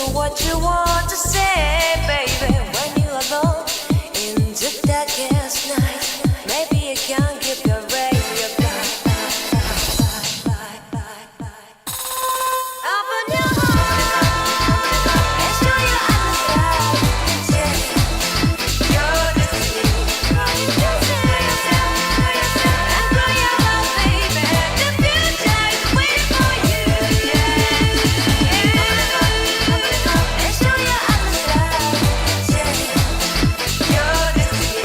what you want to say, baby. When you're alone in the darkest night, maybe you can't keep your radio blind. Open your heart and show your eyes, yeah. Your destiny, and grow your love, baby. The future is waiting for you, yeah. And show your eyes, yeah. Your destiny,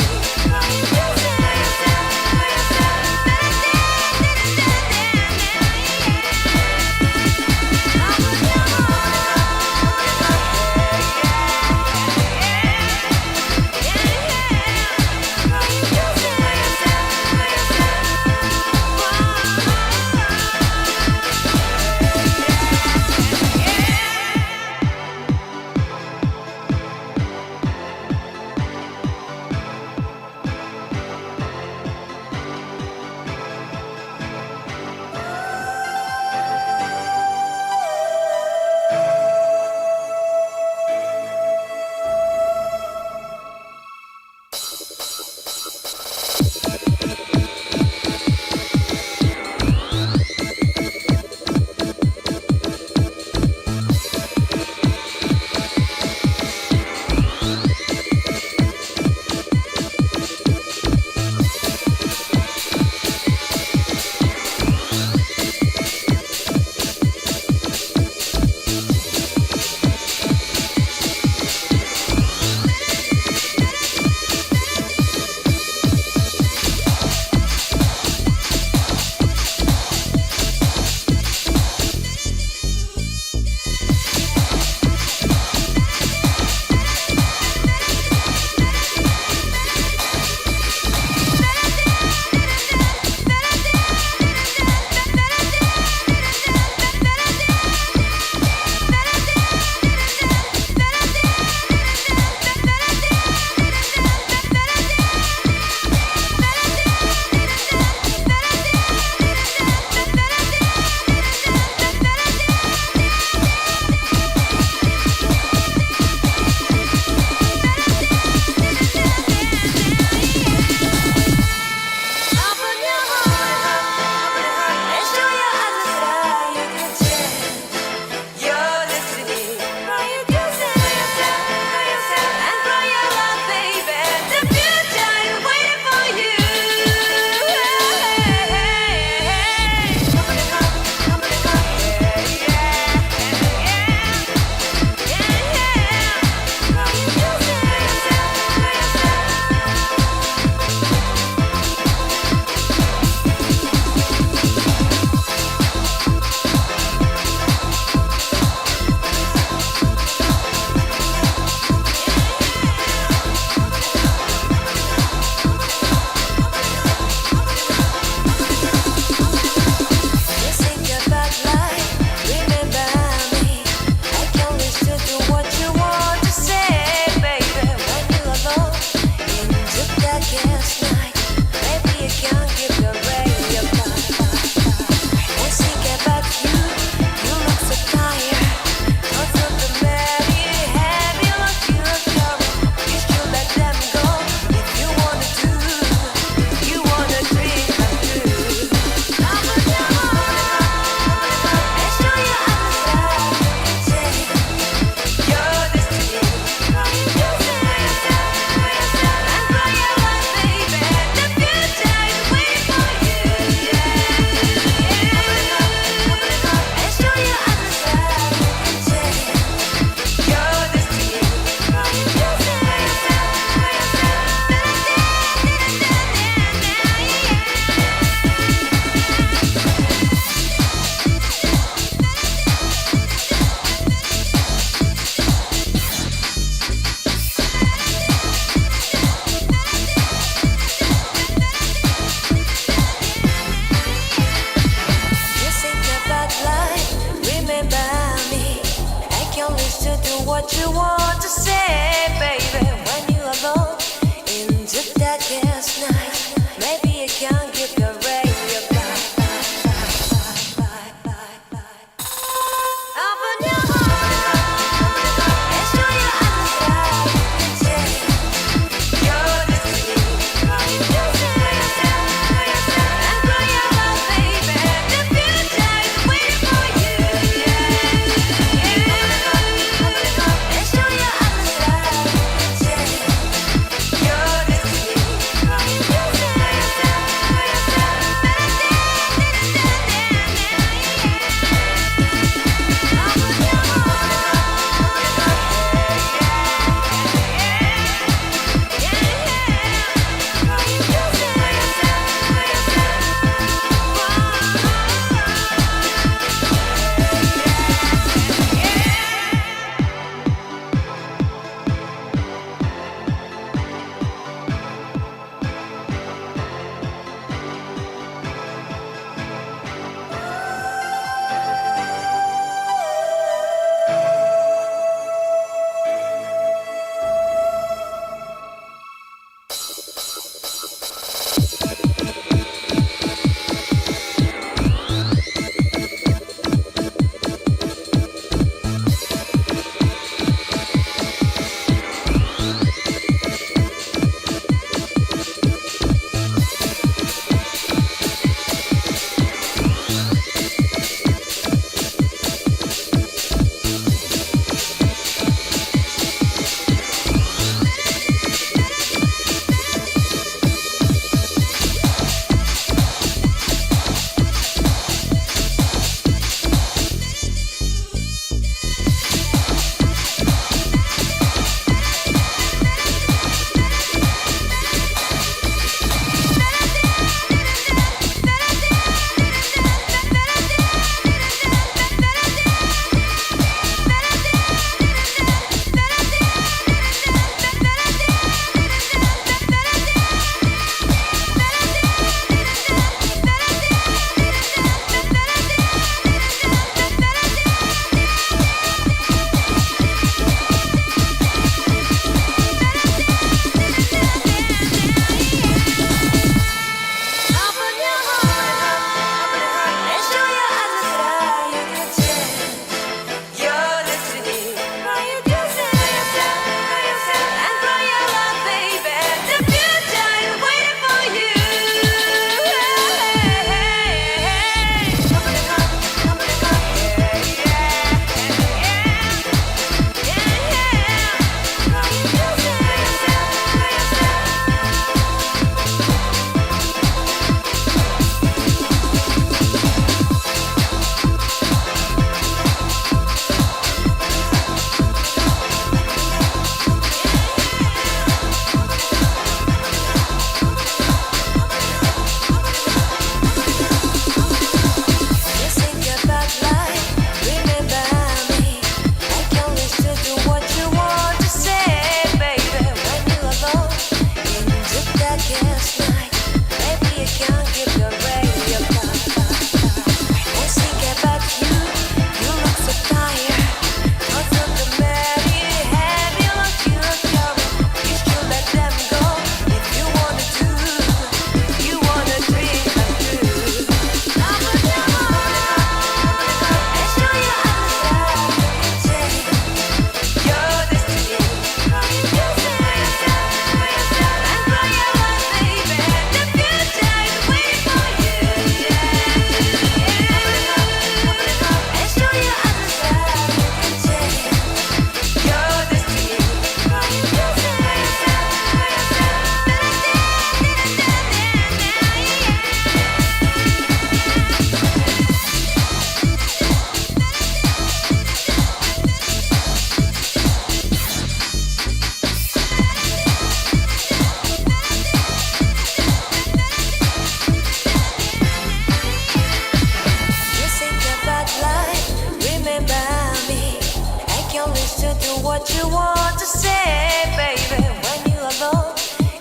what you want to say, baby, when you're alone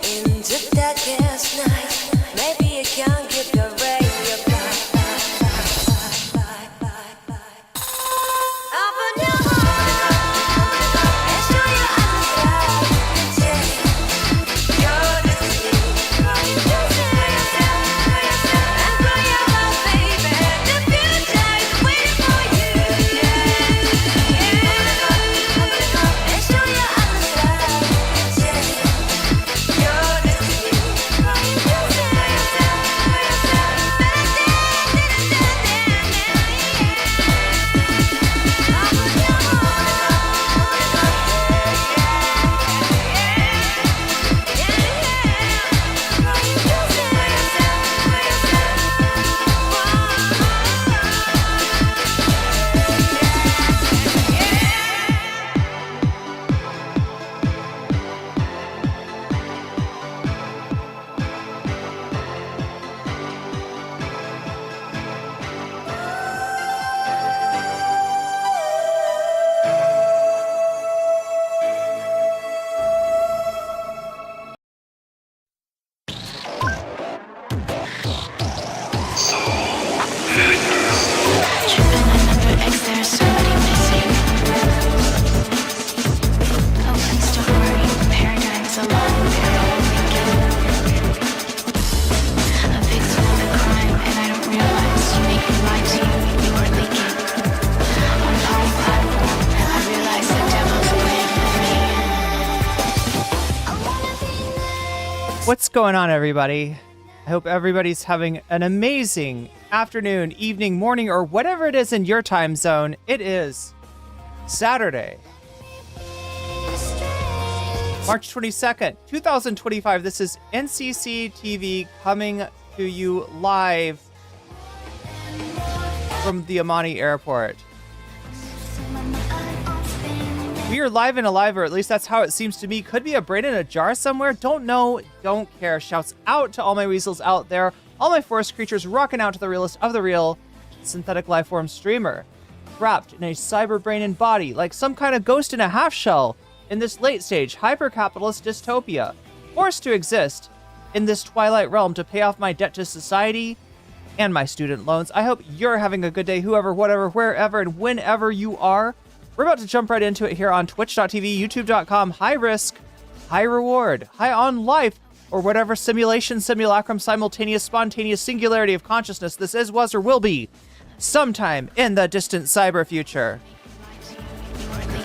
in the darkest night. Maybe you can give your radio back. Open your heart and show your eyes change your destiny. And grow your love, baby. The future is waiting for you. And show your eyes change your destiny. What's going on, everybody? I hope everybody's having an amazing afternoon, evening, morning, or whatever it is in your time zone. It is Saturday, March 22nd, 2025. This is NCC TV coming to you live from the Amani Airport. We are live and alive, or at least that's how it seems to me. Could be a brain in a jar somewhere. Don't know, don't care. Shouts out to all my weasels out there. All my forest creatures rocking out to the realest of the real synthetic lifeform streamer. Wrapped in a cyber brain and body, like some kind of ghost in a half shell in this late stage hyper-capitalist dystopia. Forced to exist in this twilight realm to pay off my debt to society and my student loans. I hope you're having a good day, whoever, whatever, wherever, and whenever you are. We're about to jump right into it here on twitch.tv, youtube.com, high risk, high reward, high on life, or whatever simulation, simulacrum, simultaneous, spontaneous singularity of consciousness this is, was, or will be sometime in the distant cyber future.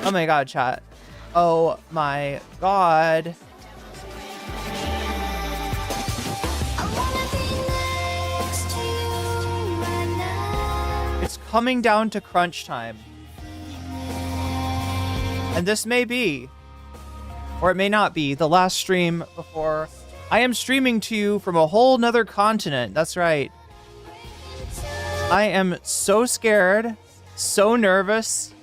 Oh my god, chat. Oh my god. It's coming down to crunch time. And this may be, or it may not be, the last stream before I am streaming to you from a whole nother continent. That's right. I am so scared, so nervous,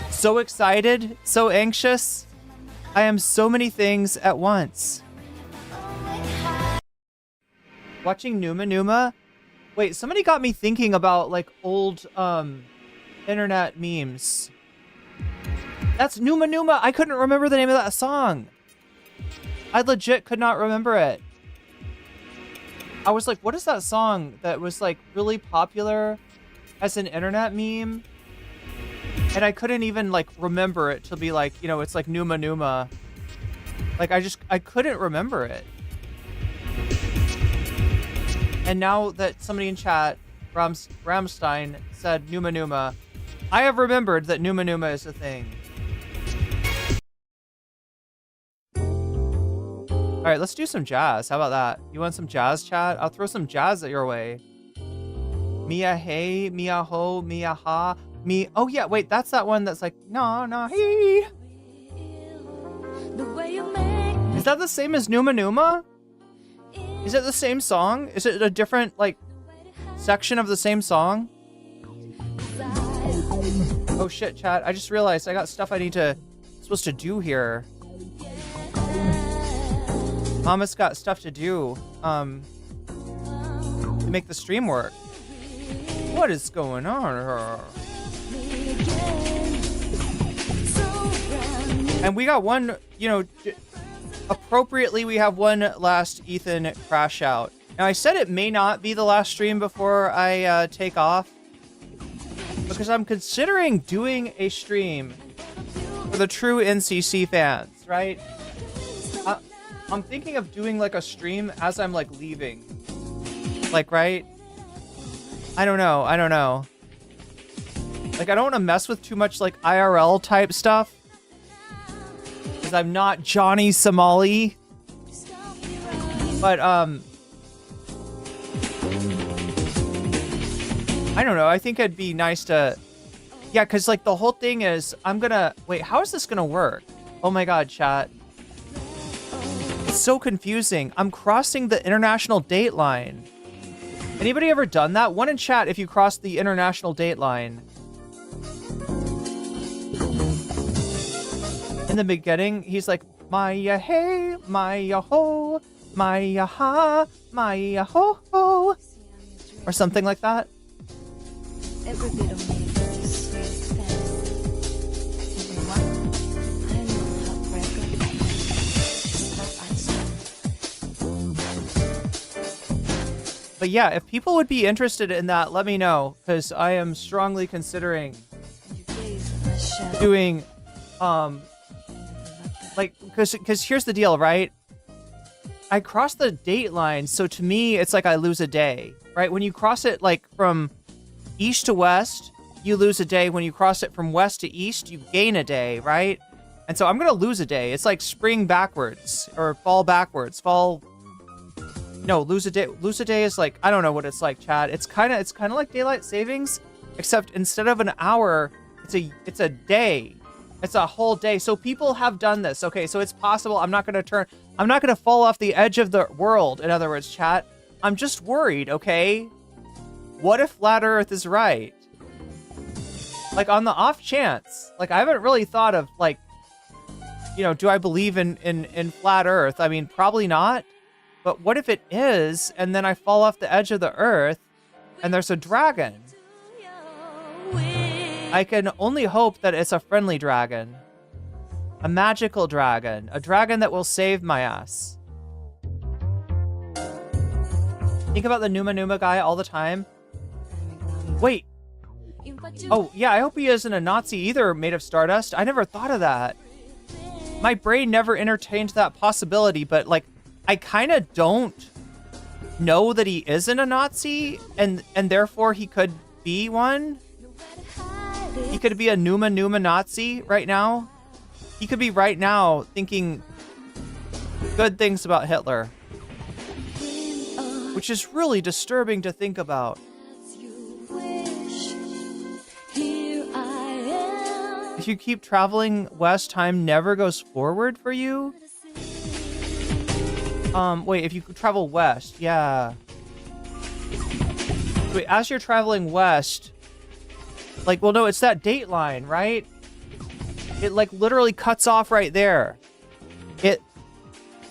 so excited, so anxious. I am so many things at once. Watching Numa Numa? Wait, somebody got me thinking about like old internet memes. That's Numa Numa. I couldn't remember the name of that song. I legit could not remember it. I was like, what is that song that was like really popular as an internet meme? And I couldn't even like remember it to be like, you know, it's like Numa Numa. Like I couldn't remember it. And now that somebody in chat, Ramstein, said Numa Numa, I have remembered that Numa Numa is a thing. All right, let's do some jazz. How about that? You want some jazz, chat? I'll throw some jazz at your way. Mia hey, Mia ho, Mia ha, me. Oh yeah, wait, that's that one that's like no no he. Is that the same as Numa Numa? Is it the same song? Is it a different like section of the same song? Oh shit, chat! I just realized I got stuff I need to supposed to do here. Mama's got stuff to do to make the stream work. What is going on here? And we got one, you know, appropriately, we have one last Ethan crash out. Now, I said it may not be the last stream before I take off, because I'm considering doing a stream for the true NCC fans, right? I'm thinking of doing like a stream as I'm like leaving. Like, right? I don't know. Like, I don't want to mess with too much like IRL type stuff, because I'm not Johnny Somali. But I don't know. I think it'd be nice to, yeah, because like the whole thing is wait, how is this gonna work? Oh my god, chat. It's so confusing. I'm crossing the international date line. Anybody ever done that? One in chat if you cross the international date line. In the beginning, he's like, Maya hey, Maya ho, Maya ha, Maya ho ho, or something like that. Every bit of me is sweet fantasy. I'm a heartbreaker. But yeah, if people would be interested in that, let me know, because I am strongly considering doing, like, because here's the deal, right? I cross the date line, so to me, it's like I lose a day, right? When you cross it, like, from east to west, you lose a day. When you cross it from west to east, you gain a day, right? And so I'm gonna lose a day. It's like spring backwards, or fall backwards. No, lose a day. Lose a day is like, I don't know what it's like, chat. It's kind of like daylight savings, except instead of an hour, it's a day. It's a whole day. So people have done this. Okay, so it's possible. I'm not gonna fall off the edge of the world. In other words, chat. I'm just worried. Okay. What if flat Earth is right? Like, on the off chance, like, I haven't really thought of, like, you know, do I believe in flat Earth? I mean, probably not. But what if it is, and then I fall off the edge of the Earth, and there's a dragon? I can only hope that it's a friendly dragon. A magical dragon. A dragon that will save my ass. Think about the Numa Numa guy all the time. Wait. Oh, yeah, I hope he isn't a Nazi either, made of stardust. I never thought of that. My brain never entertained that possibility, but, like, I kind of don't know that he isn't a Nazi, and therefore he could be one. He could be a Numa Numa Nazi right now. He could be right now thinking good things about Hitler, which is really disturbing to think about. If you keep traveling west, time never goes forward for you? Wait, if you travel west, yeah. Wait, as you're traveling west, like, well, no, it's that date line, right? It, like, literally cuts off right there.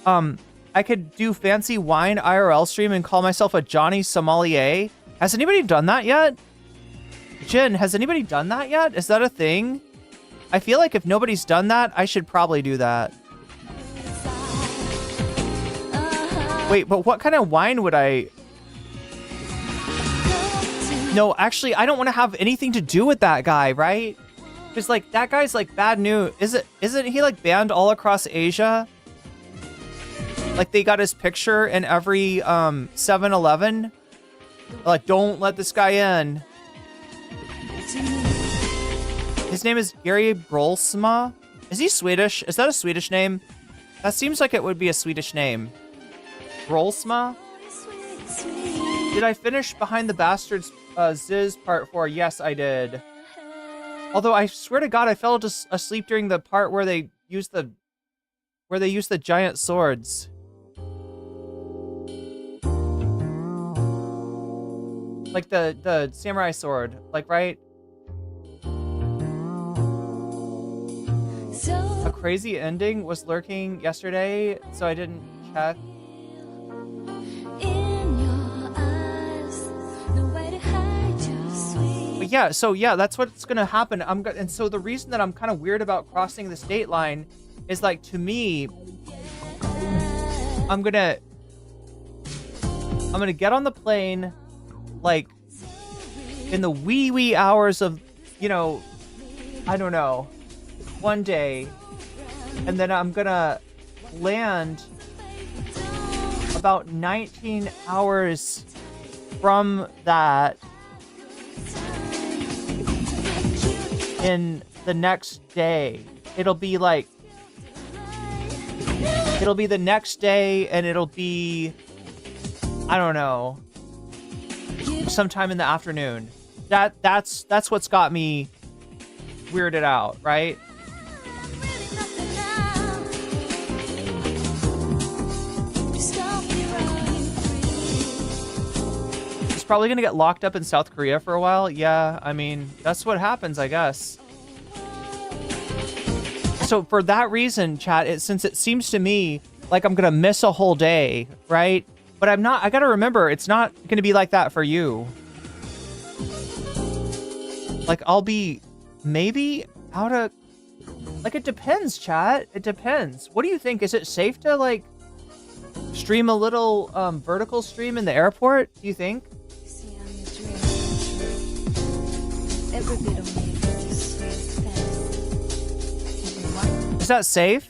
I could do fancy wine IRL stream and call myself a Johnny Sommelier. Has anybody done that yet? Jin, has anybody done that yet? Is that a thing? I feel like if nobody's done that, I should probably do that. Wait, but what kind of wine would I... No, actually, I don't want to have anything to do with that guy, right? Because, like, that guy's, like, bad news. Isn't he, like, banned all across Asia? Like, they got his picture in every 7-Eleven. Like, don't let this guy in. His name is Gary Brolsma. Is he Swedish? Is that a Swedish name? That seems like it would be a Swedish name. Brolsma? Did I finish Behind the Bastards Ziz Part 4? Yes, I did. Although I swear to God, I fell asleep during the part where they use the giant swords. Like the samurai sword, like, right? A crazy ending was lurking yesterday, so I didn't check. But yeah, so yeah, that's what's gonna happen. And so the reason that I'm kind of weird about crossing the state line is, like, to me, I'm gonna get on the plane, like, in the wee hours of, you know, I don't know, one day, and then I'm gonna land about 19 hours from that in the next day. It'll be the next day, and it'll be, I don't know, sometime in the afternoon. That's what's got me weirded out, right? He's probably gonna get locked up in South Korea for a while. Yeah, I mean, that's what happens, I guess. So for that reason, chat, since it seems to me like I'm gonna miss a whole day, right? But I'm not. I gotta remember, it's not gonna be like that for you. Like, I'll be maybe out of, like, it depends, chat. It depends. What do you think? Is it safe to, like, stream a little vertical stream in the airport? Do you think? Is that safe?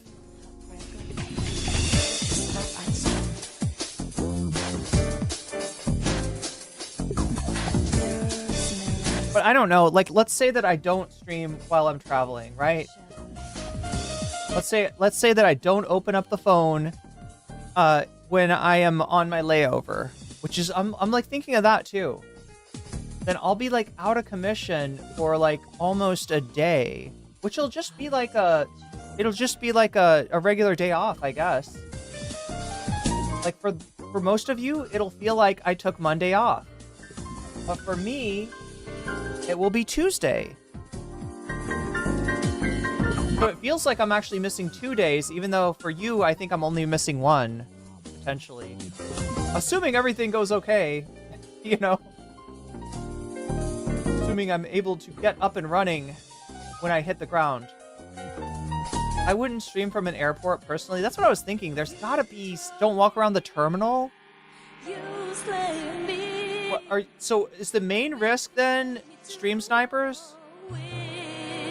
But I don't know. Like, let's say that I don't stream while I'm traveling, right? Let's say that I don't open up the phone when I am on my layover, which is I'm like thinking of that too. Then I'll be, like, out of commission for, like, almost a day, which will just be like a regular day off, I guess. Like, for most of you, it'll feel like I took Monday off. But for me, it will be Tuesday. So it feels like I'm actually missing 2 days, even though for you, I think I'm only missing 1, potentially. Assuming everything goes okay, you know. Assuming I'm able to get up and running when I hit the ground. I wouldn't stream from an airport personally. That's what I was thinking. There's gotta be, don't walk around the terminal. So is the main risk then stream snipers?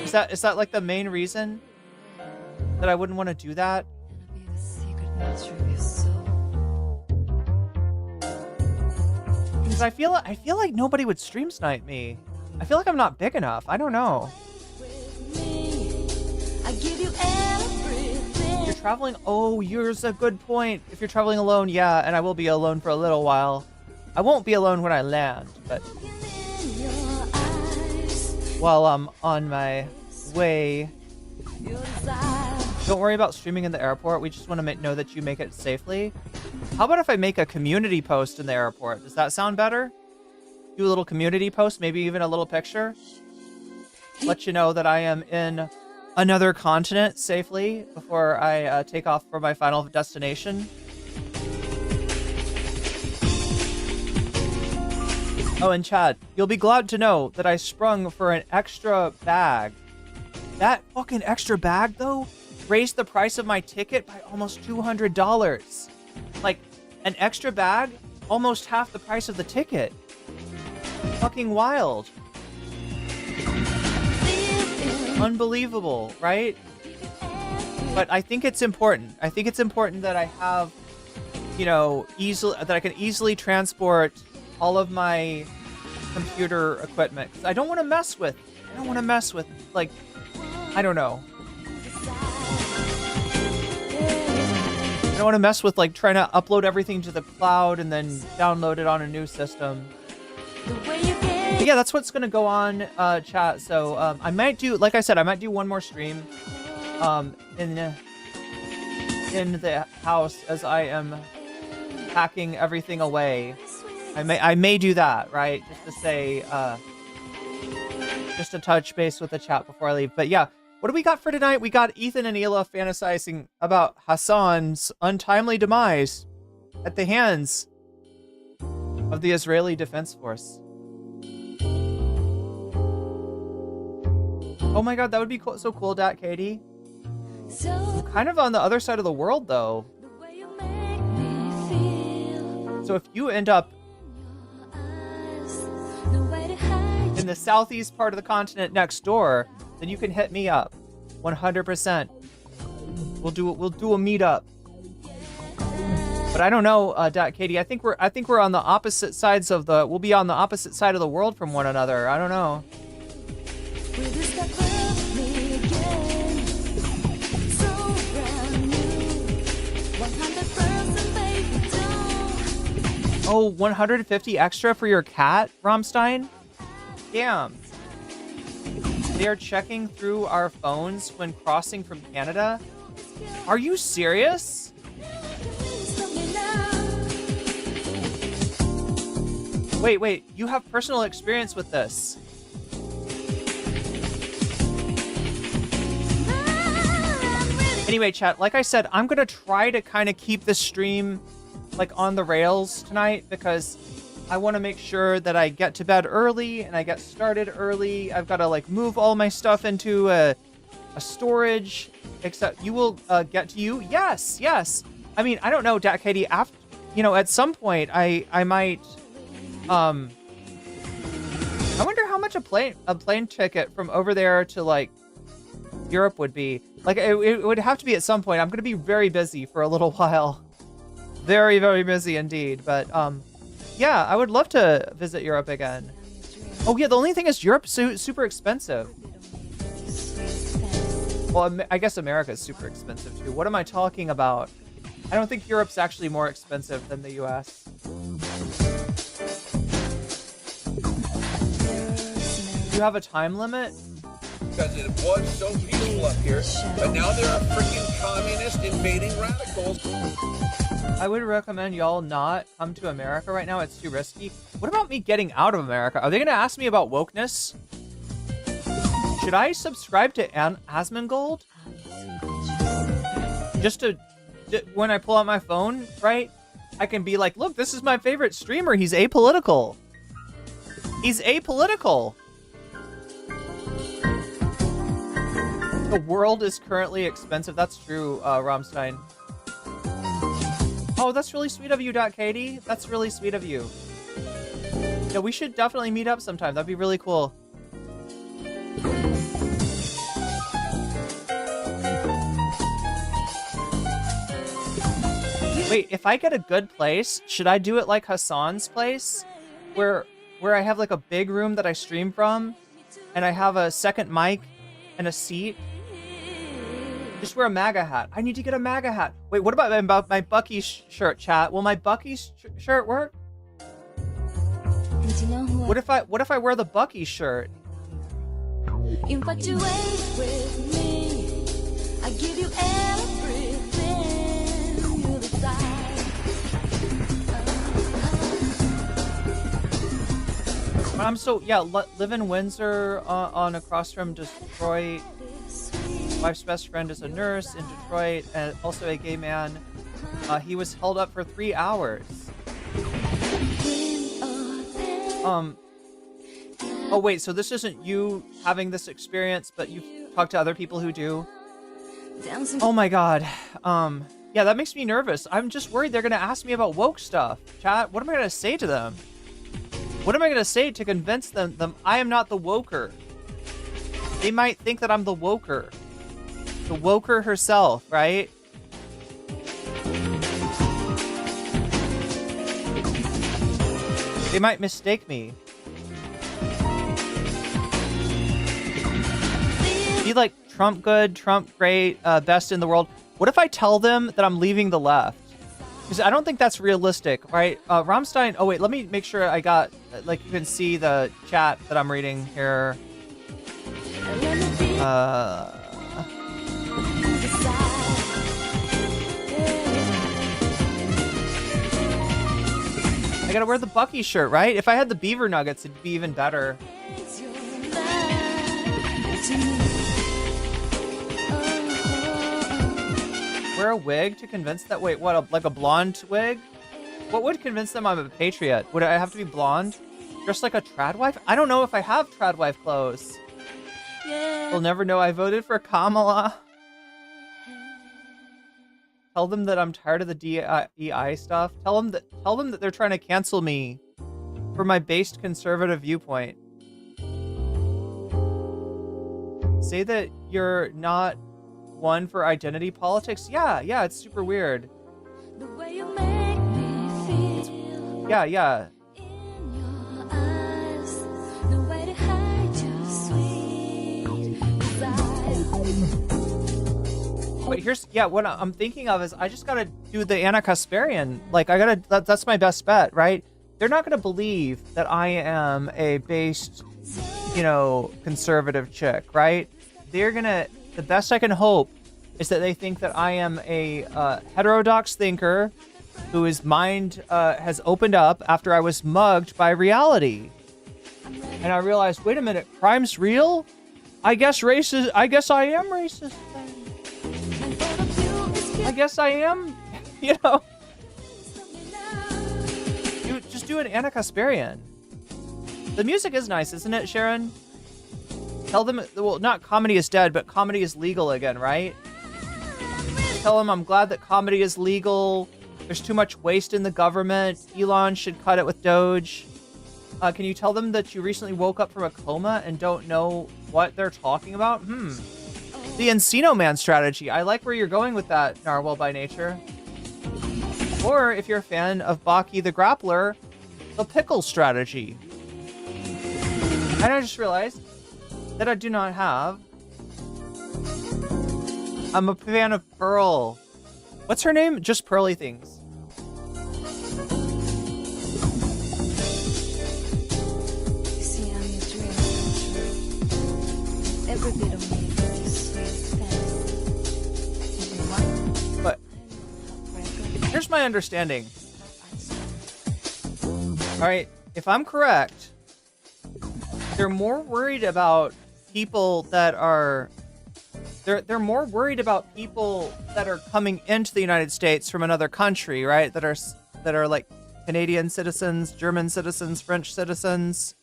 Is that like the main reason that I wouldn't want to do that? Because I feel like nobody would stream snipe me. I feel like I'm not big enough. I don't know. If you're traveling, oh, yours a good point. If you're traveling alone, yeah, and I will be alone for a little while. I won't be alone when I land, but while I'm on my way. Don't worry about streaming in the airport. We just want to know that you make it safely. How about if I make a community post in the airport? Does that sound better? Do a little community post, maybe even a little picture. Let you know that I am in another continent safely before I take off for my final destination. Oh, and Chad, you'll be glad to know that I sprung for an extra bag. That fucking extra bag, though, raised the price of my ticket by almost $200. Like, an extra bag, almost half the price of the ticket. Fucking wild. Unbelievable, right? But I think it's important. I think it's important that I have, you know, that I can easily transport all of my computer equipment. 'Cause I don't want to mess with, like, I don't know. I don't want to mess with, like, trying to upload everything to the cloud and then download it on a new system. But yeah, that's what's going to go on, chat. So I might do, like I said, I might do one more stream in the house as I am packing everything away. I may do that, right? Just to say, just to touch base with the chat before I leave. But yeah, what do we got for tonight? We got Ethan and Hila fantasizing about Hasan's untimely demise at the hands of the Israeli Defense Force. Oh my god, that would be cool. So cool, Dat Katie. So Kind of on the other side of the world, though. the way you make me feel. So if you end up Eyes, no way to hide. in the southeast part of the continent next door, then you can hit me up. 100%. We'll do a meetup. But I don't know, Katie. I think we're on the opposite sides of the. We'll be on the opposite side of the world from one another. I don't know. Will you step with me again? So brand new. 100% baby, don't. Oh, 150 extra for your cat, Rammstein? Damn. They are checking through our phones when crossing from Canada? Are you serious? Stop me now. Wait. You have personal experience with this. I'm ready. Anyway, chat, like I said, I'm gonna try to kind of keep this stream like on the rails tonight because I want to make sure that I get to bed early and I get started early. I've got to like move all my stuff into a storage. Except you will get to you. Yes. I mean, I don't know, Dat Katie. After, at some point, I might. I wonder how much a plane ticket from over there to like Europe would be. Like it would have to be at some point. I'm gonna be very busy for a little while. Very, very busy indeed. But yeah, I would love to visit Europe again. Oh yeah, the only thing is Europe's super expensive. Well, I guess America is super expensive too. What am I talking about? I don't think Europe's actually more expensive than the US. Do you have a time limit? Because it was so peaceful up here, but now there are freaking communist invading radicals. I would recommend y'all not come to America right now. It's too risky. What about me getting out of America? Are they going to ask me about wokeness? Should I subscribe to Asmongold? Just to, when I pull out my phone, right? I can be like, look, this is my favorite streamer. He's apolitical. He's apolitical. The world is currently expensive. That's true, Rammstein. Oh, that's really sweet of you, Katie. That's really sweet of you. Yeah, we should definitely meet up sometime. That'd be really cool. Wait, if I get a good place, should I do it like Hasan's place? Where I have like a big room that I stream from, and I have a second mic and a seat? Just wear a MAGA hat. I need to get a MAGA hat. Wait, what about my Bucky shirt, chat? Will my Bucky shirt work? And you know What if I wear the Bucky shirt? Infatuate with me. I give you everything you desire. I'm so live in Windsor on across from Detroit. Wife's best friend is a nurse in Detroit and also a gay man. He was held up for 3 hours. Oh wait, so this isn't you having this experience, but you've talked to other people who do? Oh my god. Yeah, that makes me nervous. I'm just worried they're gonna ask me about woke stuff. Chat, what am I gonna say to them? What am I gonna say to convince them I am not the woker? They might think that I'm the woker. The woker herself, right? They might mistake me. Be like Trump good, Trump great, best in the world. What if I tell them that I'm leaving the left? Because I don't think that's realistic, right? Rammstein. Oh wait, let me make sure I got like you can see the chat that I'm reading here. I gotta wear the Bucky shirt, right? If I had the beaver nuggets, it'd be even better. Wear a wig to convince that? Wait, what? Like a blonde wig? What would convince them I'm a patriot? Would I have to be blonde? Just like a trad wife? I don't know if I have trad wife clothes. They'll never know I voted for Kamala. Tell them that I'm tired of the DEI stuff. Tell them that they're trying to cancel me for my based conservative viewpoint. Say that you're not one for identity politics. Yeah, it's super weird. The way you make me feel. Yeah. In your eyes, the way to hide your sweet desires. But here's, what I'm thinking of is I just gotta do the Anna Kasparian. Like, that's my best bet, right? They're not gonna believe that I am a based, conservative chick, right? The best I can hope is that they think that I am a heterodox thinker whose mind has opened up after I was mugged by reality. And I realized, wait a minute, crime's real? I guess I am racist then. I guess I am, Just do an Anna Kasparian. The music is nice, isn't it, Sharon? Tell them, well, not comedy is dead, but comedy is legal again, right? Tell them I'm glad that comedy is legal. There's too much waste in the government. Elon should cut it with Doge. Can you tell them that you recently woke up from a coma and don't know what they're talking about? The Encino Man strategy. I like where you're going with that, Narwhal by Nature. Or, if you're a fan of Baki the Grappler, the Pickle strategy. And I just realized that I do not have. I'm a fan of Pearl. What's her name? Just Pearly Things. See, I'm your dream come true. Every bit of me is just fantasy. But here's my understanding. Alright, if I'm correct, they're more worried about people that are they're more worried about people that are coming into the United States from another country, right? That are like Canadian citizens, German citizens, French citizens.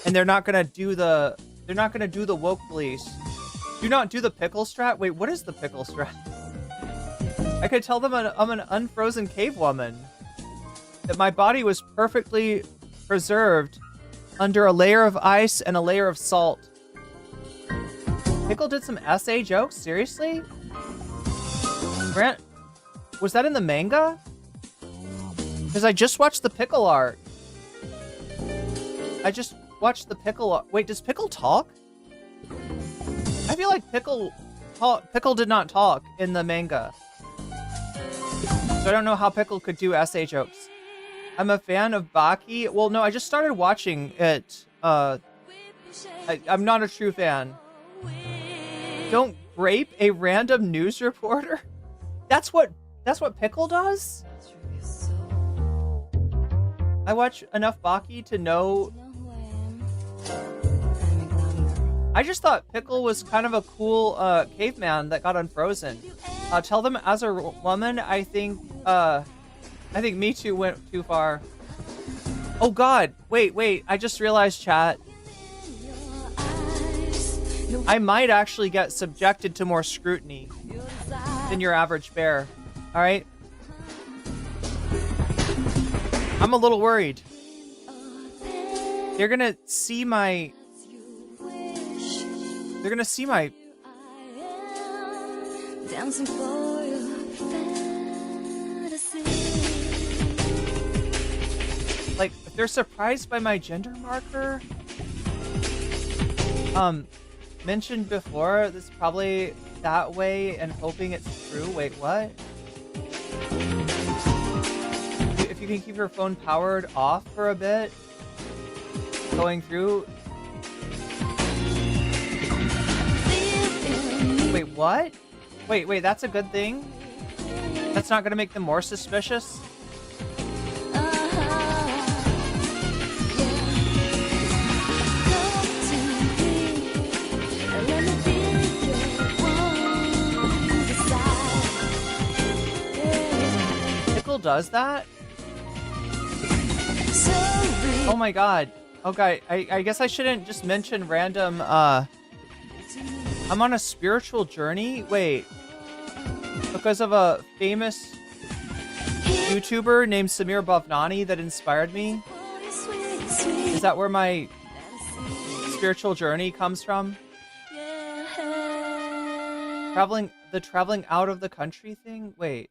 And they're not going to do the woke police. Do not do the pickle strat. Wait, what is the pickle strat? I could tell them I'm an unfrozen cave woman. That my body was perfectly preserved under a layer of ice and a layer of salt. Pickle did some essay jokes? Seriously? Grant, was that in the manga? Because I just watched the Pickle art. I just watched the Pickle. Wait, does Pickle talk? I feel like Pickle did not talk in the manga. So I don't know how Pickle could do essay jokes. I'm a fan of Baki. Well, no, I just started watching it. I'm not a true fan. Don't rape a random news reporter? That's what Pickle does? I watch enough Baki to know. I just thought Pickle was kind of a cool caveman that got unfrozen. Tell them as a woman, I think Me Too went too far. Oh god, wait, I just realized, chat. I might actually get subjected to more scrutiny than your average bear. Alright? I'm a little worried. They're gonna see my... Dancing for your fantasy. Like, if they're surprised by my gender marker... mentioned before, this is probably that way and hoping it's true. Wait, what? If you can keep your phone powered off for a bit, going through. Wait, what? Wait, that's a good thing? That's not gonna make them more suspicious? Does that? Oh my god. Okay, I guess I shouldn't just mention random I'm on a spiritual journey? Wait. Because of a famous YouTuber named Samir Bhavnani that inspired me? Is that where my spiritual journey comes from? Traveling out of the country thing? Wait.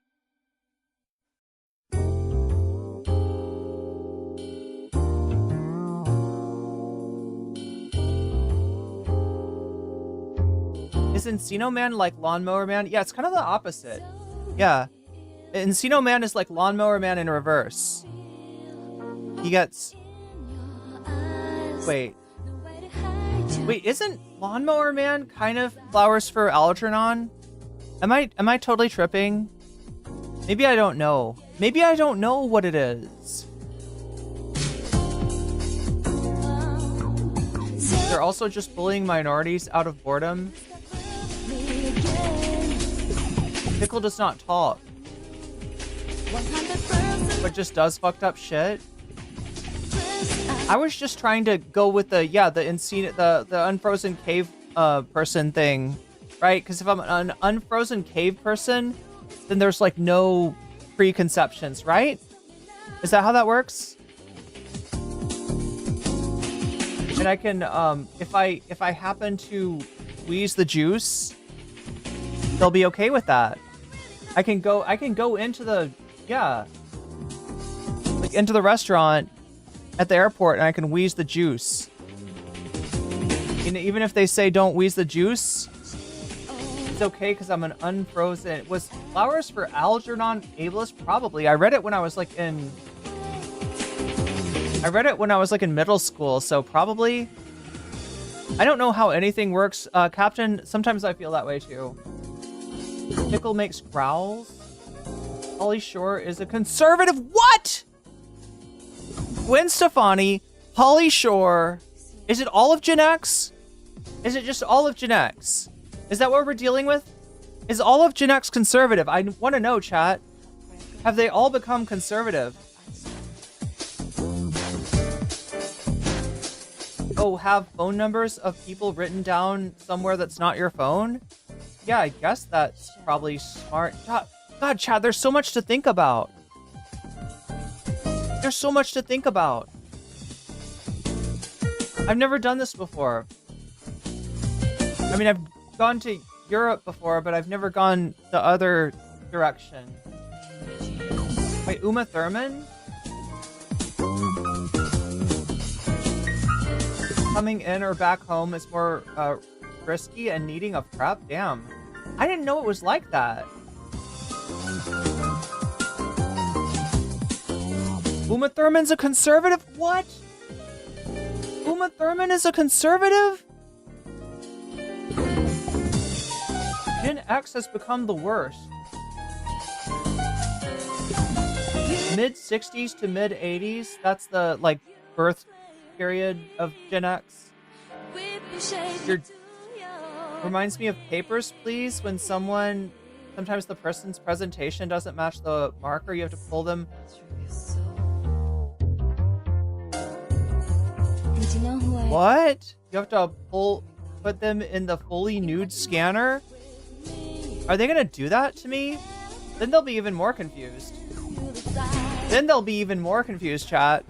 Is Encino Man like Lawnmower Man? Yeah, it's kind of the opposite. Yeah. Encino Man is like Lawnmower Man in reverse. He gets... Wait, isn't Lawnmower Man kind of Flowers for Algernon? Am I totally tripping? Maybe I don't know. Maybe I don't know what it is. They're also just bullying minorities out of boredom. Pickle does not talk, but just does fucked up shit. I was just trying to go with the unfrozen cave person thing, right? Because if I'm an unfrozen cave person, then there's like no preconceptions, right? Is that how that works? And I can if I happen to squeeze the juice, they'll be okay with that. I can go into the into the restaurant at the airport and I can wheeze the juice. And even if they say don't wheeze the juice, it's okay because I'm an unfrozen. Was Flowers for Algernon ableist? Probably. I read it when I was like in middle school, so probably. I don't know how anything works. Captain, sometimes I feel that way too. Pickle makes growls. Pauly Shore is a conservative. What? Gwen Stefani, Pauly Shore. Is it all of Gen X? Is it just all of Gen X? Is that what we're dealing with? Is all of Gen X conservative? I want to know, chat. Have they all become conservative? Oh, have phone numbers of people written down somewhere that's not your phone? Yeah, I guess that's probably smart. God, Chad, there's so much to think about. There's so much to think about. I've never done this before. I mean, I've gone to Europe before, but I've never gone the other direction. Wait, Uma Thurman? Coming in or back home is more risky and needing a prep? Damn. I didn't know it was like that. Uma Thurman's a conservative? What? Uma Thurman is a conservative? Gen X has become the worst. Mid-60s to mid-80s, that's the, like, birth period of Gen X. Reminds me of Papers, Please, when sometimes the person's presentation doesn't match the marker, you have to pull them. What? You have to put them in the fully nude scanner? Are they gonna do that to me? Then they'll be even more confused. Chat.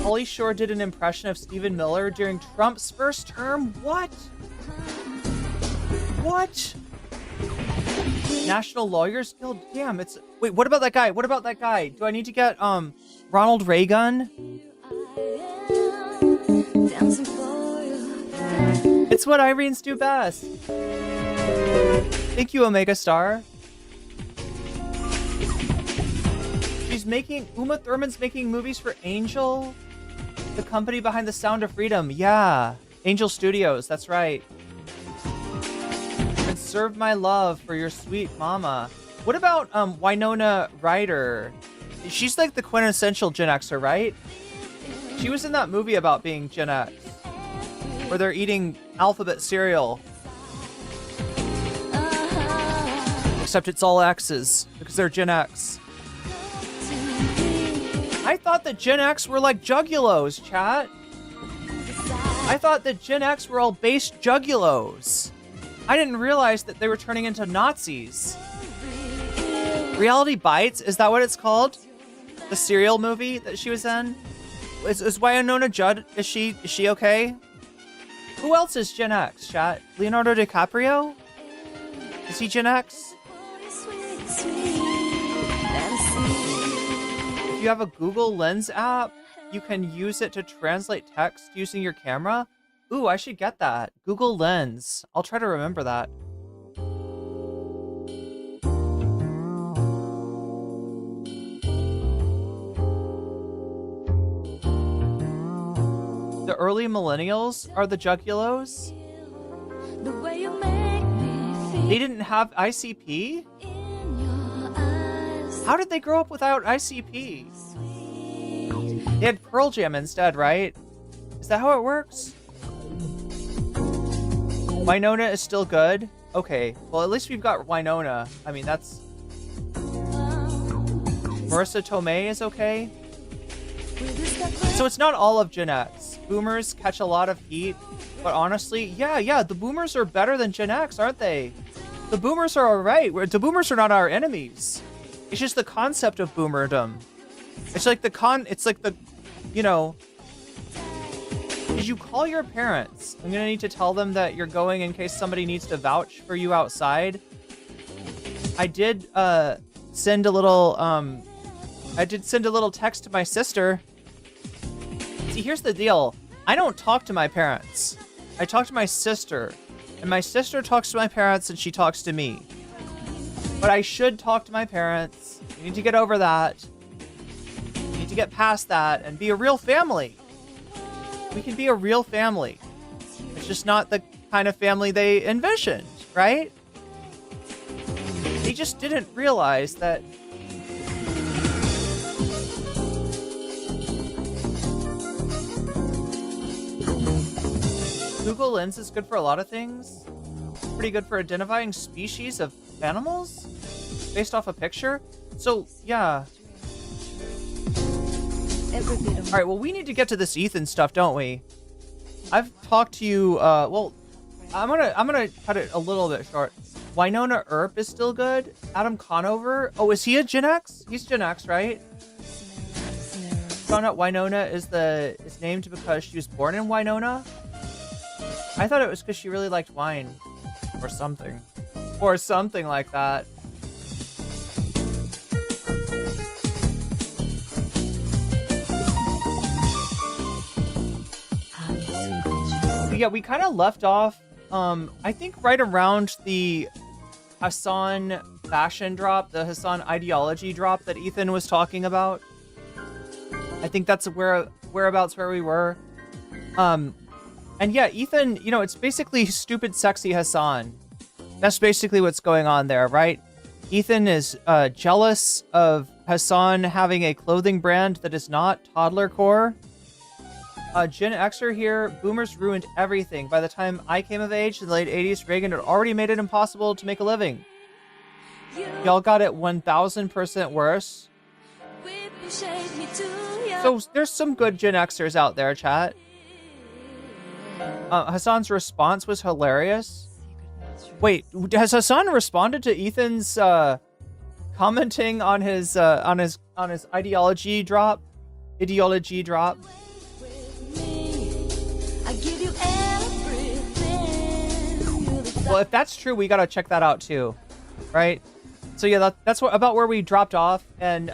Pauly Shore did an impression of Stephen Miller during Trump's first term? What? What? National Lawyers Guild? Damn, it's... Wait, what about that guy? Do I need to get, Ronald Reagan? It's what Irenes do best. Thank you, Omega Star. Uma Thurman's making movies for Angel, the company behind The Sound of Freedom. Yeah, Angel Studios, that's right. And Serve My Love for Your Sweet Mama. What about Winona Ryder? She's like the quintessential Gen Xer, right? She was in that movie about being Gen X, where they're eating alphabet cereal. Except it's all X's, because they're Gen X. thought that Gen X were like juggalos, chat. I thought that Gen X were all base juggalos. I didn't realize that they were turning into Nazis. Reality Bites, is that what it's called? The serial movie that she was in? Is Wynonna Judd, is she okay? Who else is Gen X, chat? Leonardo DiCaprio? Is he Gen X? If you have a Google Lens app, you can use it to translate text using your camera. Ooh, I should get that. Google Lens. I'll try to remember that. The early millennials are the juggalos? They didn't have ICP? How did they grow up without ICP? They had Pearl Jam instead, right? Is that how it works? Wynonna is still good? Okay, well at least we've got Wynonna. I mean, that's... Marissa Tomei is okay? So it's not all of Gen X. Boomers catch a lot of heat, but honestly, yeah, the boomers are better than Gen X, aren't they? The boomers are alright. The boomers are not our enemies. It's just the concept of boomerdom. It's like the you know, did you call your parents? I'm gonna need to tell them that you're going in case somebody needs to vouch for you outside. I did send a little text to my sister. See, here's the deal. I don't talk to my parents. I talk to my sister. And my sister talks to my parents and she talks to me. But I should talk to my parents. We need to get over that. We need to get past that and be a real family. We can be a real family. It's just not the kind of family they envisioned, right? They just didn't realize that Google Lens is good for a lot of things. Pretty good for identifying species of animals based off a picture. So, yeah. All right, well, we need to get to this Ethan stuff, don't we? I've talked to you, well, I'm gonna cut it a little bit short. Wynonna Earp is still good. Adam Conover. Oh, is he a Gen X? He's Gen X, right? Found out Wynonna is named because she was born in Winona. I thought it was because she really liked wine. Or something. Or something like that. So yeah, we kind of left off, I think right around the Hasan fashion drop, the Hasan ideology drop that Ethan was talking about. I think that's whereabouts where we were. And yeah, Ethan, you know, it's basically stupid, sexy Hasan. That's basically what's going on there, right? Ethan is jealous of Hasan having a clothing brand that is not toddlercore. Gen Xer here, boomers ruined everything. By the time I came of age in the late 80s, Reagan had already made it impossible to make a living. Y'all got it 1000% worse. So there's some good Gen Xers out there, chat. Hasan's response was hilarious. Wait, has Hasan responded to Ethan's commenting on his ideology drop? Ideology drop. Well, if that's true, we gotta check that out too, right? So yeah, that's about where we dropped off. And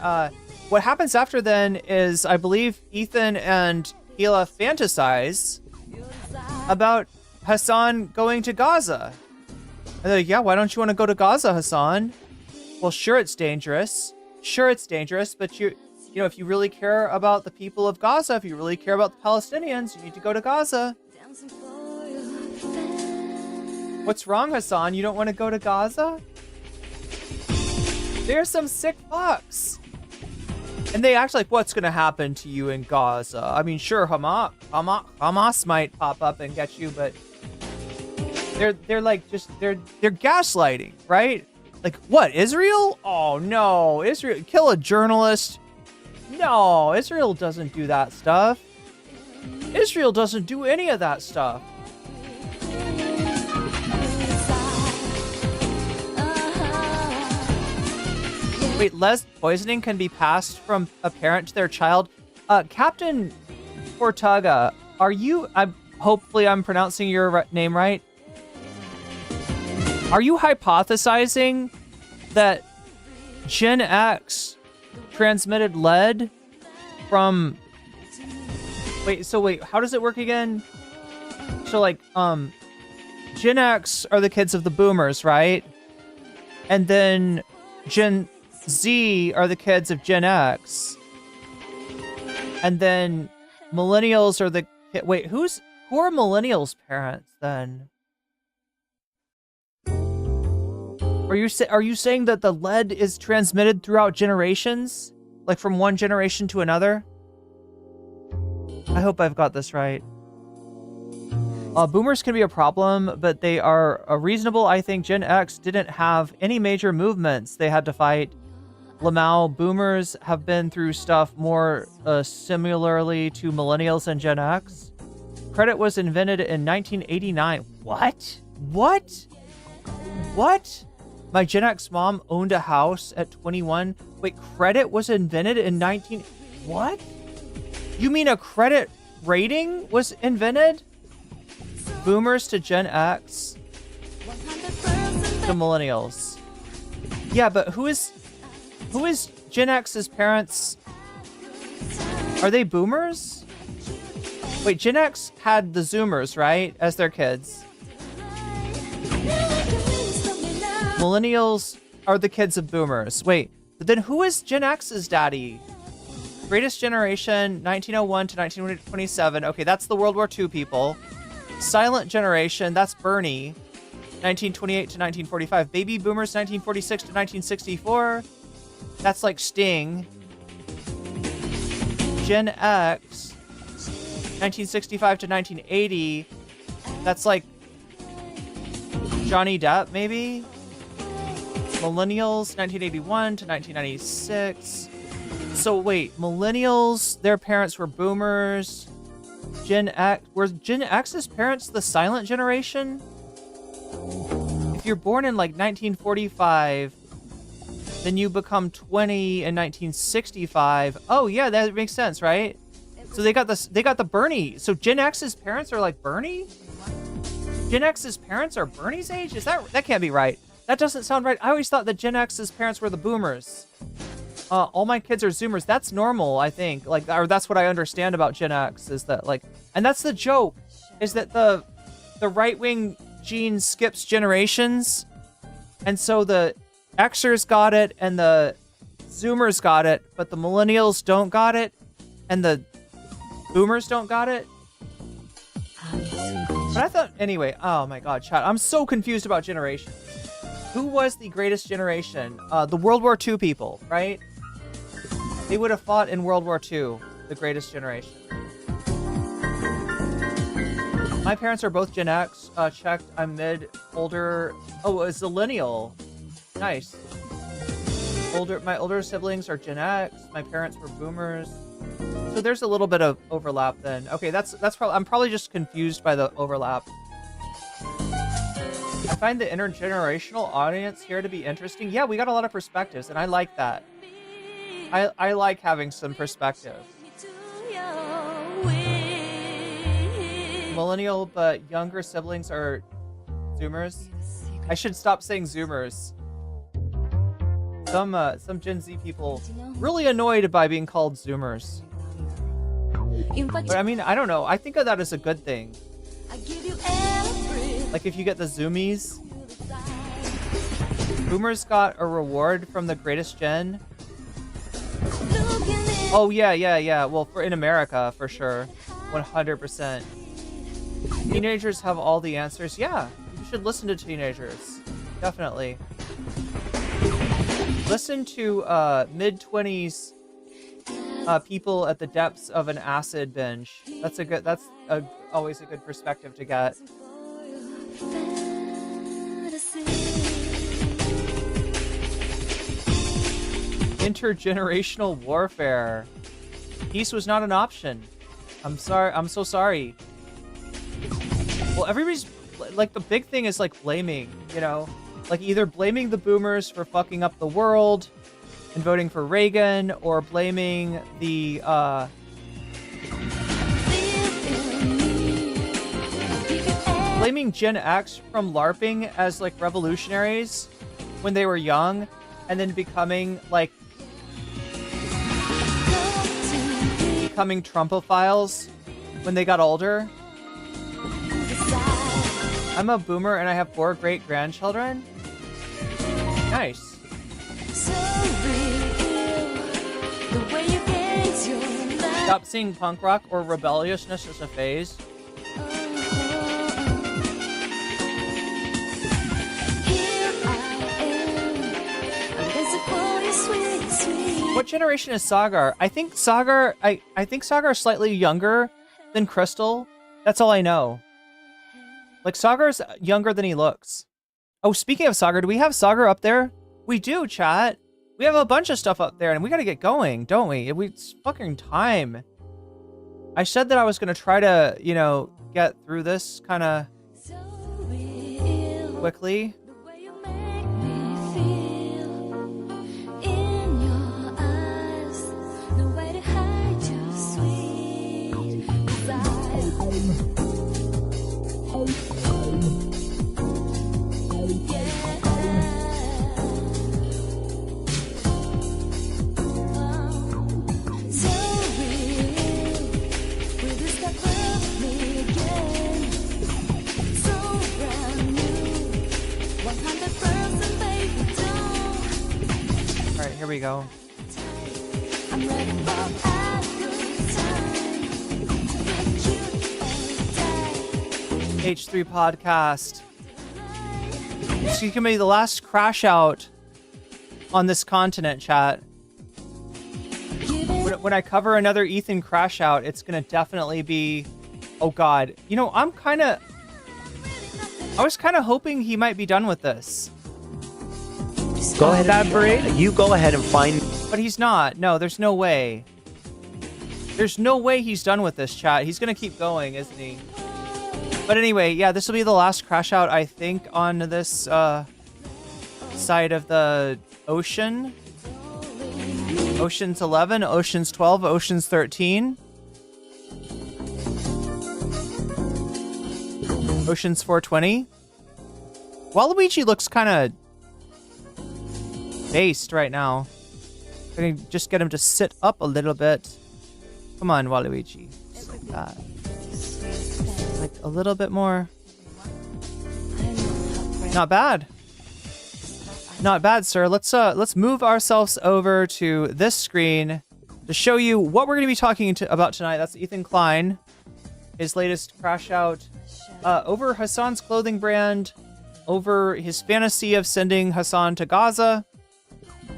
what happens after then is, I believe Ethan and Hila fantasize about Hasan going to Gaza. And they're like, yeah, why don't you want to go to Gaza, Hasan? Well, sure, it's dangerous. Sure, it's dangerous, but you know, if you really care about the people of Gaza, if you really care about the Palestinians, you need to go to Gaza. What's wrong, Hasan? You don't want to go to Gaza? There's some sick fucks. And they act like, what's going to happen to you in Gaza? I mean, sure, Hamas might pop up and get you, but they're like they're gaslighting, right? Like, what, Israel? Oh no, Israel, kill a journalist. No, Israel doesn't do that stuff. Israel doesn't do any of that stuff. Wait, lead poisoning can be passed from a parent to their child. Captain Portuga, are you... hopefully I'm pronouncing your name right. Are you hypothesizing that Gen X transmitted lead from... Wait, how does it work again? So, like, Gen X are the kids of the boomers, right? And then Gen Z are the kids of Gen X. And then millennials are the... Wait, who are millennials' parents, then? Are you saying that the lead is transmitted throughout generations? Like from one generation to another? I hope I've got this right. Boomers can be a problem, but they are reasonable. I think Gen X didn't have any major movements they had to fight. Lamau, boomers have been through stuff more similarly to millennials and Gen X. Credit was invented in 1989. What? My Gen X mom owned a house at 21. Wait, credit was invented in 19... What? You mean a credit rating was invented? Boomers to Gen X to millennials. Yeah, but who is Gen X's parents? Are they boomers? Wait, Gen X had the Zoomers, right, as their kids. Millennials are the kids of boomers. Wait, but then who is Gen X's daddy? Greatest Generation, 1901 to 1927. Okay, that's the World War II people. Silent Generation, that's Bernie, 1928 to 1945. Baby Boomers, 1946 to 1964. That's like Sting. Gen X, 1965 to 1980. That's like Johnny Depp, maybe? Millennials, 1981 to 1996. So wait, millennials, their parents were boomers. Gen X, were Gen X's parents the silent generation? If you're born in like 1945, then you become 20 in 1965. Oh yeah, that makes sense, right? So they got the Bernie. So Gen X's parents are like Bernie? Gen X's parents are Bernie's age? That can't be right. That doesn't sound right. I always thought that Gen X's parents were the boomers. All my kids are Zoomers. That's normal, I think. Like, or that's what I understand about Gen X, is that like, and that's the joke, is that the right-wing gene skips generations, and so the Xers got it and the Zoomers got it, but the millennials don't got it, and the boomers don't got it. But I thought, anyway, oh my god, chat, I'm so confused about generations. Who was the greatest generation? The World War II people, right? They would have fought in World War II, the greatest generation. My parents are both Gen X. Checked, I'm older. Oh, it's millennial. Nice. My older siblings are Gen X. My parents were boomers. So there's a little bit of overlap then. Okay, that's probably, I'm probably just confused by the overlap. I find the intergenerational audience here to be interesting. Yeah, we got a lot of perspectives, and I like that. I like having some perspective. Millennial, but younger siblings are Zoomers. I should stop saying Zoomers. Some Gen Z people really annoyed by being called Zoomers. But I mean, I don't know. I think of that as a good thing. Like if you get the Zoomies. Boomers got a reward from the greatest gen. Oh yeah. Well, in America, for sure. 100%. Teenagers have all the answers. Yeah, you should listen to teenagers. Definitely. Listen to mid-20s people at the depths of an acid binge. That's always a good perspective to get. Intergenerational warfare. Peace was not an option. I'm sorry. I'm so sorry. Well, everybody's like, the big thing is like blaming, you know, like either blaming the boomers for fucking up the world and voting for Reagan, or blaming the blaming Gen X from LARPing as like revolutionaries when they were young, and then becoming Trumpophiles when they got older. I'm a boomer and I have 4 great-grandchildren. Nice. Stop seeing punk rock or rebelliousness as a phase. What generation is Sagar? I think Sagar is slightly younger than Crystal. That's all I know. Like, Sagar's younger than he looks. Oh, speaking of Sagar, do we have Sagar up there? We do, chat. We have a bunch of stuff up there, and we gotta get going, don't we? It's fucking time. I said that I was gonna try to, you know, get through this kind of quickly. Here we go. H3 podcast. This is gonna be the last crash out on this continent, chat. When I cover another Ethan crash out, it's gonna definitely be, oh god. You know, I was kind of hoping he might be done with this. Go ahead, you go ahead and find. But he's not. No, there's no way. There's no way he's done with this, chat. He's gonna keep going, isn't he? But anyway, yeah, this will be the last crash out, I think, on this side of the ocean. Ocean's 11, Ocean's 12, Ocean's 13. Ocean's 420. Waluigi looks kind of based right now. I can just get him to sit up a little bit. Come on, Waluigi. Just like that. Like a little bit more. Not bad. Not bad, sir. Let's move ourselves over to this screen to show you what we're going to be talking about tonight. That's Ethan Klein, his latest crash out over Hasan's clothing brand, over his fantasy of sending Hasan to Gaza,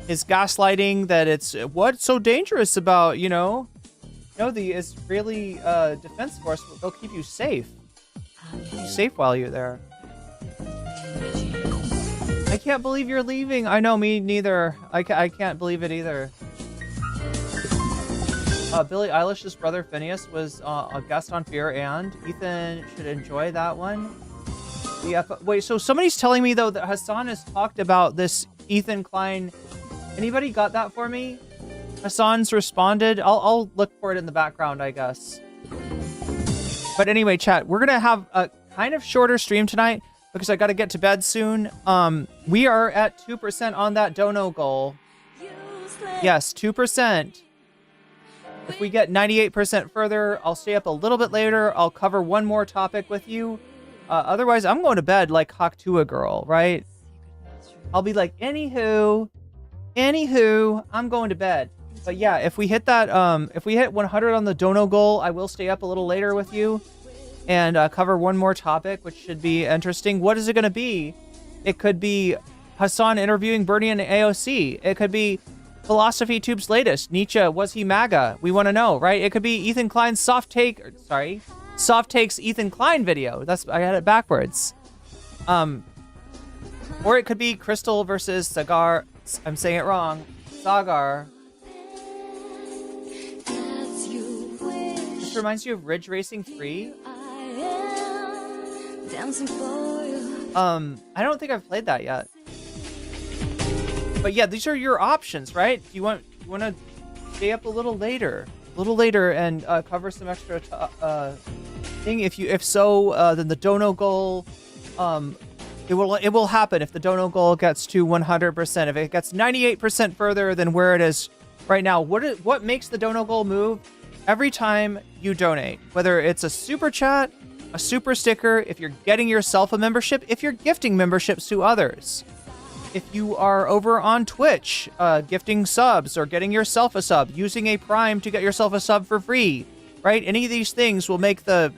his gaslighting that it's what's so dangerous about, you know, the Israeli defense force, they'll keep you safe. Keep you safe while you're there. I can't believe you're leaving. I know, me neither. I can't believe it either. Billie Eilish's brother Phineas was a guest on Fear, and Ethan should enjoy that one. Wait, so somebody's telling me though that Hasan has talked about this Ethan Klein. Anybody got that for me? Hasan's responded. I'll look for it in the background, I guess. But anyway, chat, we're gonna have a kind of shorter stream tonight because I got to get to bed soon. We are at 2% on that dono goal. Yes, 2%. If we get 98% further, I'll stay up a little bit later. I'll cover one more topic with you. Otherwise, I'm going to bed like Haktua girl, right? I'll be like, anywho, I'm going to bed. But yeah, if we hit that, if we hit 100 on the dono goal, I will stay up a little later with you and cover one more topic, which should be interesting. What is it going to be? It could be Hasan interviewing Bernie and AOC. It could be Philosophy Tube's latest. Nietzsche, was he MAGA? We want to know, right? It could be Ethan Klein's soft takes Ethan Klein video. I had it backwards. Or it could be Crystal versus Sagar. I'm saying it wrong. Sagar. reminds you of Ridge Racing 3. I don't think I've played that yet. But yeah, these are your options, right? Do you want to stay up a little later and cover some extra thing? If so, then the dono goal, it will happen if the dono goal gets to 100%. If it gets 98% further than where it is right now, what makes the dono goal move? Every time you donate, whether it's a super chat, a super sticker, if you're getting yourself a membership, if you're gifting memberships to others, if you are over on Twitch, gifting subs or getting yourself a sub, using a Prime to get yourself a sub for free, right? Any of these things will make the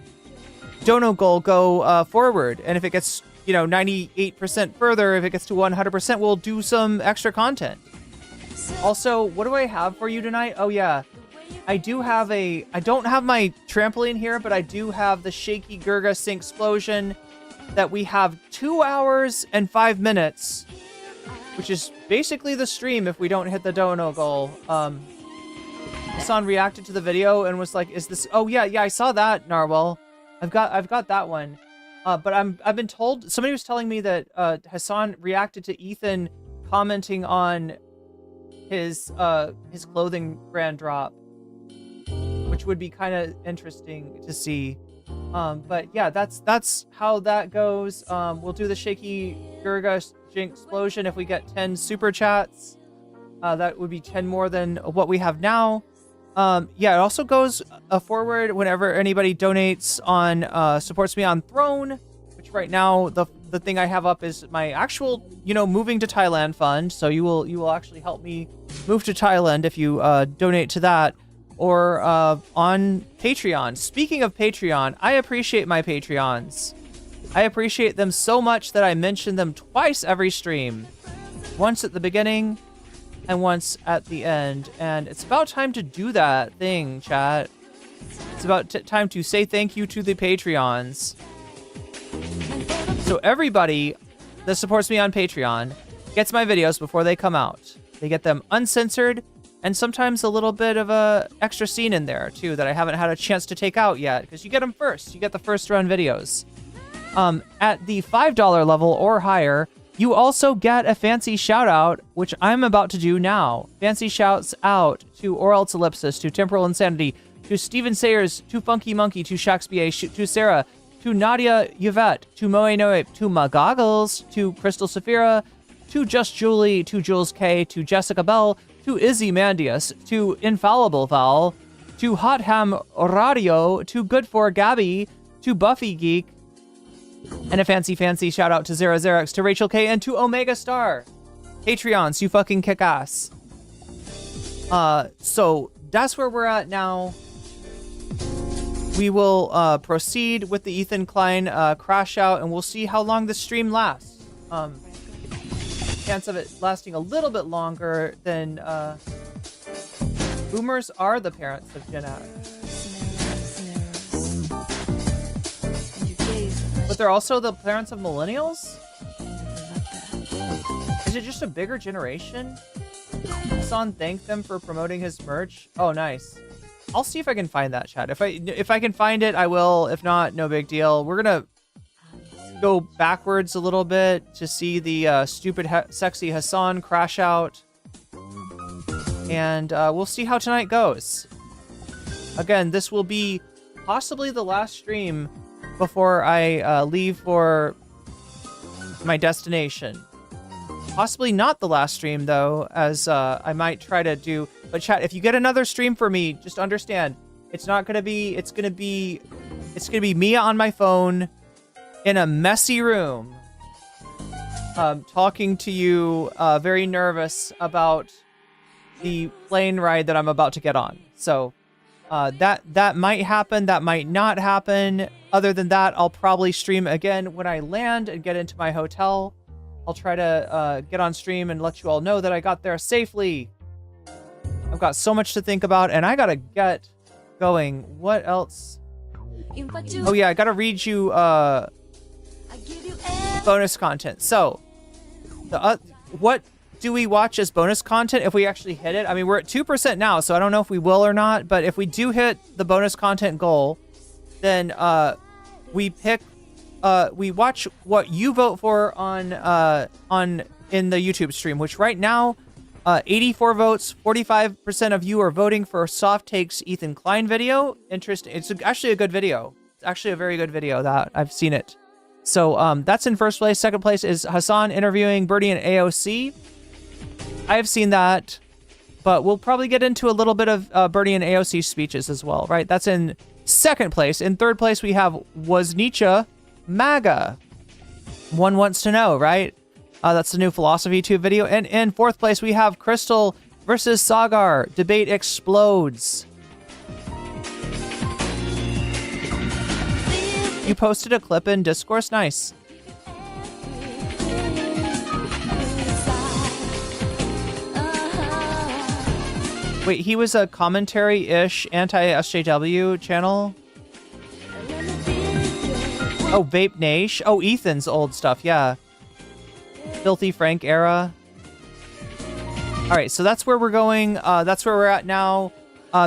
dono goal go forward. And if it gets, 98% further, if it gets to 100%, we'll do some extra content. Also, what do I have for you tonight? Oh yeah, I don't have my trampoline here, but I do have the Shaky Gurga Sink Explosion that we have 2 hours and 5 minutes, which is basically the stream if we don't hit the dono goal. Hasan reacted to the video and was like, "Is this?" Oh yeah, I saw that, Narwhal. I've got that one. But I've been told, somebody was telling me that Hasan reacted to Ethan commenting on his clothing brand drop, which would be kind of interesting to see. But yeah, that's how that goes. We'll do the Shaky Gurga Jink Explosion if we get 10 super chats. That would be 10 more than what we have now. Yeah, it also goes forward whenever anybody donates on supports me on Throne, which right now the thing I have up is my actual moving to Thailand fund. So you will actually help me move to Thailand if you donate to that, or on Patreon. Speaking of Patreon, I appreciate my Patreons. I appreciate them so much that I mention them twice every stream, once at the beginning and once at the end. And it's about time to do that thing, chat. It's about time to say thank you to the Patreons. So everybody that supports me on Patreon gets my videos before they come out. They get them uncensored, and sometimes a little bit of a extra scene in there too that I haven't had a chance to take out yet, because you get them first. You get the first run videos. At the $5 level or higher, you also get a fancy shout out, which I'm about to do now. Fancy shouts out to Oral's Ellipsis, to Temporal Insanity, to Steven Sayers, to Funky Monkey, to Shaxby, to Sarah, to Nadia Yvette, to Moe Noe, to Magaggles, to Crystal Saphira, to Just Julie, to Jules K, to Jessica Bell, to Izzy Mandius, to Infallible Val, to Hot Ham Radio, to Good for Gabby, to Buffy Geek, and a fancy shout out to Zera Xerox, to Rachel K, and to Omega Star. Patreons, you fucking kick ass. So that's where we're at now. We will proceed with the Ethan Klein crash out, and we'll see how long the stream lasts. Chance of it lasting a little bit longer than boomers are the parents of Gen X. But they're also the parents of millennials? Is it just a bigger generation? Hasan thanked them for promoting his merch. Oh, nice. I'll see if I can find that, chat. If I can find it, I will. If not, no big deal. We're gonna go backwards a little bit to see the stupid, sexy Hasan crash out. And we'll see how tonight goes. Again, this will be possibly the last stream before I leave for my destination. Possibly not the last stream, though, as I might try to do. But chat, if you get another stream for me, just understand, it's not gonna be. It's gonna be me on my phone in a messy room, talking to you, very nervous about the plane ride that I'm about to get on. So that might happen. That might not happen. Other than that, I'll probably stream again when I land and get into my hotel. I'll try to get on stream and let you all know that I got there safely. I've got so much to think about, and I gotta get going. What else? Oh yeah, I gotta read you bonus content. So, what do we watch as bonus content if we actually hit it? I mean, we're at 2% now, so I don't know if we will or not. But if we do hit the bonus content goal, then we watch what you vote for on in the YouTube stream, which right now, 84 votes, 45% of you are voting for Soft Takes Ethan Klein video. Interesting. It's actually a good video. It's actually a very good video that I've seen it. So that's in first place. Second place is Hasan interviewing Bernie and AOC. I have seen that, but we'll probably get into a little bit of Bernie and AOC speeches as well, right? That's in second place. In third place, we have Was Nietzsche MAGA? One wants to know, right? That's the new Philosophy Tube video. And in fourth place, we have Crystal versus Sagar. Debate explodes. You posted a clip in Discourse. Nice. Wait, he was a commentary-ish anti-SJW channel? Oh, Vape Nash. Oh, Ethan's old stuff, yeah. Filthy Frank era. All right, so that's where we're going. That's where we're at now.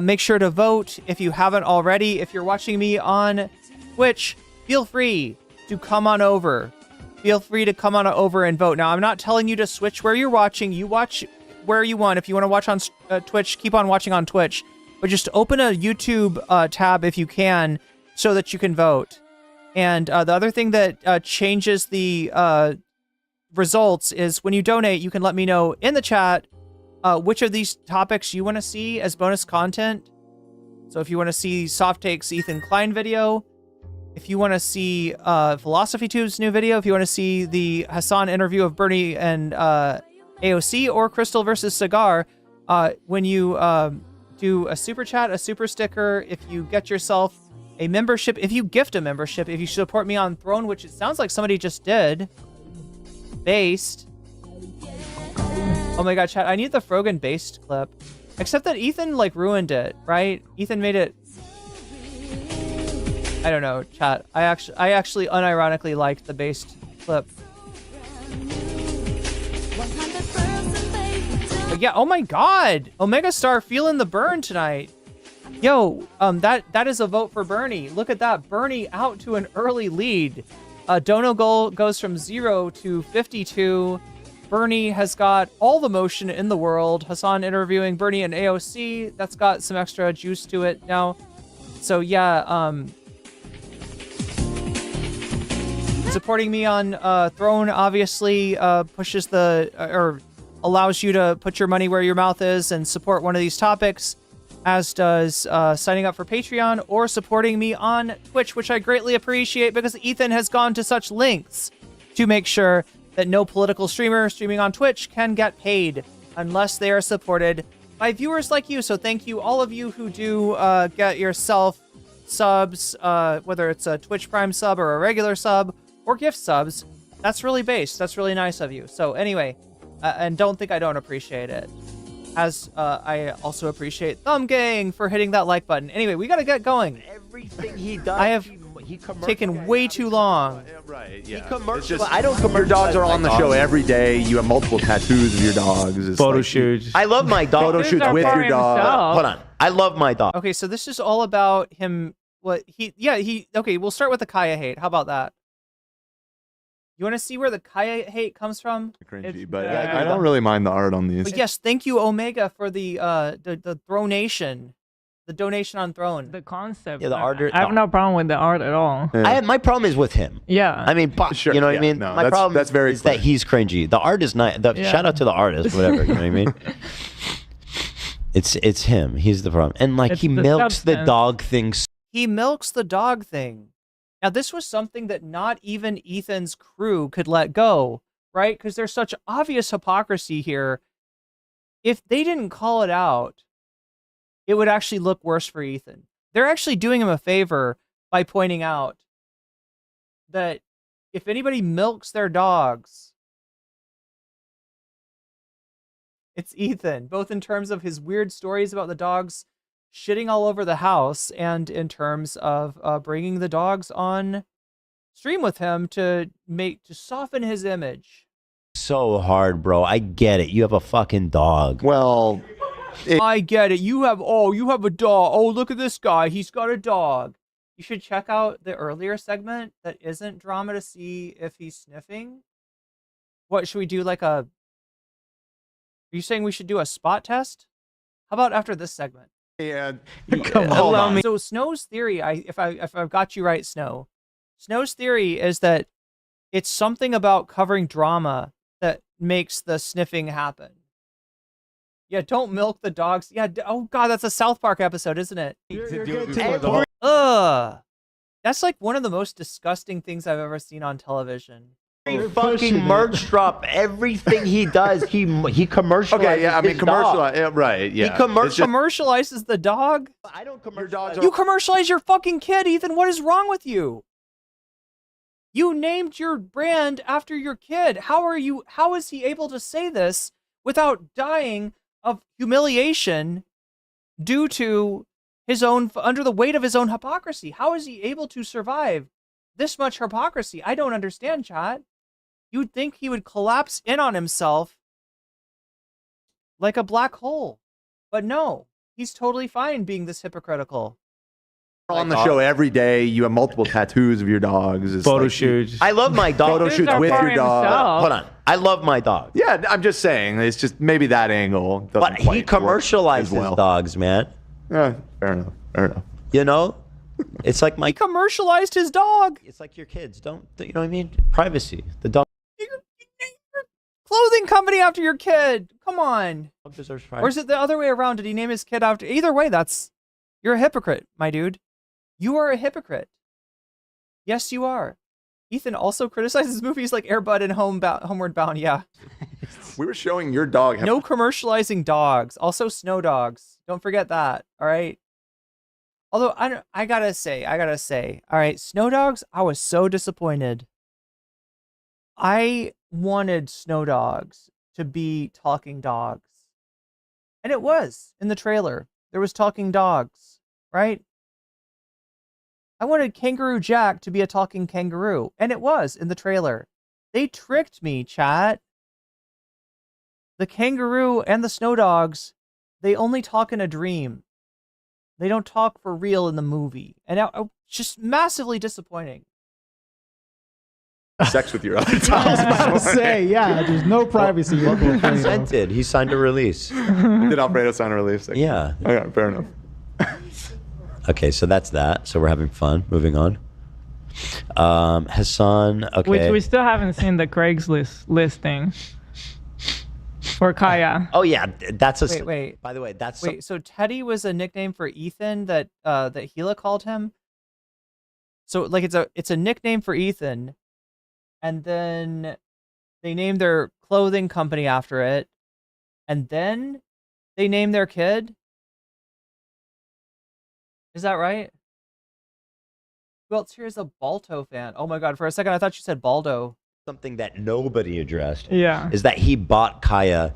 Make sure to vote if you haven't already. If you're watching me on Twitch, feel free to come on over. Feel free to come on over and vote. Now, I'm not telling you to switch where you're watching. You watch where you want. If you want to watch on Twitch, keep on watching on Twitch. But just open a YouTube tab if you can so that you can vote. And the other thing that changes the results is when you donate, you can let me know in the chat which of these topics you want to see as bonus content. So if you want to see Soft Takes Ethan Klein video, if you want to see Philosophy Tube's new video, if you want to see the Hasan interview of Bernie and AOC or Crystal versus Cigar, when you do a super chat, a super sticker, if you get yourself a membership, if you gift a membership, if you support me on Throne, which it sounds like somebody just did, based. Oh my god, chat, I need the Frogan based clip. Except that Ethan, like, ruined it, right? Ethan made it... I don't know, chat. I actually unironically liked the based clip. But yeah, oh my god! Omega Star feeling the burn tonight. Yo, that is a vote for Bernie. Look at that. Bernie out to an early lead. Dono goal goes from 0 to 52. Bernie has got all the motion in the world. Hasan interviewing Bernie and AOC. That's got some extra juice to it now. So yeah, supporting me on Throne obviously pushes the, or allows you to put your money where your mouth is and support one of these topics, as does signing up for Patreon or supporting me on Twitch, which I greatly appreciate because Ethan has gone to such lengths to make sure that no political streamer streaming on Twitch can get paid unless they are supported by viewers like you. So thank you, all of you who do get yourself subs, whether it's a Twitch Prime sub or a regular sub or gift subs. That's really based. That's really nice of you. So anyway, and don't think I don't appreciate it. As I also appreciate Thumb Gang for hitting that like button. Anyway, we gotta get going. Everything he does, I have taken way too long. Right, yeah. I don't commercialize. Your dogs are my on the dogs. show every day. You have multiple tattoos of your dogs. It's Photo like- shoots. I love my dog. Photo shoots with your dog. Hold on. I love my dog. Okay, so this is all about him. What he? Yeah, he. Okay, we'll start with the Kaya hate. How about that? You want to see where the Kaya hate comes from? Cringy, but I don't really mind the art on these. But yes, thank you, Omega, for the Thronation, the donation on Throne. The concept. Yeah, the art. I have no problem with the art at all. Yeah. My problem is with him. Yeah. I mean, Sure, you know what yeah, I mean? no, My that's- problem that's very is that clear. he's cringy. The art is not. Yeah. Shout out to the artist, whatever. You know what I mean? It's him. He's the problem. And like It's he the milks the substance. dog thing. He milks the dog thing. Now, this was something that not even Ethan's crew could let go, right? Because there's such obvious hypocrisy here. If they didn't call it out, it would actually look worse for Ethan. They're actually doing him a favor by pointing out that if anybody milks their dogs, it's Ethan, both in terms of his weird stories about the dogs shitting all over the house and in terms of bringing the dogs on stream with him to soften his image. So hard, bro. I get it. You have a fucking dog. Well, I get it. You have a dog. Oh, look at this guy. He's got a dog. You should check out the earlier segment that isn't drama to see if he's sniffing. What should we do? Are you saying we should do a spot test? How about after this segment? yeah. Hold on. So Snow's theory, if I've got you right, Snow's theory is that it's something about covering drama that makes the sniffing happen. Yeah, don't milk the dogs. Yeah, oh god, that's a South Park episode, isn't it? Ugh. That's like one of the most disgusting things I've ever seen on television. Fucking merch drop. Everything he does, he commercializes. Okay, yeah, I mean, his dog. yeah, right, yeah. He Commercializes the dog? I don't commercialize. You commercialize your fucking kid, Ethan. What is wrong with you? You named your brand after your kid. How is he able to say this without dying of humiliation due to under the weight of his own hypocrisy? How is he able to survive this much hypocrisy? I don't understand, chat. You'd think he would collapse in on himself like a black hole. But no, he's totally fine being this hypocritical. On the show every day, you have multiple tattoos of your dogs. It's Photo like, shoots. I love my dog. Photo shoots with your dog. Hold on. I love my dog. Yeah, I'm just saying. It's just maybe that angle doesn't But he quite work commercializes as well. dogs, man. Yeah, fair enough. Fair enough. You know? It's like He commercialized his dog. It's like your kids. You know what I mean? Privacy. The dog You named your clothing company after your kid. Come on. deserves Or privacy. is it the other way around? Did he name his kid after? Either way, you're a hypocrite, my dude. You are a hypocrite. Yes, you are. Ethan also criticizes movies like Air Bud and Homeward Bound. Yeah. We were showing your dog. No commercializing dogs. Also snow dogs. Don't forget that. All right. Although I gotta say, all right, snow dogs, I was so disappointed. I wanted snow dogs to be talking dogs. And it was in the trailer. There was talking dogs, right? I wanted Kangaroo Jack to be a talking kangaroo, and it was in the trailer. They tricked me, chat. The kangaroo and the snow dogs, they only talk in a dream. They don't talk for real in the movie. And it's just massively disappointing. Sex with your other dogs. I was about to say, yeah, there's no privacy. He consented. He signed a release. Did Alfredo sign a release? Yeah. Okay, fair enough. Okay, so that's that. So we're having fun. Moving on. Hasan. Okay. Which we still haven't seen the Craigslist listing for Kaya. Oh yeah, that's a. Wait. By the way, So Teddy was a nickname for Ethan that Hila called him. So like it's a nickname for Ethan, and then they named their clothing company after it, and then they named their kid. Is that right? Who else here is a Balto fan? Oh my god, for a second I thought you said Baldo. something that nobody addressed. Yeah. Is that he bought Kaya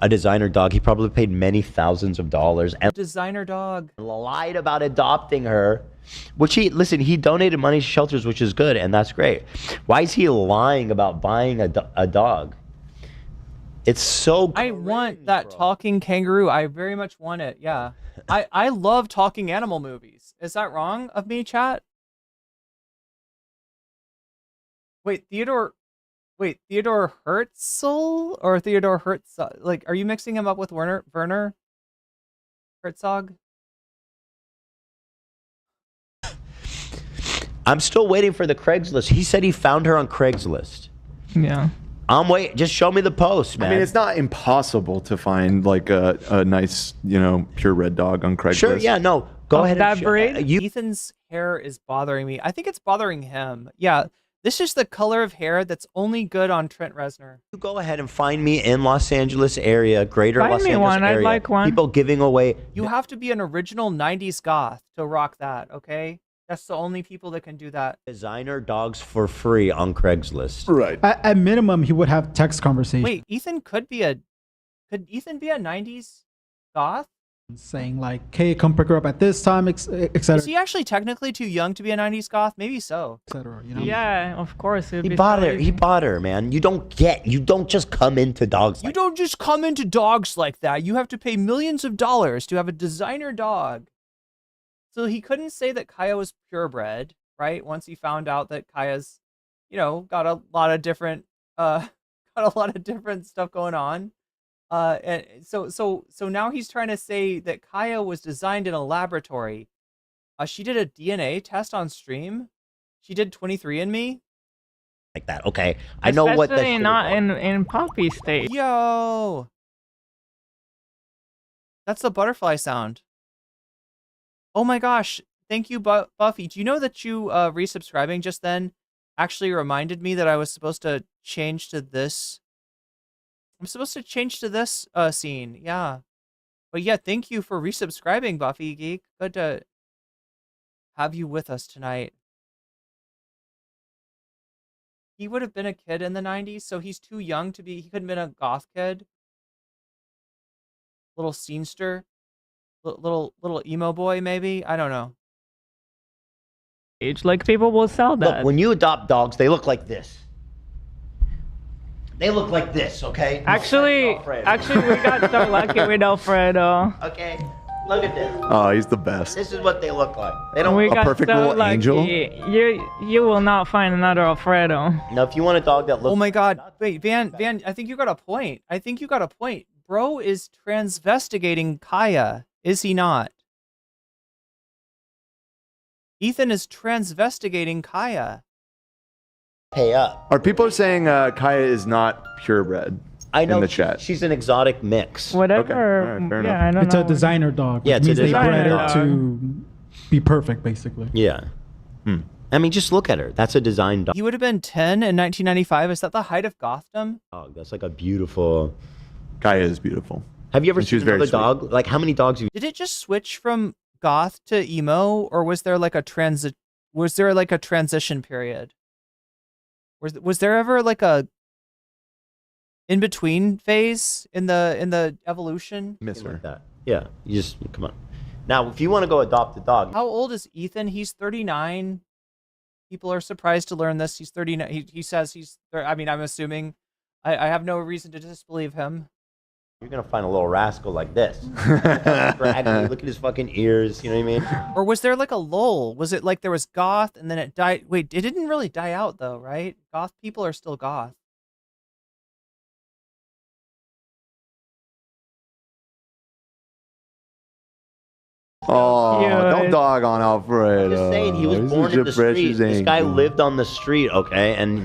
a designer dog. He probably paid many thousands of dollars and Designer dog. lied about adopting her. Which he donated money to shelters, which is good, and that's great. Why is he lying about buying a dog? It's so I want that talking kangaroo. I very much want it. Yeah. I love talking animal movies. Is that wrong of me, chat? Wait, Theodore Herzl or Theodore Herzl? Like, are you mixing him up with Werner Herzog? I'm still waiting for the Craigslist. He said he found her on Craigslist. Yeah. I'm waiting. Just show me the post, man. I mean, it's not impossible to find like a nice, pure red dog on Craigslist. Sure, yeah, no. Go ahead. That breed? Ethan's hair is bothering me. I think it's bothering him. Yeah. This is the color of hair that's only good on Trent Reznor. You go ahead and find me in Los Angeles area, greater Find Los me Angeles one. I'd area. like one. People giving away. You have to be an original 90s goth to rock that, okay? That's the only people that can do that. Designer dogs for free on Craigslist. Right. At minimum, he would have text conversation. Wait, could Ethan be a 90s goth? saying like, "Hey, come pick her up at this time," etc. Is he actually technically too young to be a 90s goth? Maybe so. etc. You know. Yeah, of course. He bought her. He bought her, man. You don't just come into dogs. You don't just come into dogs like that. You have to pay millions of dollars to have a designer dog. So he couldn't say that Kaya was purebred, right? Once he found out that Kaya's, got a lot of different stuff going on. And so now he's trying to say that Kaya was designed in a laboratory. She did a DNA test on stream. She did 23andMe. Like that. Okay. I know what that's Especially not in puppy state. Yo. That's the butterfly sound. Oh my gosh. Thank you, Buffy. Do you know that you resubscribing just then actually reminded me that I was supposed to change to this? I'm supposed to change to this scene. Yeah. But yeah, thank you for resubscribing, Buffy Geek. Good to have you with us tonight. He would have been a kid in the 90s, so he's too young to be. He couldn't have been a goth kid. Little scenester. Little emo boy, maybe? I don't know. Like, people will sell that. Look, when you adopt dogs, they look like this. They look like this, okay? Actually, we got so lucky with Alfredo. Okay, look at this. Oh, he's the best. This is what they look like. They don't. We A got perfect so little lucky. angel? You will not find another Alfredo. Now, if you want a dog that looks. Oh my God! Wait, Van, I think you got a point. Bro is transvestigating Kaya, is he not? Ethan is transvestigating Kaya. Pay up. Are people saying Kaya is not purebred? I know in the chat. She's an exotic mix. Whatever. Okay. All right, fair Yeah, I don't It's know. a designer dog. Yeah, which it's a means they designer bred her dog. to be perfect, basically. Yeah. I mean, just look at her. That's a design dog. He would have been 10 in 1995. Is that the height of gothdom? That's like a beautiful. Kaya is beautiful. Have you ever And she seen was very another sweet. dog? Like, how many dogs have you? Did it just switch from goth to emo, or was there like a transition period? Was there ever like a in between phase in the evolution? Miss her. Like that. Yeah. You just come on. Now, if you want to go adopt a dog, How old is Ethan? He's 39. People are surprised to learn this. He's 39. He says he's. I mean, I'm assuming. I have no reason to disbelieve him. you're gonna find a little rascal like this. Scraggly. Look at his fucking ears. You know what I mean? Or was there like a lull? Was it like there was goth and then it died? Wait, it didn't really die out though, right? Goth people are still goth. Oh, Yeah. don't dog on Alfredo. I'm just saying, he was He's born such in a the street. precious This guy angel. lived on the street, okay, and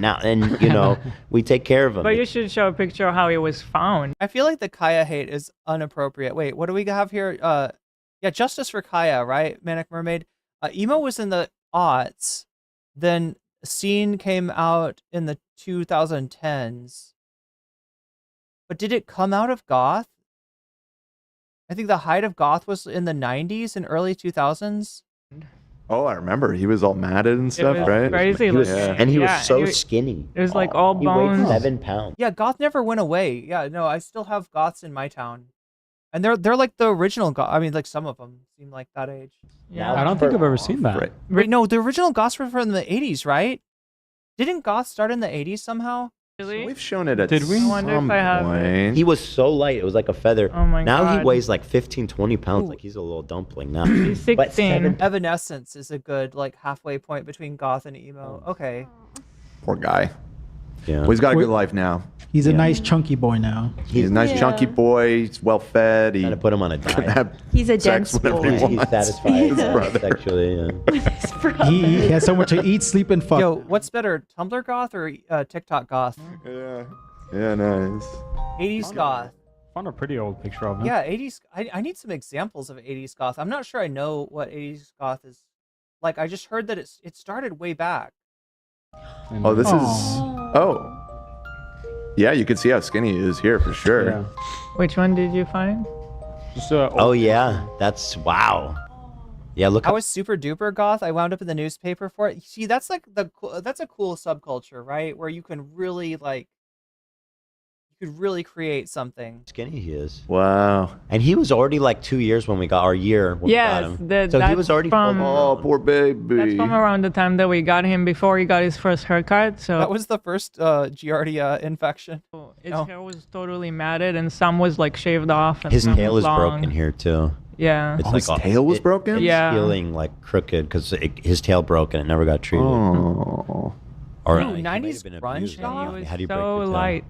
you know we take care of him. But you should show a picture of how he was found. I feel like the Kaya hate is inappropriate. Wait, what do we have here? Yeah, justice for Kaya, right? Manic Mermaid. Emo was in the aughts. Then Scene came out in the 2010s. But did it come out of goth? I think the height of goth was in the 90s and early 2000s. Oh, I remember. He was all matted and stuff, was right? crazy He was, looking. and he was Yeah, so skinny. It was like all He weighed bones. 7 pounds. Yeah, goth never went away. Yeah, no, I still have goths in my town. And they're like the original goth. I mean, like some of them seem like that age. Yeah. I don't think I've ever seen that. Right. Wait, no, the original goths were from the 80s, right? Didn't goth start in the 80s somehow? Really? We've shown it at Did we? I wonder if some I have it. point. He was so light, it was like a feather. Oh my now he God. weighs like 15, 20 pounds. Ooh. Like he's a little dumpling now. He's But 16. Evanescence is a good like halfway point between goth and emo. Okay. Poor guy. Yeah. Well, he's got a good life now. He's a Yeah. nice chunky boy now. He's a nice Yeah. chunky boy. He's well fed. He Gotta put him on a can diet. have He's a sex dense whenever he boy. He's wants. satisfied His Yeah. brother. sexually. Yeah. His brother. He has so much to eat, sleep, and fuck. Yo, what's better, Tumblr goth or TikTok goth? Yeah. Yeah, nice. 80s goth. Found a pretty old picture of him. Yeah, 80s. I need some examples of 80s goth. I'm not sure I know what 80s goth is. Like, I just heard that it started way back. And, Oh, this is. Aw. Oh. Yeah, you can see how skinny he is here for sure. yeah. Which one did you find? Just, Oh yeah, that's wow. Yeah, look. I was super duper goth. I wound up in the newspaper for it. See, that's like that's a cool subculture, right? Where you can really like, you could really create something. Skinny he is. Wow. And he was already like 2 years when we got our year. When we got Yes, him. So he was already from, Oh, poor baby. that's from around the time that we got him before he got his first haircut. So That was the first Giardia infection. his Oh. hair was totally matted, and some was like shaved off. And His some tail was is long. broken here too. Yeah. It's his tail was broken? It's Yeah. healing like crooked because his tail broke and it never got treated. Oh. Or Ooh, he might have 90s been grunge abused. dog? He was How do you break so your tail? light.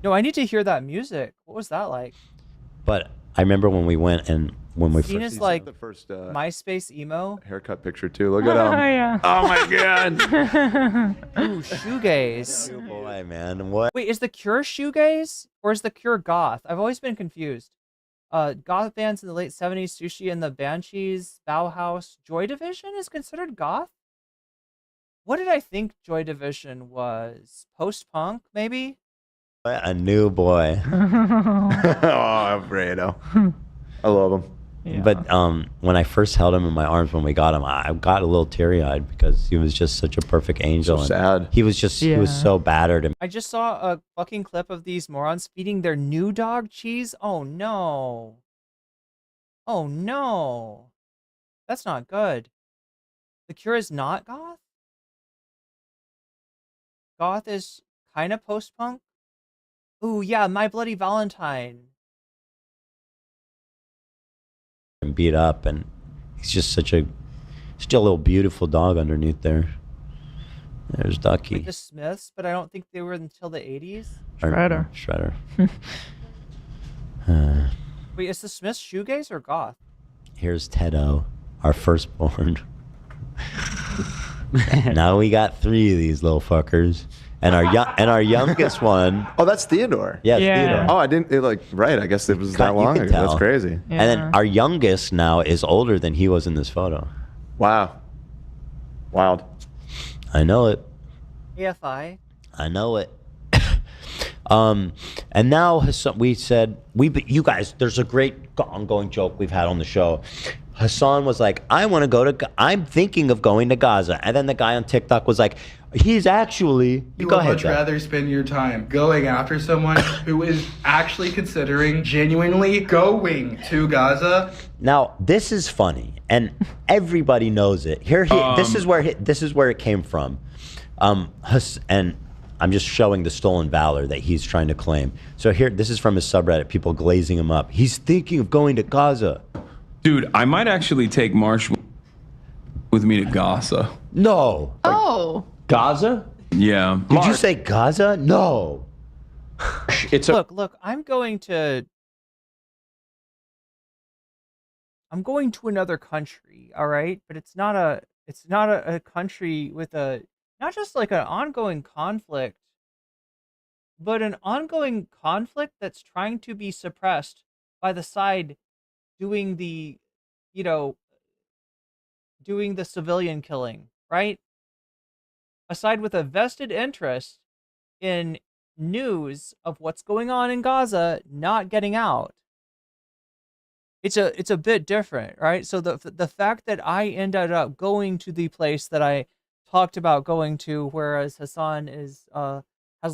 No, I need to hear that music. What was that like? But I remember when we went and when we Seen first. as like The first MySpace emo. haircut picture too. Look at Oh, him. yeah. Oh my god. Ooh, shoegaze. Oh boy, man, what? Wait, is the Cure shoegaze or is the Cure goth? I've always been confused. Goth bands in the late 70s, Sushi and the Banshees, Bauhaus, Joy Division is considered goth? What did I think Joy Division was? Post-punk, maybe? A new boy. Oh, Alfredo. I love him. Yeah. But when I first held him in my arms when we got him, I got a little teary-eyed because he was just such a perfect angel. So and sad. He was just he was Yeah. so battered. And I just saw a fucking clip of these morons feeding their new dog cheese. Oh no. Oh no. That's not good. The Cure is not goth? Goth is kind of post-punk? Ooh, yeah, My Bloody Valentine. beat up, and he's just such a little beautiful dog underneath there. There's Ducky. Like the Smiths, but I don't think they were until the 80s. Or- Shredder. Shredder. Wait, is the Smiths shoegaze or goth? Here's Tedo, our firstborn. Now we got 3 of these little fuckers, and our youngest one. Oh, that's Theodore. Yes, Yeah. Theodore. Oh, I didn't right. I guess it was that You long could ago. That's tell. crazy. Yeah. And then our youngest now is older than he was in this photo. Wow. Wild. I know it. AFI. I know it. And now Hassan, we said you guys. There's a great ongoing joke we've had on the show. Hasan was like, I'm thinking of going to Gaza, and then the guy on TikTok was like, he's actually. You Go would ahead. much Jack. rather spend your time going after someone who is actually considering genuinely going to Gaza. Now this is funny, and everybody knows it. This is where it came from. And I'm just showing the stolen valor that he's trying to claim. So here, this is from his subreddit. People glazing him up. He's thinking of going to Gaza. Dude, I might actually take Marsh with me to Gaza. No. Oh. Gaza? Yeah. Did you say Gaza? No. It's a Look, I'm going to another country, all right? But it's not a country with not just like an ongoing conflict, but an ongoing conflict that's trying to be suppressed by the side doing the civilian killing, right? A side with a vested interest in news of what's going on in Gaza not getting out. It's a bit different, right? So the fact that I ended up going to the place that I talked about going to, whereas Hasan has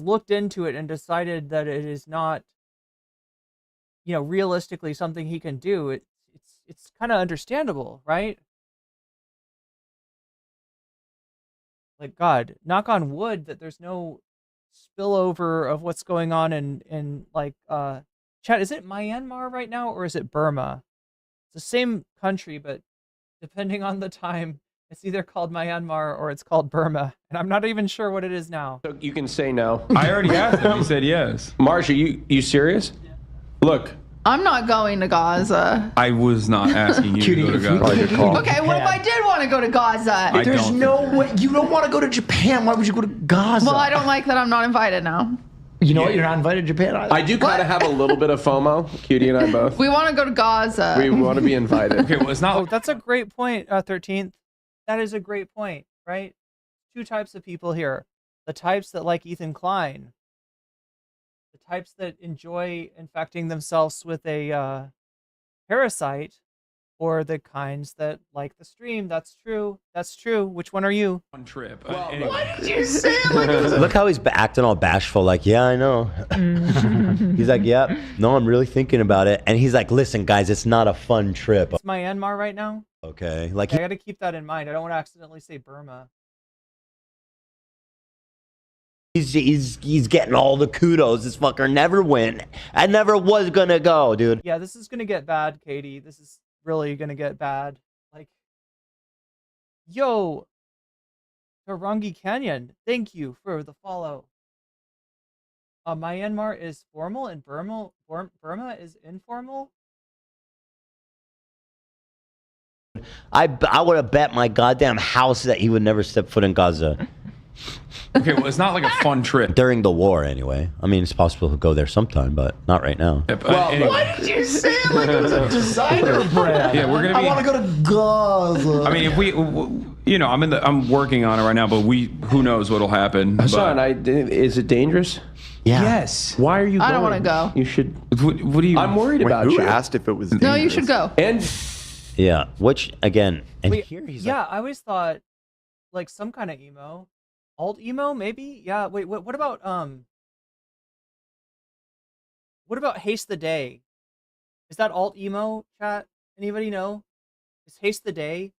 looked into it and decided that it is not, realistically something he can do. It's kind of understandable, right? Like, God, knock on wood that there's no spillover of what's going on in like chat. Is it Myanmar right now or is it Burma? It's the same country, but depending on the time, it's either called Myanmar or it's called Burma, and I'm not even sure what it is now. So you can say no. I already asked him. He said yes. Marsh, are you serious? Look, I'm not going to Gaza. I was not asking you to go to Gaza. Okay, what if I did want to go to Gaza? I There's don't no way. You don't want to go to Japan. Why would you go to Gaza? Well, I don't like that I'm not invited now. You know what? You're not invited to Japan either. I do kind of have a little bit of FOMO. Cutie and I both. We want to go to Gaza. We want to be invited. Okay, well, it's not. Oh, that's a great point, 13th. That is a great point, right? 2 types of people here. The types that like Ethan Klein. The types that enjoy infecting themselves with a parasite. or the kinds that like the stream. That's true. That's true. Which one are you? Fun trip. Well, Anyway. why did you say it like it was Look how he's acting all bashful, like, yeah, I know. He's like, yep, no, I'm really thinking about it. And he's like, listen, guys, it's not a fun trip. It's Myanmar right now. Okay, like, I got to keep that in mind. I don't want to accidentally say Burma. he's getting all the kudos. This fucker never went. I never was gonna go, dude. Yeah, this is gonna get bad, Katie. This is really gonna get bad. Like, yo, Tarangi Canyon, thank you for the follow. Myanmar is formal and Burma is informal. I would have bet my goddamn house that he would never step foot in Gaza. Okay, well, it's not like a fun trip. During the war, anyway. I mean, it's possible he'll go there sometime, but not right now. Well, anyway. Why did you say it like it was a designer brand? Yeah, we're gonna be. I want to go to Gaza. I mean, if we, I'm working on it right now, but who knows what'll happen? Hasan, but- is it dangerous? Yeah. Yes. Why are you going? I don't want to go. You should. What do you? I'm worried about Who you. asked if it was No, you dangerous? should go. And Yeah, which, again, and Wait, here he's yeah, like, I always thought like some kind of emo, alt emo maybe. Yeah, wait, what about Haste the Day? Is that alt emo, chat? Anybody know? Is Haste the Day?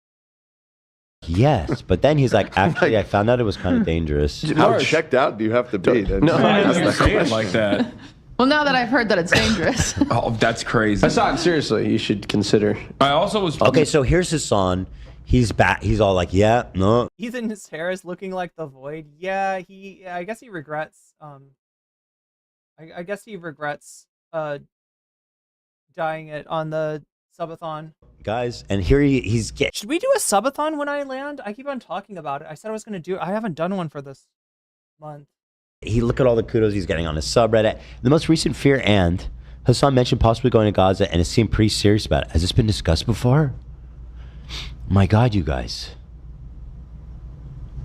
yes, but then he's like, actually, I found out it was kind of dangerous. How Marsh. checked out do you have to be? No, I I didn't say it like that. Well, now that I've heard that it's dangerous. Oh, that's crazy. Hasan, seriously, you should consider. I also was. Okay, so here's Hasan. He's back. He's all like, yeah, no. Ethan's hair is looking like the void. Yeah, I guess he regrets. I guess he regrets dyeing it on the subathon. Guys, and here he's getting. Should we do a subathon when I land? I keep on talking about it. I said I was going to do it. I haven't done one for this month. Look at all the kudos he's getting on his subreddit. The most recent fear, and Hasan mentioned possibly going to Gaza, and it seemed pretty serious about it. Has this been discussed before? My God, you guys.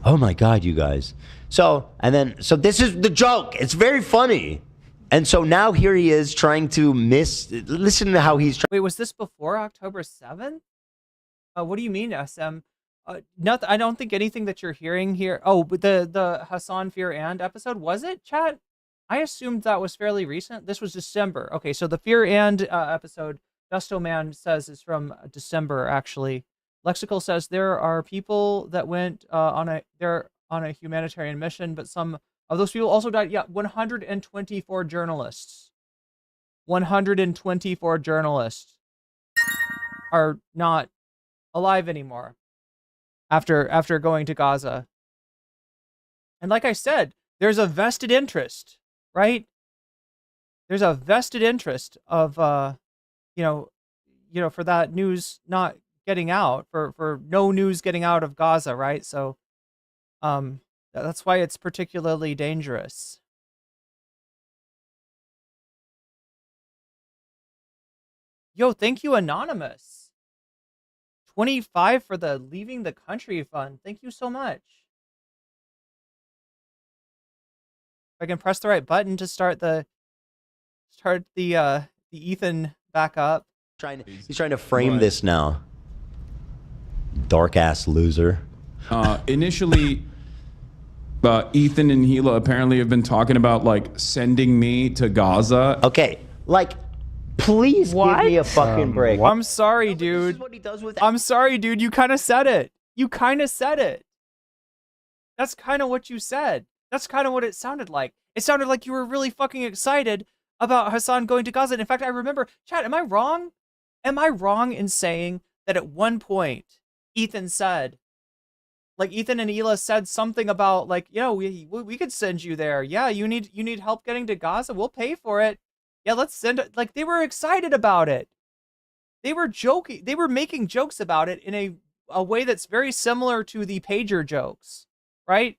Oh my God, you guys. So this is the joke. It's very funny. And so now here he is trying to listen to how he's trying. Wait, was this before October 7th? What do you mean, SM? Nothing. I don't think anything that you're hearing here. Oh, but the Hasan Fear and episode, was it, chat? I assumed that was fairly recent. This was December. Okay, so the Fear and episode, Dusto Man says is from December, actually. Lexical says there are people that went on a humanitarian mission, but some of those people also died. Yeah, 124 journalists. 124 journalists are not alive anymore after going to Gaza. And like I said, there's a vested interest, right? There's a vested interest of for that news not getting out, for no news getting out of Gaza, right? So that's why it's particularly dangerous. Yo, thank you, Anonymous. 25 for the Leaving the Country fund. Thank you so much. If I can press the right button to start the Ethan back up. He's trying to frame this now. Dark ass loser. Initially, Ethan and Hila apparently have been talking about like sending me to Gaza. Okay, like, please give me a fucking break. I'm sorry, dude. I'm sorry, dude. You kind of said it. You kind of said it. That's kind of what you said. That's kind of what it sounded like. It sounded like you were really fucking excited about Hasan going to Gaza. And in fact, I remember, chat, am I wrong? Am I wrong in saying that at one point, Ethan said, like Ethan and Hila said something about like, we could send you there. Yeah, you need help getting to Gaza. We'll pay for it. Yeah, let's send it. Like, they were excited about it. They were joking. They were making jokes about it in a way that's very similar to the pager jokes, right?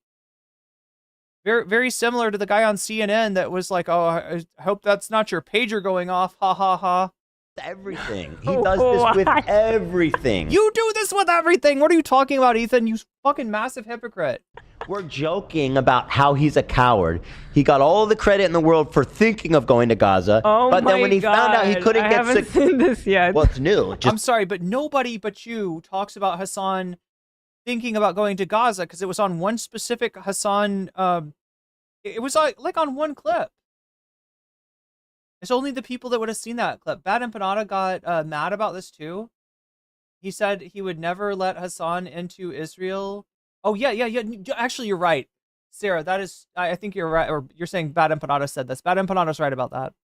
Very, very similar to the guy on CNN that was like, oh, I hope that's not your pager going off. Ha, ha, ha. Everything. He does this with everything. You do this with everything. What are you talking about, Ethan? You fucking massive hypocrite. were joking about how he's a coward. He got all the credit in the world for thinking of going to Gaza. Oh but then my when he found out he God, couldn't I get haven't seen this yet. Well, it's new. I'm sorry, but nobody but you talks about Hasan thinking about going to Gaza because it was on one specific Hasan. It was like on one clip. It's only the people that would have seen that clip. Bad Empanada got mad about this too. He said he would never let Hasan into Israel. Oh yeah. Actually, you're right, Sarah. That is, I think you're right. Or you're saying Bad Empanada said this. Bad Empanada's right about that.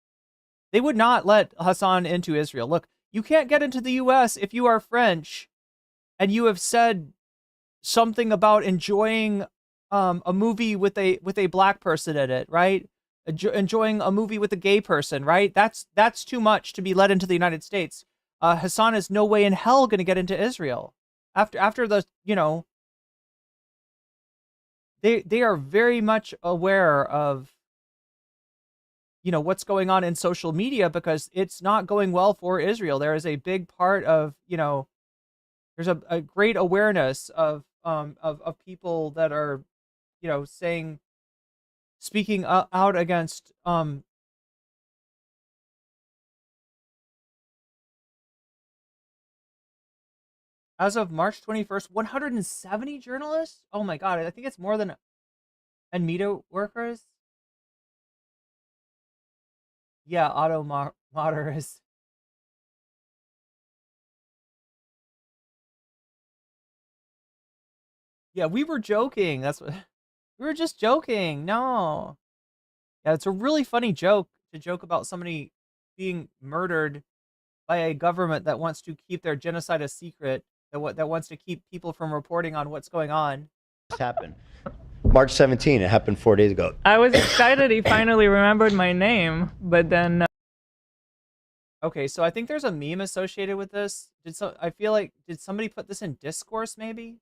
They would not let Hasan into Israel. Look, you can't get into the U.S. if you are French, and you have said something about enjoying a movie with a black person in it, right? Enjoying a movie with a gay person, right? That's too much to be let into the United States. Hasan is no way in hell going to get into Israel. After the, they are very much aware of, what's going on in social media because it's not going well for Israel. There is a big part of, there's a great awareness of people that are, speaking out against as of March 21st, 170 journalists? Oh my God, I think it's more than, and media workers? Yeah, auto modder is. Yeah, we were joking. That's what we were just joking. No. Yeah, it's a really funny joke to joke about somebody being murdered by a government that wants to keep their genocide a secret, that wants to keep people from reporting on what's going on. This happened. March 17, it happened 4 days ago. I was excited he finally remembered my name, but then... Okay, so I think there's a meme associated with this. I feel like, did somebody put this in discourse, maybe?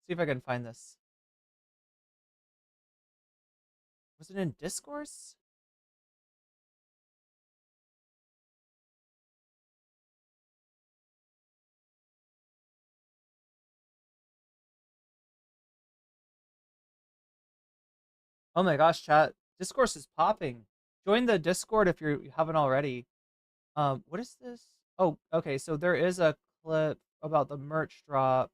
See if I can find this. Was it in discourse? Oh my gosh, chat. Discourse is popping. Join the Discord if you haven't already. What is this? Oh, okay, so there is a clip about the merch drop.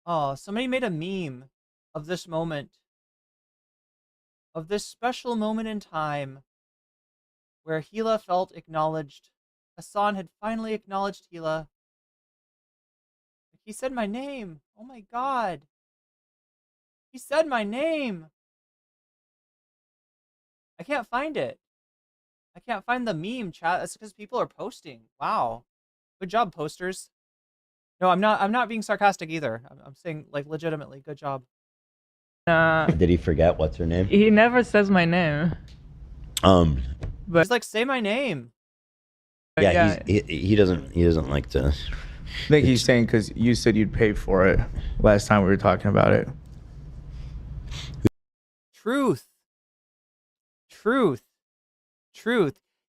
Oh, somebody made a meme of this moment. Of this special moment in time where Hila felt acknowledged. Hasan had finally acknowledged Hila. He said my name. Oh my God. He said my name. I can't find it. I can't find the meme, chat. That's because people are posting. Wow. Good job, posters. No, I'm not being sarcastic either. I'm saying, like, legitimately, good job. Did he forget what's her name? He never says my name. But he's like, say my name. Yeah, he doesn't like to. I think he's saying because you said you'd pay for it last time we were talking about it. Truth.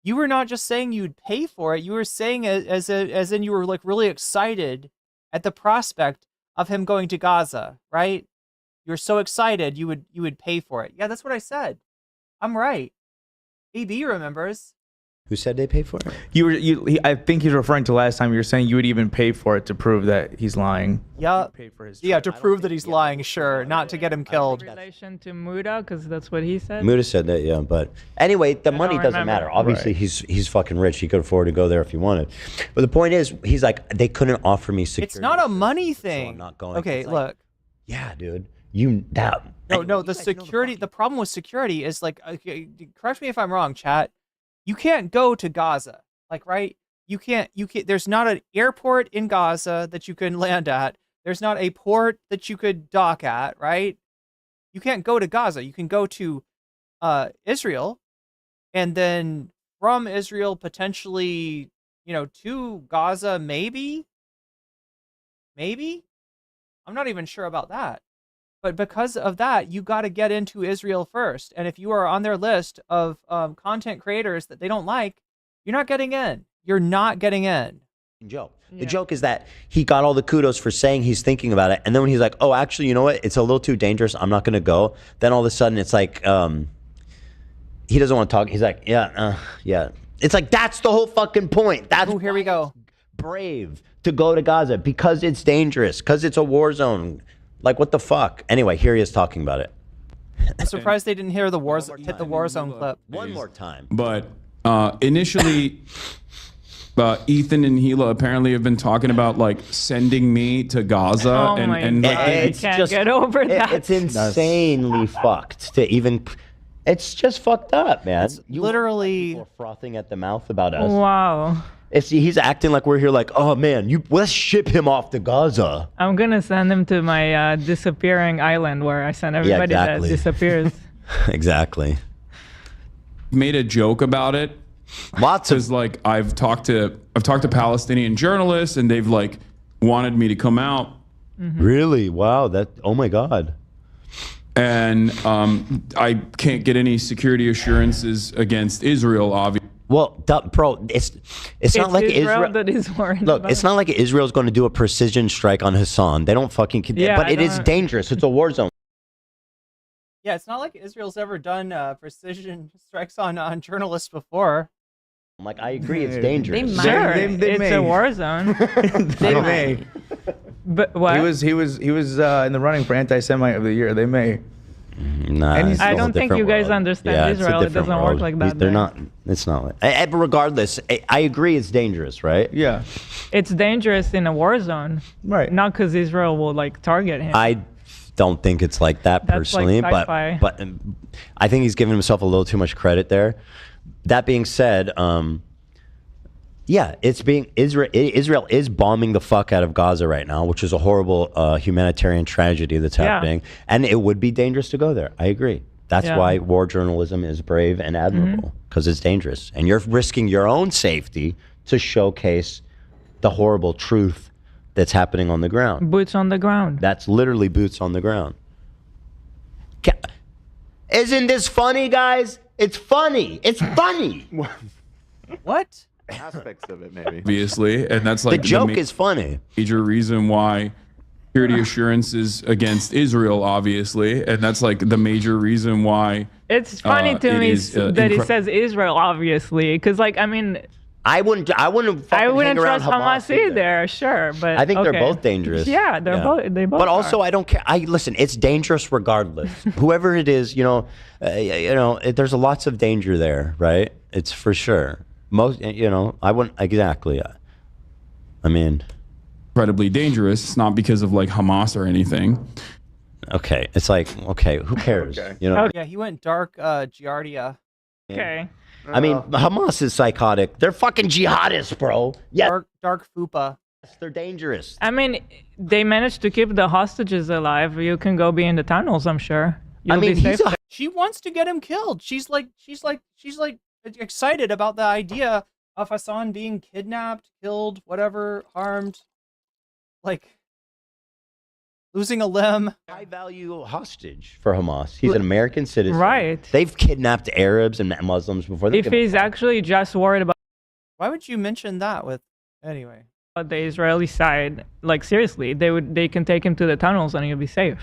You were not just saying you'd pay for it. You were saying it as in you were like really excited at the prospect of him going to Gaza, right? You were so excited you would pay for it. Yeah, that's what I said. I'm right. AB remembers. Who said they pay for I it? I think he's referring to last time you were saying you would even pay for it to prove that he's lying. Yeah. Pay for his yeah, to prove that he's lying, sure, not to get him killed. In relation to Muda, because that's what he said. Muda said that, yeah. But anyway, the money doesn't remember. matter. Obviously, he's fucking rich. He could afford to go there if he wanted. But the point is, he's like, they couldn't offer me security. It's not a money thing. So I'm not going. Okay, like, look. Yeah, dude. No, the security. The problem with security is like, correct me if I'm wrong, chat. You can't go to Gaza, like, right? You can't. There's not an airport in Gaza that you can land at. There's not a port that you could dock at, right? You can't go to Gaza. You can go to Israel, and then from Israel potentially, to Gaza, maybe. I'm not even sure about that. But because of that, you got to get into Israel first. And if you are on their list of content creators that they don't like, you're not getting in. You're not getting in. Joke. The joke is that he got all the kudos for saying he's thinking about it, and then when he's like, "Oh, actually, you know what? It's a little too dangerous. I'm not going to go." Then all of a sudden, it's like he doesn't want to talk. He's like, "Yeah, yeah." It's like that's the whole fucking point. That's here we go. Brave to go to Gaza because it's dangerous, because it's a war zone. Like what the fuck? Anyway, here he is talking about it. I'm surprised they didn't hear the hit the Warzone clip. One more time. But initially, Ethan and Hila apparently have been talking about like sending me to Gaza, Oh and my and God. like, I can't get over that. It's insanely fucked to even. It's just fucked up, man. Literally people are frothing at the mouth about us. Wow. He's acting like we're here, like, oh man, let's ship him off to Gaza. I'm gonna send him to my disappearing island where I send everybody that disappears. Exactly. made a joke about it. Lots of like I've talked to Palestinian journalists and they've like wanted me to come out. Really? Wow. Oh my God. And I can't get any security assurances against Israel, obviously. Well, bro, it's not like Israel that is worried Look, about. it's not like Israel's going to do a precision strike on Hassan. They don't fucking. Yeah, but it is dangerous. It's a war zone. Yeah, it's not like Israel's ever done precision strikes on journalists before. I'm like, I agree, it's dangerous. Sure, it's a war zone. They may. But what? He was in the running for anti-Semite of the year. They may. Nah, I don't think you guys understand Israel. It doesn't work like that. They're not. It's not. But regardless, I agree. It's dangerous, right? Yeah. It's dangerous in a war zone, right? Not because Israel will like target him. I don't think it's like that That's personally, like but I think he's giving himself a little too much credit there. That being said, yeah, Israel is bombing the fuck out of Gaza right now, which is a horrible humanitarian tragedy that's happening, and it would be dangerous to go there. I agree. That's why war journalism is brave and admirable, because it's dangerous, and you're risking your own safety to showcase the horrible truth that's happening on the ground. Boots on the ground. That's literally boots on the ground. Isn't this funny, guys? It's funny. It's funny. What? Aspects of it, maybe. Obviously, and that's like the joke is funny. Major reason why security assurances against Israel, obviously, and that's like the major reason why. It's funny to me that he says Israel, obviously, because like I mean. I wouldn't fucking I wouldn't hang around trust Hamas either. Sure, but I think they're both dangerous. Yeah, they both. But also, I don't care. Listen. It's dangerous regardless. Whoever it is, there's lots of danger there, right? It's for sure. I wouldn't exactly. I mean, incredibly dangerous. It's not because of like Hamas or anything. Okay, it's like who cares? Yeah, he went dark Giardia. Okay. I mean, Hamas is psychotic. They're fucking jihadists, bro. Yeah. Dark Fupa. They're dangerous. I mean, they managed to keep the hostages alive. You can go be in the tunnels, I'm sure. You'll be safe. She wants to get him killed. She's like excited about the idea of Hasan being kidnapped, killed, whatever, harmed, like losing a limb. High value hostage for Hamas. He's an American citizen. Right. They've kidnapped Arabs and Muslims before. If he's actually just worried about. Why would you mention that anyway? The Israeli side, like seriously, they can take him to the tunnels and he'll be safe.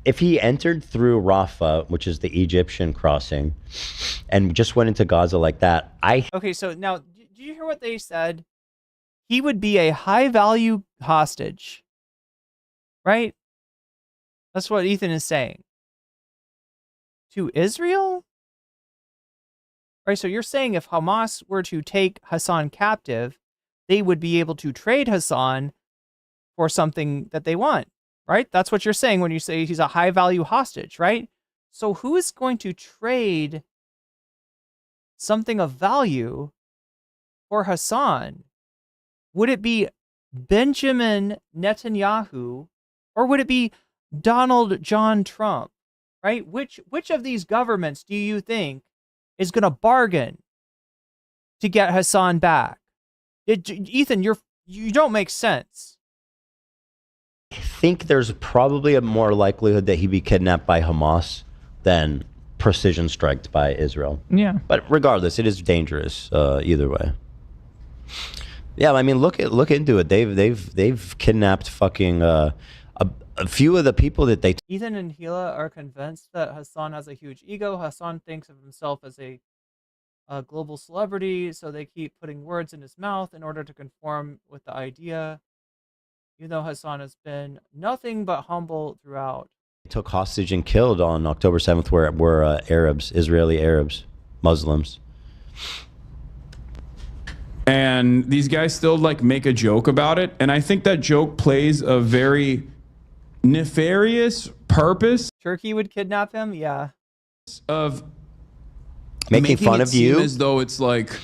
If he entered through Rafah, which is the Egyptian crossing, and just went into Gaza like that, Okay, so now, did you hear what they said? He would be a high-value hostage, right? That's what Ethan is saying. To Israel? Right, so you're saying if Hamas were to take Hasan captive, they would be able to trade Hasan for something that they want. Right? That's what you're saying when you say he's a high-value hostage, right? So who is going to trade something of value for Hasan? Would it be Benjamin Netanyahu or would it be Donald John Trump? Right? Which of these governments do you think is going to bargain to get Hasan back? Ethan, you don't make sense. think there's probably a more likelihood that he'd be kidnapped by Hamas than precision striked by Israel. Yeah. But regardless, it is dangerous either way. Yeah, I mean, look into it. They've kidnapped fucking a few of the people that they. Ethan and Hila are convinced that Hasan has a huge ego. Hasan thinks of himself as a global celebrity, so they keep putting words in his mouth in order to conform with the idea. Even though Hasan has been nothing but humble throughout. Took hostage and killed on October 7th were Arabs, Israeli Arabs, Muslims. And these guys still like make a joke about it. And I think that joke plays a very nefarious purpose. Turkey would kidnap him? Yeah. Of making fun of you? As though it's like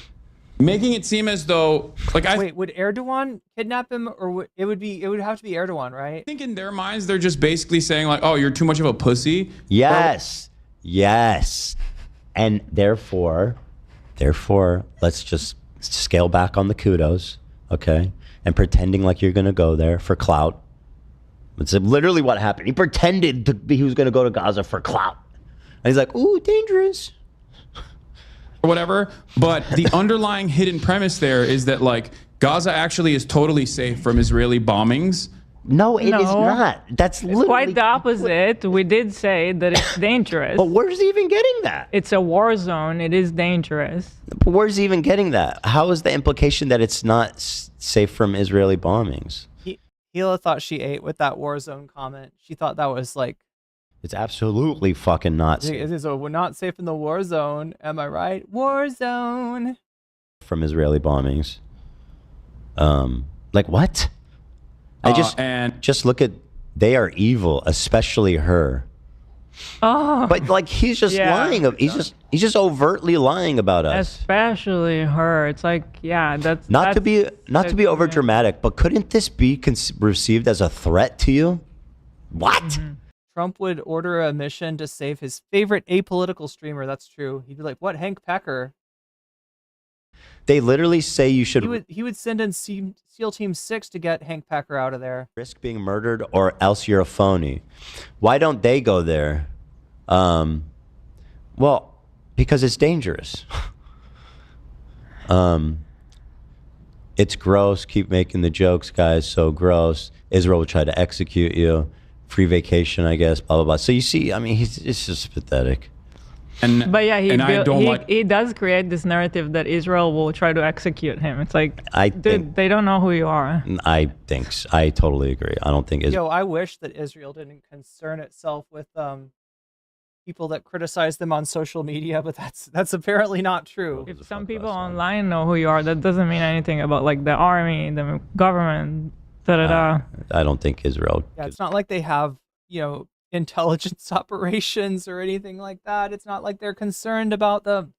making it seem as though like Wait, would Erdogan kidnap him, or it would have to be Erdogan, right? I think in their minds they're just basically saying like, oh, you're too much of a pussy. Yes. Yes. And therefore let's just scale back on the kudos, okay? And pretending like you're gonna go there for clout. It's literally what happened. He pretended he was gonna go to Gaza for clout. And he's like, ooh, dangerous. Or whatever, but the underlying hidden premise there is that like Gaza actually is totally safe from Israeli bombings. No, it is not. That's literally quite the opposite. We did say that it's dangerous. But where's he even getting that? It's a war zone. It is dangerous. But where's he even getting that? How is the implication that it's not safe from Israeli bombings? Hila thought she ate with that war zone comment. She thought that was like, it's absolutely fucking not safe. It is we're not safe in the war zone. Am I right? War zone. From Israeli bombings. Like what? And just look at, they are evil, especially her. Oh. But like he's just lying. He's just overtly lying about us. Especially her. It's like, yeah, that's not to be over dramatic, but couldn't this be received as a threat to you? What? Mm-hmm. Trump would order a mission to save his favorite apolitical streamer. That's true. He'd be like, what, Hank Pecker? They literally say you should... He would send in SEAL Team 6 to get Hank Pecker out of there. Risk being murdered or else you're a phony. Why don't they go there? Well, because it's dangerous. It's gross. Keep making the jokes, guys. So gross. Israel will try to execute you. Free vacation, I guess, blah, blah, blah. So you see, I mean, it's just pathetic. But yeah, he does create this narrative that Israel will try to execute him. It's like, dude, they don't know who you are. I think so. I totally agree. I don't think Israel... I wish that Israel didn't concern itself with people that criticize them on social media, but that's apparently not true. If some people online know who you are, that doesn't mean anything about like the army, the government, da-da-da. I don't think Israel... Yeah, it's not like they have, intelligence operations or anything like that. It's not like they're concerned about the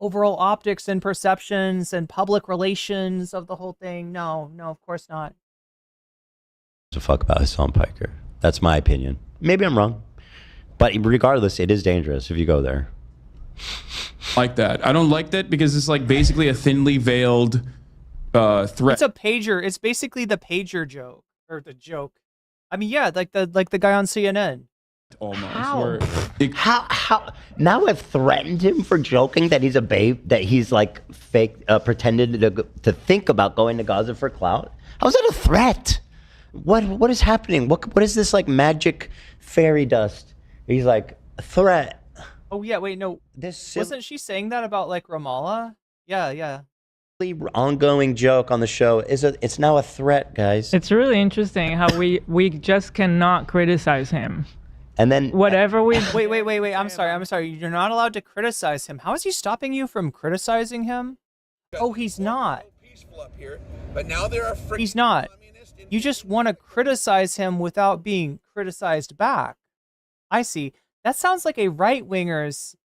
overall optics and perceptions and public relations of the whole thing. No, of course not. To fuck about Hasan Piker. That's my opinion. Maybe I'm wrong. But regardless, it is dangerous if you go there. Like that. I don't like that because it's like basically a thinly veiled threat. It's a pager. It's basically the pager joke or the joke. I mean, yeah, like the guy on CNN. Almost. How? Now I've threatened him for joking that he's a babe, that he's like fake, pretended to think about going to Gaza for clout. How is that a threat? What is happening? What is this like magic fairy dust? He's like, a threat. Oh yeah, wait, no. Wasn't she saying that about like Ramallah? Yeah. Ongoing joke on the show it's now a threat, guys. It's really interesting how we just cannot criticize him. And then whatever we wait. I'm sorry. You're not allowed to criticize him. How is he stopping you from criticizing him? Oh, he's not. But now there are he's not. You just want to criticize him without being criticized back. I see. That sounds like a right-winger's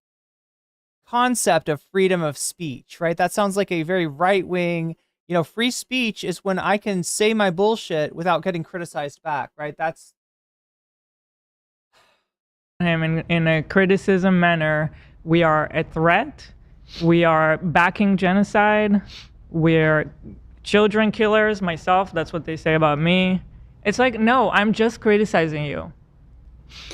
concept of freedom of speech, right? That sounds like a very right-wing, free speech is when I can say my bullshit without getting criticized back, right? That's him in a criticism manner. We are a threat. We are backing genocide. We're children killers. Myself, that's what they say about me. It's like, no, I'm just criticizing you.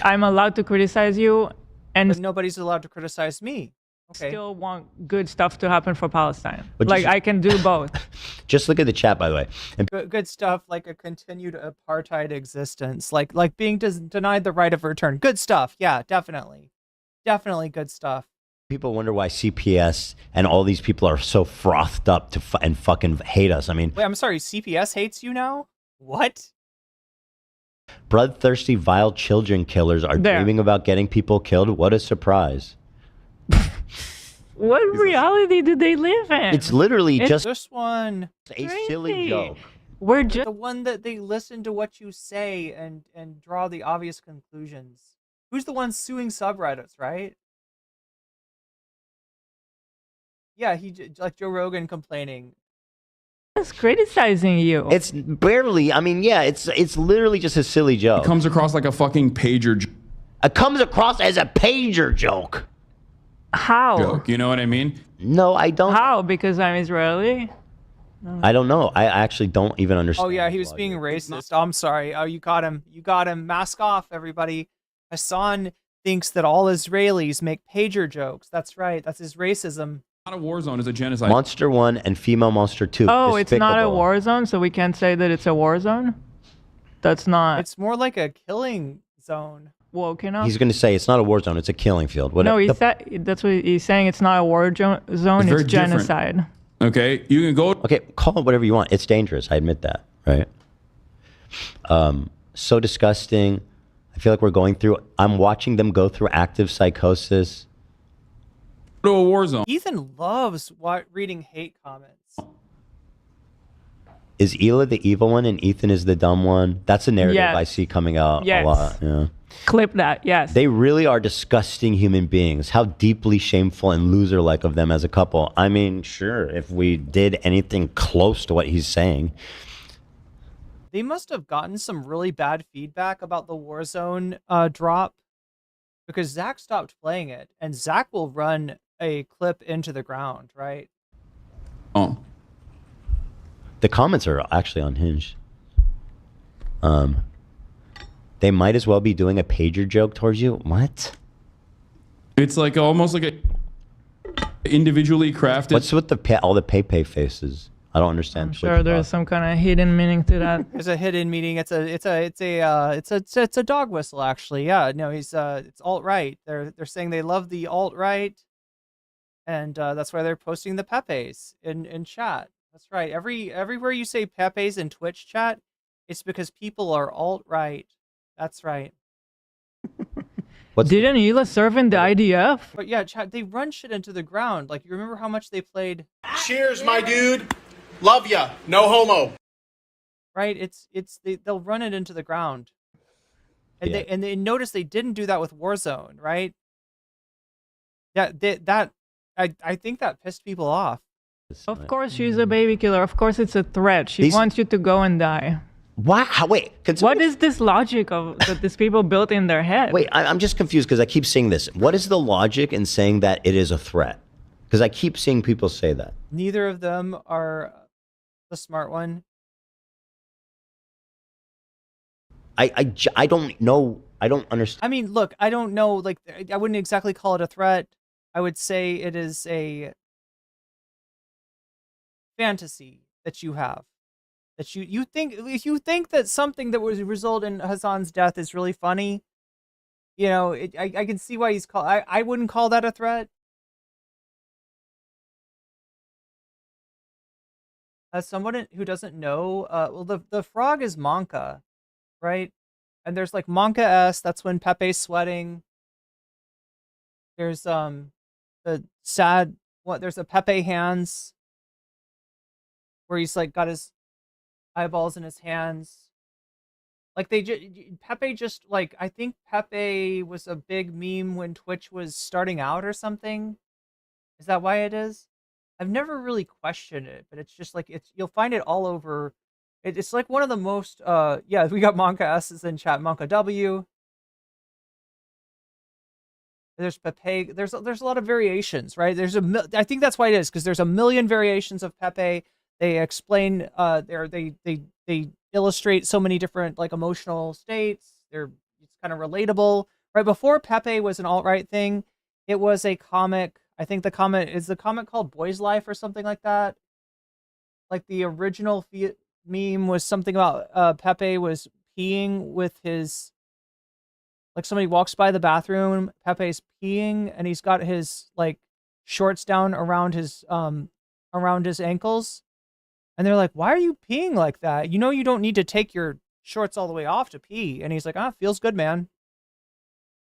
I'm allowed to criticize you, and but nobody's allowed to criticize me. Okay. Still want good stuff to happen for Palestine. But like I can do both. Just look at the chat, by the way. And good stuff like a continued apartheid existence, like being denied the right of return. Good stuff. Yeah, definitely good stuff. people wonder why CPS and all these people are so frothed up to and fucking hate us. I mean, wait, I'm sorry. CPS hates you now? What? Bloodthirsty, vile children killers are dreaming about getting people killed. What a surprise. What reality do they live in? It's literally just this one. A silly joke. We're just the one that they listen to what you say and draw the obvious conclusions. Who's the one suing subreddits, right? Yeah, he like Joe Rogan complaining. It's criticizing you. It's barely. I mean, yeah, it's literally just a silly joke. It comes across like a fucking pager. It comes across as a pager joke. How? Joke, you know what I mean? No, I don't. How? Because I'm Israeli? I don't know. I actually don't even understand. Oh yeah, he was being racist. Oh, I'm sorry. Oh, you got him. You got him. Mask off, everybody. Hasan thinks that all Israelis make pager jokes. That's right. That's his racism. Not a war zone, is a genocide. Monster 1 and Female Monster 2. Oh, it's not a war zone, so we can't say that it's a war zone? That's not... It's more like a killing zone. Woken up? He's going to say it's not a war zone, it's a killing field. Whatever. No, that's what he's saying. It's not a war zone, it's genocide. Different. Okay, you can go... Okay, call it whatever you want. It's dangerous. I admit that, right? So disgusting. I feel like we're going through... I'm watching them go through active psychosis. To a war zone. Ethan loves reading hate comments. Is Hila the evil one and Ethan is the dumb one? That's a narrative I see coming out a lot. Yeah. Clip that, yes. They really are disgusting human beings. How deeply shameful and loser-like of them as a couple. I mean, sure, if we did anything close to what he's saying. They must have gotten some really bad feedback about the Warzone drop because Zach stopped playing it, and Zach will run a clip into the ground, right? Oh. The comments are actually unhinged. They might as well be doing a pager joke towards you. What? It's like almost like a individually crafted. What's with all the pay faces? I don't understand. I'm sure there's some kind of hidden meaning to that. There's a hidden meaning. It's a dog whistle actually. Yeah, no, it's alt-right. They're saying they love the alt-right, and that's why they're posting the Pepes in chat. That's right. Everywhere you say Pepes in Twitch chat, it's because people are alt-right. That's right. Didn't Hila serve in the IDF? But yeah, chat, they run shit into the ground. Like, you remember how much they played? Cheers, my dude. Love ya. No homo. Right? They'll run it into the ground. And they notice they didn't do that with Warzone, right? Yeah, I think that pissed people off. Of course she's a baby killer. Of course it's a threat. She wants you to go and die. What? Wait. What is this logic that these people built in their head? Wait, I'm just confused because I keep seeing this. What is the logic in saying that it is a threat? Because I keep seeing people say that. Neither of them are the smart one. I don't know. I don't understand. I mean, look, I don't know. Like, I wouldn't exactly call it a threat. I would say it is a fantasy that you have. That you think, if you think that something that would result in Hasan's death is really funny, you know, I can see why he's called. I wouldn't call that a threat. As someone who doesn't know, well, the frog is Monka, right? And there's like Monka S. That's when Pepe's sweating. There's the sad there's a Pepe hands where he's like got his eyeballs in his hands. Like Pepe just like, I think Pepe was a big meme when Twitch was starting out or something. Is that why it is? I've never really questioned it, but it's just like, you'll find it all over. It's like one of the most, yeah, we got Monka S's in chat, Monka W. There's Pepe, there's a lot of variations, right? I think that's why it is, because there's a million variations of Pepe. They explain, they illustrate so many different like emotional states. It's kind of relatable. Right before Pepe was an alt-right thing, it was a comic. I think the comic called Boy's Life or something like that. Like the original meme was something about Pepe was peeing with his, like somebody walks by the bathroom, Pepe's peeing, and he's got his like shorts down around his ankles. And they're like, why are you peeing like that? You know you don't need to take your shorts all the way off to pee. And he's like, feels good, man.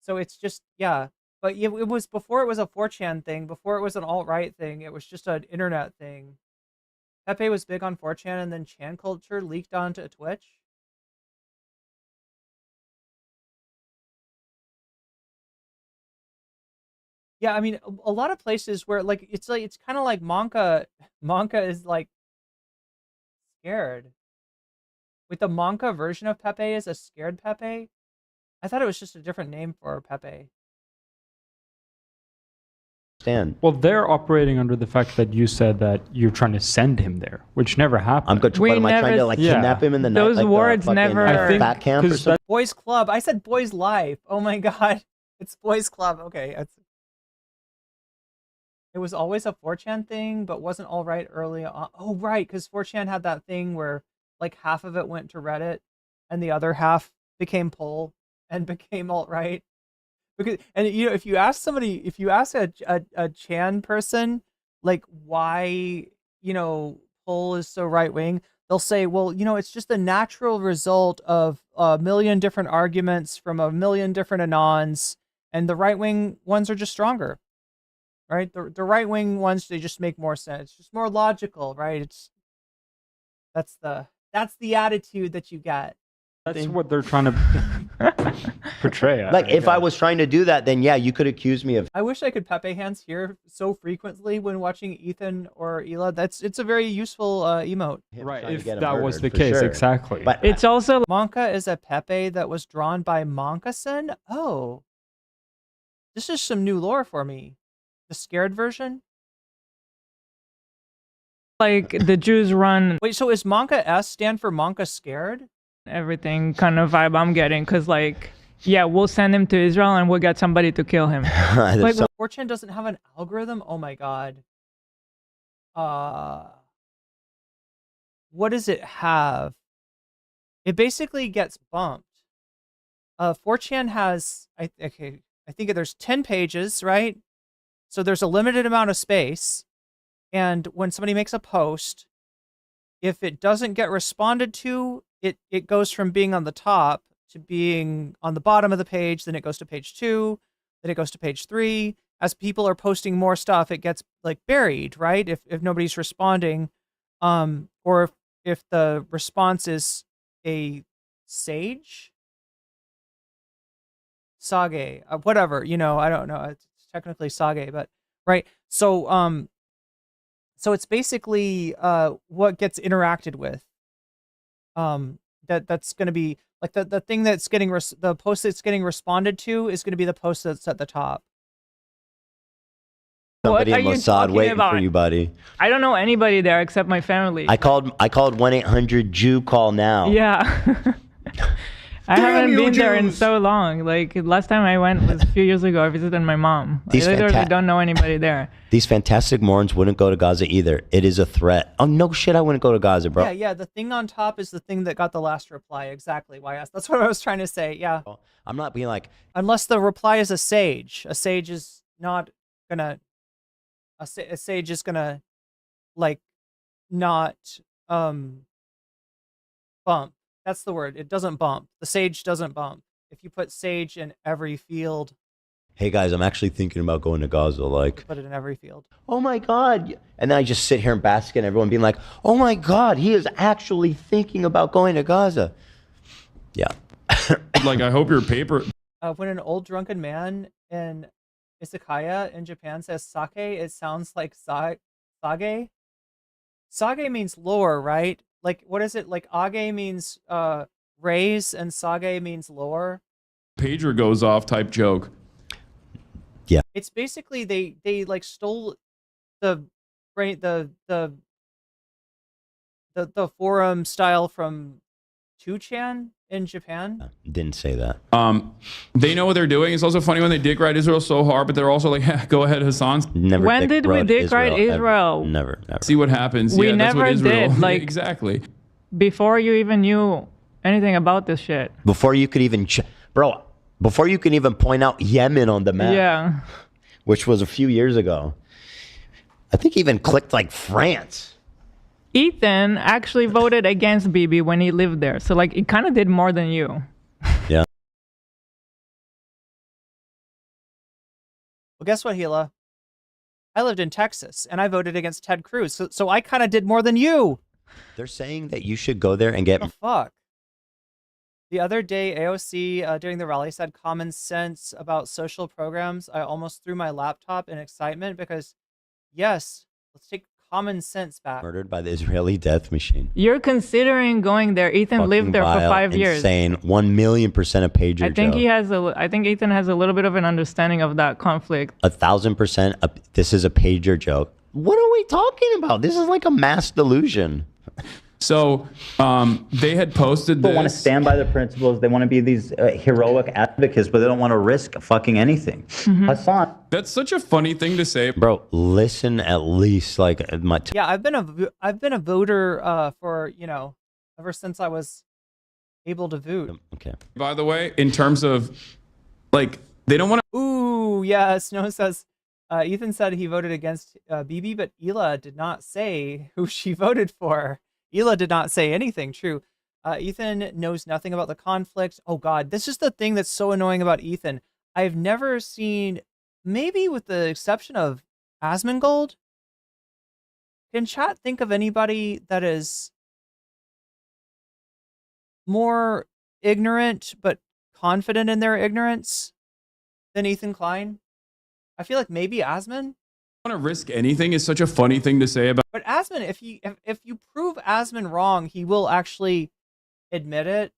So it's just, yeah. But it was before it was a 4chan thing, before it was an alt-right thing, it was just an internet thing. Pepe was big on 4chan, and then Chan culture leaked onto Twitch. Yeah, I mean, a lot of places where like it's kind of like Monka is like scared. With the Monka version of Pepe is a scared Pepe. I thought it was just a different name for Pepe. Stand. Well, they're operating under the fact that you said that you're trying to send him there, which never happened. I'm good. What am I trying to like kidnap him in the night? Those like words never. I think fat camp or something? Boys Club. I said Boys Life. Oh my god, it's Boys Club. Okay, it was always a 4chan thing, but wasn't all right early on. Oh right, because 4chan had that thing where like half of it went to Reddit, and the other half became poll and became alt-right. Because, and you know, if you ask a Chan person like why, you know, poll is so right wing, they'll say, well, you know, it's just a natural result of a million different arguments from a million different anons, and the right wing ones are just stronger, right? The right wing ones, they just make more sense, just more logical, right? That's the attitude that you get. That's what they're trying to portray. Like, if I was trying to do that, then yeah, you could accuse me of. I wish I could Pepe hands here so frequently when watching Ethan or Hila. It's a very useful emote. Right, if that was the case, sure. exactly. But it's also Monka is a Pepe that was drawn by Monkason. Oh, this is some new lore for me. The scared version. Like the Jews run. Wait, so is Monka S stand for Monka scared? Everything kind of vibe I'm getting, because like, yeah, we'll send him to Israel and we'll get somebody to kill him. Like, 4chan doesn't have an algorithm? Oh my god. What does it have? It basically gets bumped. 4chan has, I think there's 10 pages, right? So there's a limited amount of space. And when somebody makes a post, if it doesn't get responded to, it goes from being on the top to being on the bottom of the page, then it goes to page 2, then it goes to page 3. As people are posting more stuff, it gets like buried, right? If nobody's responding, or if the response is a sage, sage, whatever, you know, I don't know. It's technically sage, but right. So it's basically what gets interacted with. That's going to be like the thing that's getting the post that's getting responded to is going to be the post that's at the top. Somebody in Mossad waiting for you, buddy. I don't know anybody there except my family. I called 1-800 Jew call now. Yeah. I haven't been there in so long. Like last time I went was a few years ago. I visited my mom. I literally don't know anybody there. These fantastic morons wouldn't go to Gaza either. It is a threat. Oh no shit, I wouldn't go to Gaza, bro. Yeah. The thing on top is the thing that got the last reply. Exactly. Why I asked. That's what I was trying to say. Yeah. I'm not being like. Unless the reply is a sage. A sage is not gonna. A sage is gonna, like, not bump. That's the word. It doesn't bump. The sage doesn't bump. If you put sage in every field. Hey guys, I'm actually thinking about going to Gaza. Like, put it in every field. Oh my god! And then I just sit here and bask in everyone being like, "Oh my god, he is actually thinking about going to Gaza." Yeah. Like, I hope your paper. When an old drunken man in izakaya in Japan says sake, it sounds like sage. Sage means lower, right? Like, what is it? Like, age means raise, and sage means lower. Pager goes off type joke. Yeah. It's basically they like stole the forum style from 2chan in Japan? Didn't say that. They know what they're doing. It's also funny when they dick ride Israel so hard, but they're also like, go ahead, Hassan. Never. When did we dick ride Israel? Never. See what happens. We yeah, that's what never Israel, did. Like exactly. before you even knew anything about this shit. Before you could even, before you could even point out Yemen on the map. Yeah. Which was a few years ago. I think he even clicked like France. Ethan actually voted against Bibi when he lived there. So like, it kind of did more than you. Yeah. Well, guess what, Hila? I lived in Texas, and I voted against Ted Cruz. So I kind of did more than you. They're saying that you should go there and get... What the fuck? The other day, AOC, during the rally, said common sense about social programs. I almost threw my laptop in excitement because, yes, let's take common sense back. Murdered by the Israeli death machine. You're considering going there. Ethan lived there for 5 years. Insane. 1,000,000% a pager. I think Joe. I think Ethan has a little bit of an understanding of that conflict. 1,000%. This is a pager joke. What are we talking about? This is like a mass delusion. So they had posted People this. want to stand by their principles. They want to be these heroic advocates, but they don't want to risk fucking anything. Hasan. That's such a funny thing to say. Bro, listen at least like my... Yeah, I've been a voter for, ever since I was able to vote. Okay. By the way, in terms of, like, they don't want to... Ooh, yeah, Snow says, Ethan said he voted against Bibi, but Hila did not say who she voted for. Hila did not say anything true. Ethan knows nothing about the conflict. Oh God, this is the thing that's so annoying about Ethan. I've never seen, maybe with the exception of Asmongold, can chat think of anybody that is more ignorant but confident in their ignorance than Ethan Klein? I feel like maybe Asmon. Want to risk anything is such a funny thing to say about. But Asmon, if you prove Asmon wrong, he will actually admit it.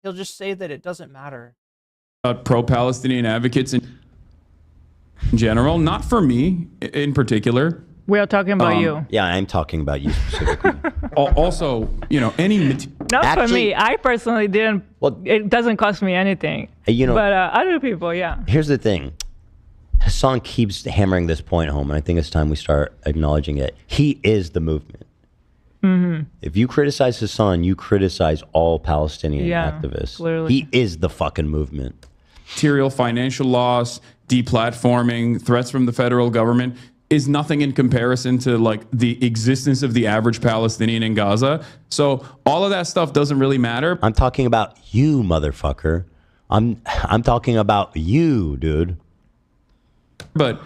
He'll just say that it doesn't matter. Pro-Palestinian advocates in general, not for me in particular. We are talking about you. Yeah, I'm talking about you specifically. Also, any... Not for me. I personally didn't. Well, it doesn't cost me anything. But other people, yeah. Here's the thing. Hasan keeps hammering this point home, and I think it's time we start acknowledging it. He is the movement. Mm-hmm. If you criticize Hasan, you criticize all Palestinian activists. Clearly. He is the fucking movement. Material financial loss, deplatforming, threats from the federal government is nothing in comparison to like the existence of the average Palestinian in Gaza. So all of that stuff doesn't really matter. I'm talking about you, motherfucker. I'm talking about you, dude. But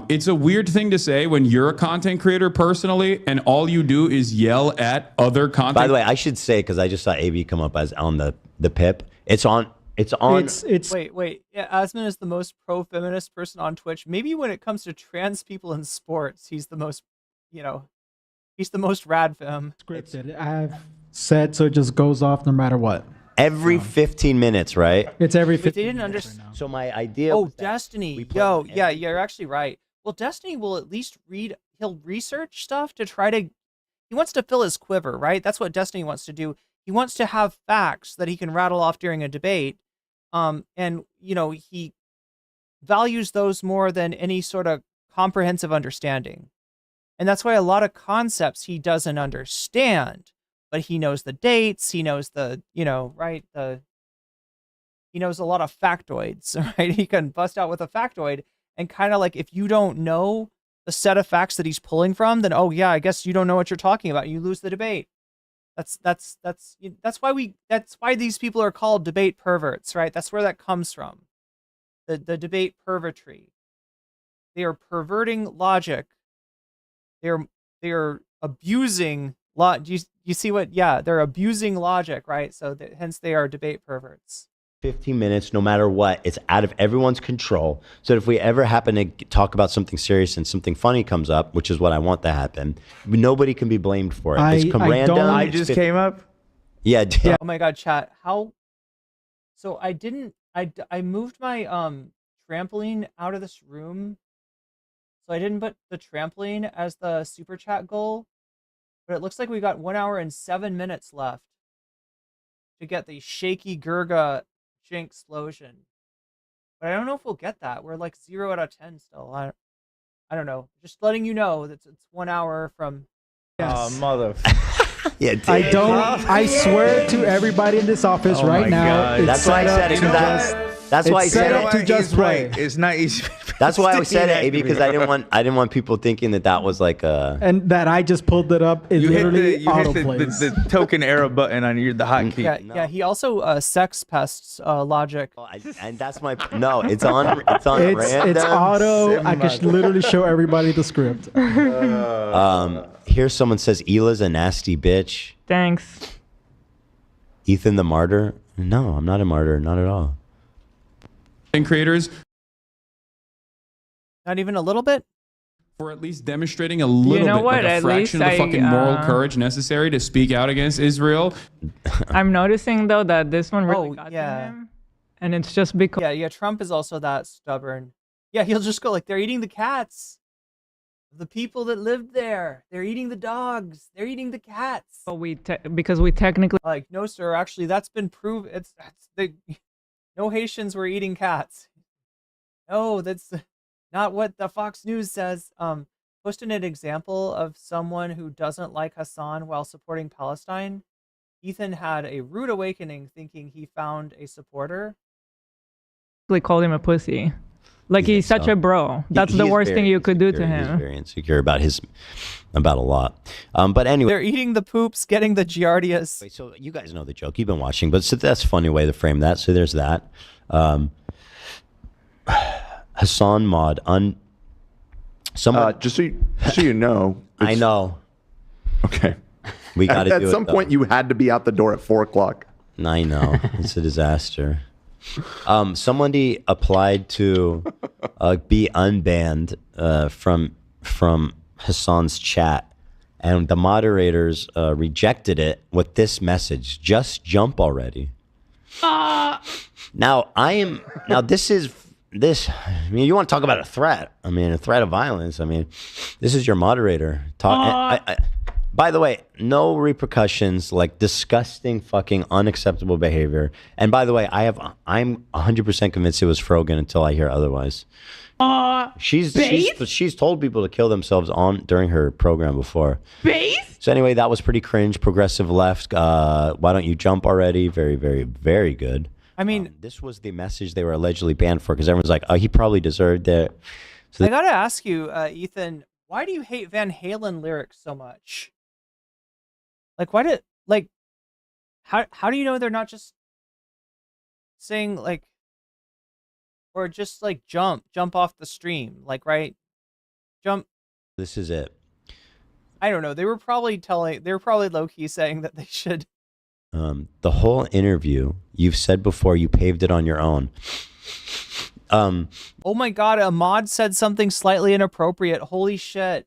it's a weird thing to say when you're a content creator personally, and all you do is yell at other content. By the way, I should say, because I just saw AB come up as on the pip. It's on. Wait. Yeah, Asmon is the most pro-feminist person on Twitch. Maybe when it comes to trans people in sports, he's the most, he's the most rad femme. Scripted. I've said so. It just goes off no matter what. Every 15 minutes, right? It's every But 15 they didn't minutes understand. right now. So my idea. Oh, Destiny. Yo, yeah, you're actually right. Well, Destiny will at least he'll research stuff to try to, he wants to fill his quiver, right? That's what Destiny wants to do. He wants to have facts that he can rattle off during a debate. And, he values those more than any sort of comprehensive understanding. And that's why a lot of concepts he doesn't understand. But he knows the dates, he knows the, he knows a lot of factoids, right? He can bust out with a factoid and kind of like, if you don't know the set of facts that he's pulling from, then, oh yeah, I guess you don't know what you're talking about. You lose the debate. That's why these people are called debate perverts, right? That's where that comes from. The debate pervertry. They are perverting logic. They're abusing you see what? Yeah, they're abusing logic, right? So hence they are debate perverts. 15 minutes, no matter what, it's out of everyone's control. So if we ever happen to talk about something serious and something funny comes up, which is what I want to happen, nobody can be blamed for it. I just came up. Yeah. Oh my God, chat. How? So I moved my trampoline out of this room. So I didn't put the trampoline as the super chat goal. But it looks like we got 1 hour and 7 minutes left. to get the shaky Gurga Jinx Lotion. But I don't know if we'll get that. We're like 0 out of 10 still. I don't know. Just letting you know that it's 1 hour from. Oh, mother. Yeah, I don't. I swear to everybody in this office Oh right my now. God. it's That's why I set said up it. to That's why I it's said set up it. to just play. It's not easy. That's why I said it, because I didn't want people thinking that was like a. And that I just pulled it up. It You hit literally the autoplays. the token arrow button on the hotkey. Yeah, yeah. He also sex pests logic. And that's my no. It's on random. It's auto. I can literally show everybody the script. Here someone says Hila's a nasty bitch. Thanks. Ethan the martyr? No, I'm not a martyr, not at all. And creators Not even a little bit. for at least demonstrating a little know bit, what? like a At fraction of the least fucking moral courage necessary to speak out against Israel. I'm noticing though that this one really got to yeah. him, and it's just because. Yeah, Trump is also that stubborn. Yeah, he'll just go like, they're eating the cats. The people that lived there, they're eating the dogs. They're eating the cats. But because we technically like, no, sir. Actually, that's been proven. No Haitians were eating cats. No, that's not what the Fox News says. Posted an example of someone who doesn't like Hasan while supporting Palestine. Ethan had a rude awakening, thinking he found a supporter. called him a pussy. Like he's such a bro. That's the worst thing you could do to him. He's very insecure about a lot. But anyway, they're eating the poops, getting the giardias. Wait, so you guys know the joke. You've been watching, but so that's a funny way to frame that. So there's that. Hasan mod someone just so you know. I know. Okay. We got to At some point, you had to be out the door at 4 o'clock. I know. It's a disaster. Somebody applied to be unbanned from Hasan's chat, and the moderators rejected it with this message: "Just jump already." Now this. I mean, you want to talk about a threat? I mean, a threat of violence. I mean, this is your moderator talk. By the way, no repercussions, like disgusting, fucking unacceptable behavior. And by the way, I'm 100% convinced it was Frogan until I hear otherwise. She's told people to kill themselves during her program before. So anyway, that was pretty cringe. Progressive left. Why don't you jump already? Very, very, very good. I mean, this was the message they were allegedly banned for, because everyone's like, oh, he probably deserved it. So I gotta ask you, Ethan, why do you hate Van Halen lyrics so much? Like, how do you know they're not just saying like, or just like jump off the stream, like, right? Jump. This is it. I don't know. They were probably low key saying that they should. The whole interview, you've said before, you paved it on your own. Oh my God, a mod said something slightly inappropriate. Holy shit.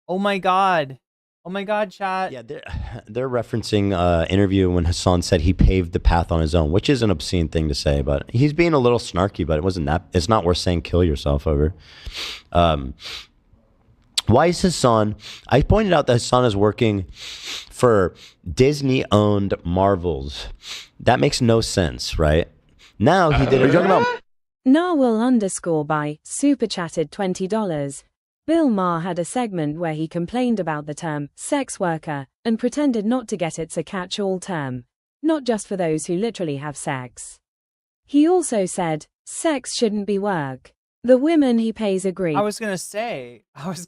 Oh my God. Oh my God, chat. Yeah, they're referencing interview when Hasan said he paved the path on his own, which is an obscene thing to say, but he's being a little snarky, but it's not worth saying kill yourself over. Why is Hasan? I pointed out that Hasan is working for Disney-owned Marvels. That makes no sense, right? Now he did it. Narwhal_by super chatted $20. Bill Maher had a segment where he complained about the term sex worker and pretended not to get it's a catch-all term, not just for those who literally have sex. He also said, sex shouldn't be work. The women he pays agree. I was gonna say, sex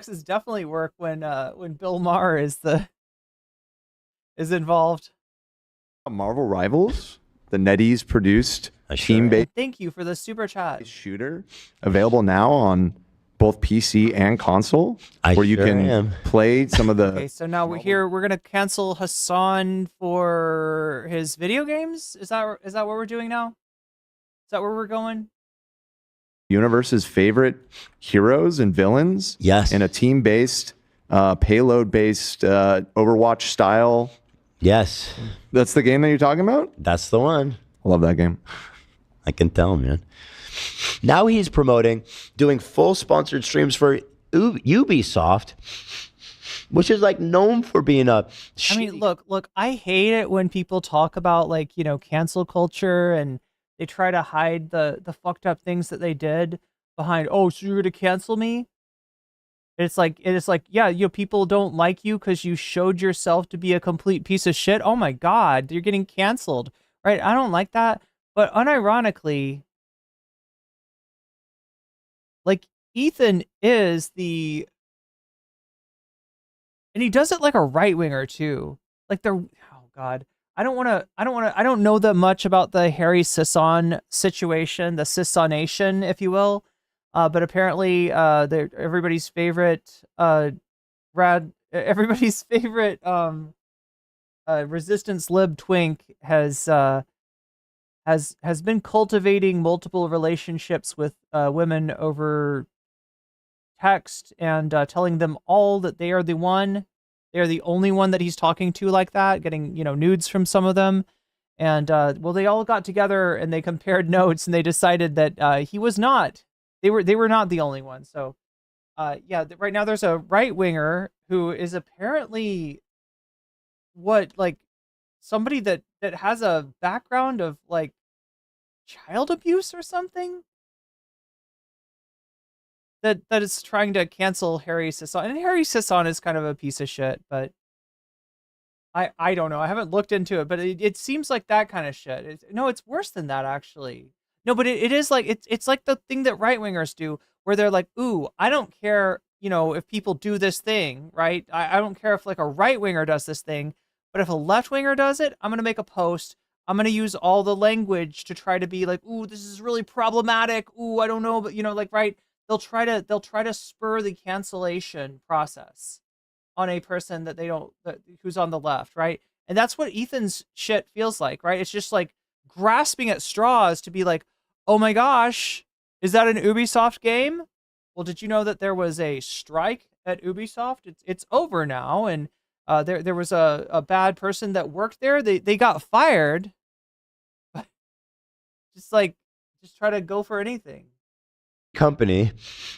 is definitely work when Bill Maher is involved. Marvel Rivals, the NetEase produced team-based Thank you for the super chat. shooter, available now on both PC and console, where you can play some of the. Okay, so now we're gonna cancel Hasan for his video games. Is that what we're doing now? Is that where we're going? Universe's favorite heroes and villains. Yes. In a team-based, payload-based, Overwatch style. Yes. That's the game that you're talking about? That's the one. I love that game. I can tell, man. Now he's promoting doing full sponsored streams for Ubisoft. which is like known for being a. I mean, look, I hate it when people talk about like, cancel culture and they try to hide the fucked up things that they did behind, oh, so you're gonna cancel me? It's like, yeah, people don't like you because you showed yourself to be a complete piece of shit. Oh my God, you're getting canceled, right? I don't like that. But unironically, like Ethan is and he does it like a right winger too. Like oh God, I don't know that much about the Harry Sisson situation, the Sissonation, if you will. But apparently, everybody's favorite resistance lib twink has been cultivating multiple relationships with women over text and telling them all that they are the only one that he's talking to like that, getting nudes from some of them. And well, they all got together and they compared notes and they decided that he was not. They were not the only one. So, yeah, right now there's a right winger who is apparently somebody that has a background of like child abuse or something. That is trying to cancel Harry Sisson, and Harry Sisson is kind of a piece of shit, but I don't know. I haven't looked into it, but it seems like that kind of shit. It's worse than that actually. No, but it is like it's like the thing that right wingers do, where they're like, "Ooh, I don't care, if people do this thing, right? I don't care if like a right winger does this thing, but if a left winger does it, I'm gonna make a post. I'm gonna use all the language to try to be like, ooh, this is really problematic. Ooh, I don't know, but like right, they'll try to spur the cancellation process on a person that who's on the left, right? And that's what Ethan's shit feels like, right? It's just like grasping at straws to be like, oh my gosh, is that an Ubisoft game? Well, did you know that there was a strike at Ubisoft? It's over now, and there was a bad person that worked there. They got fired. Just try to go for anything. Company,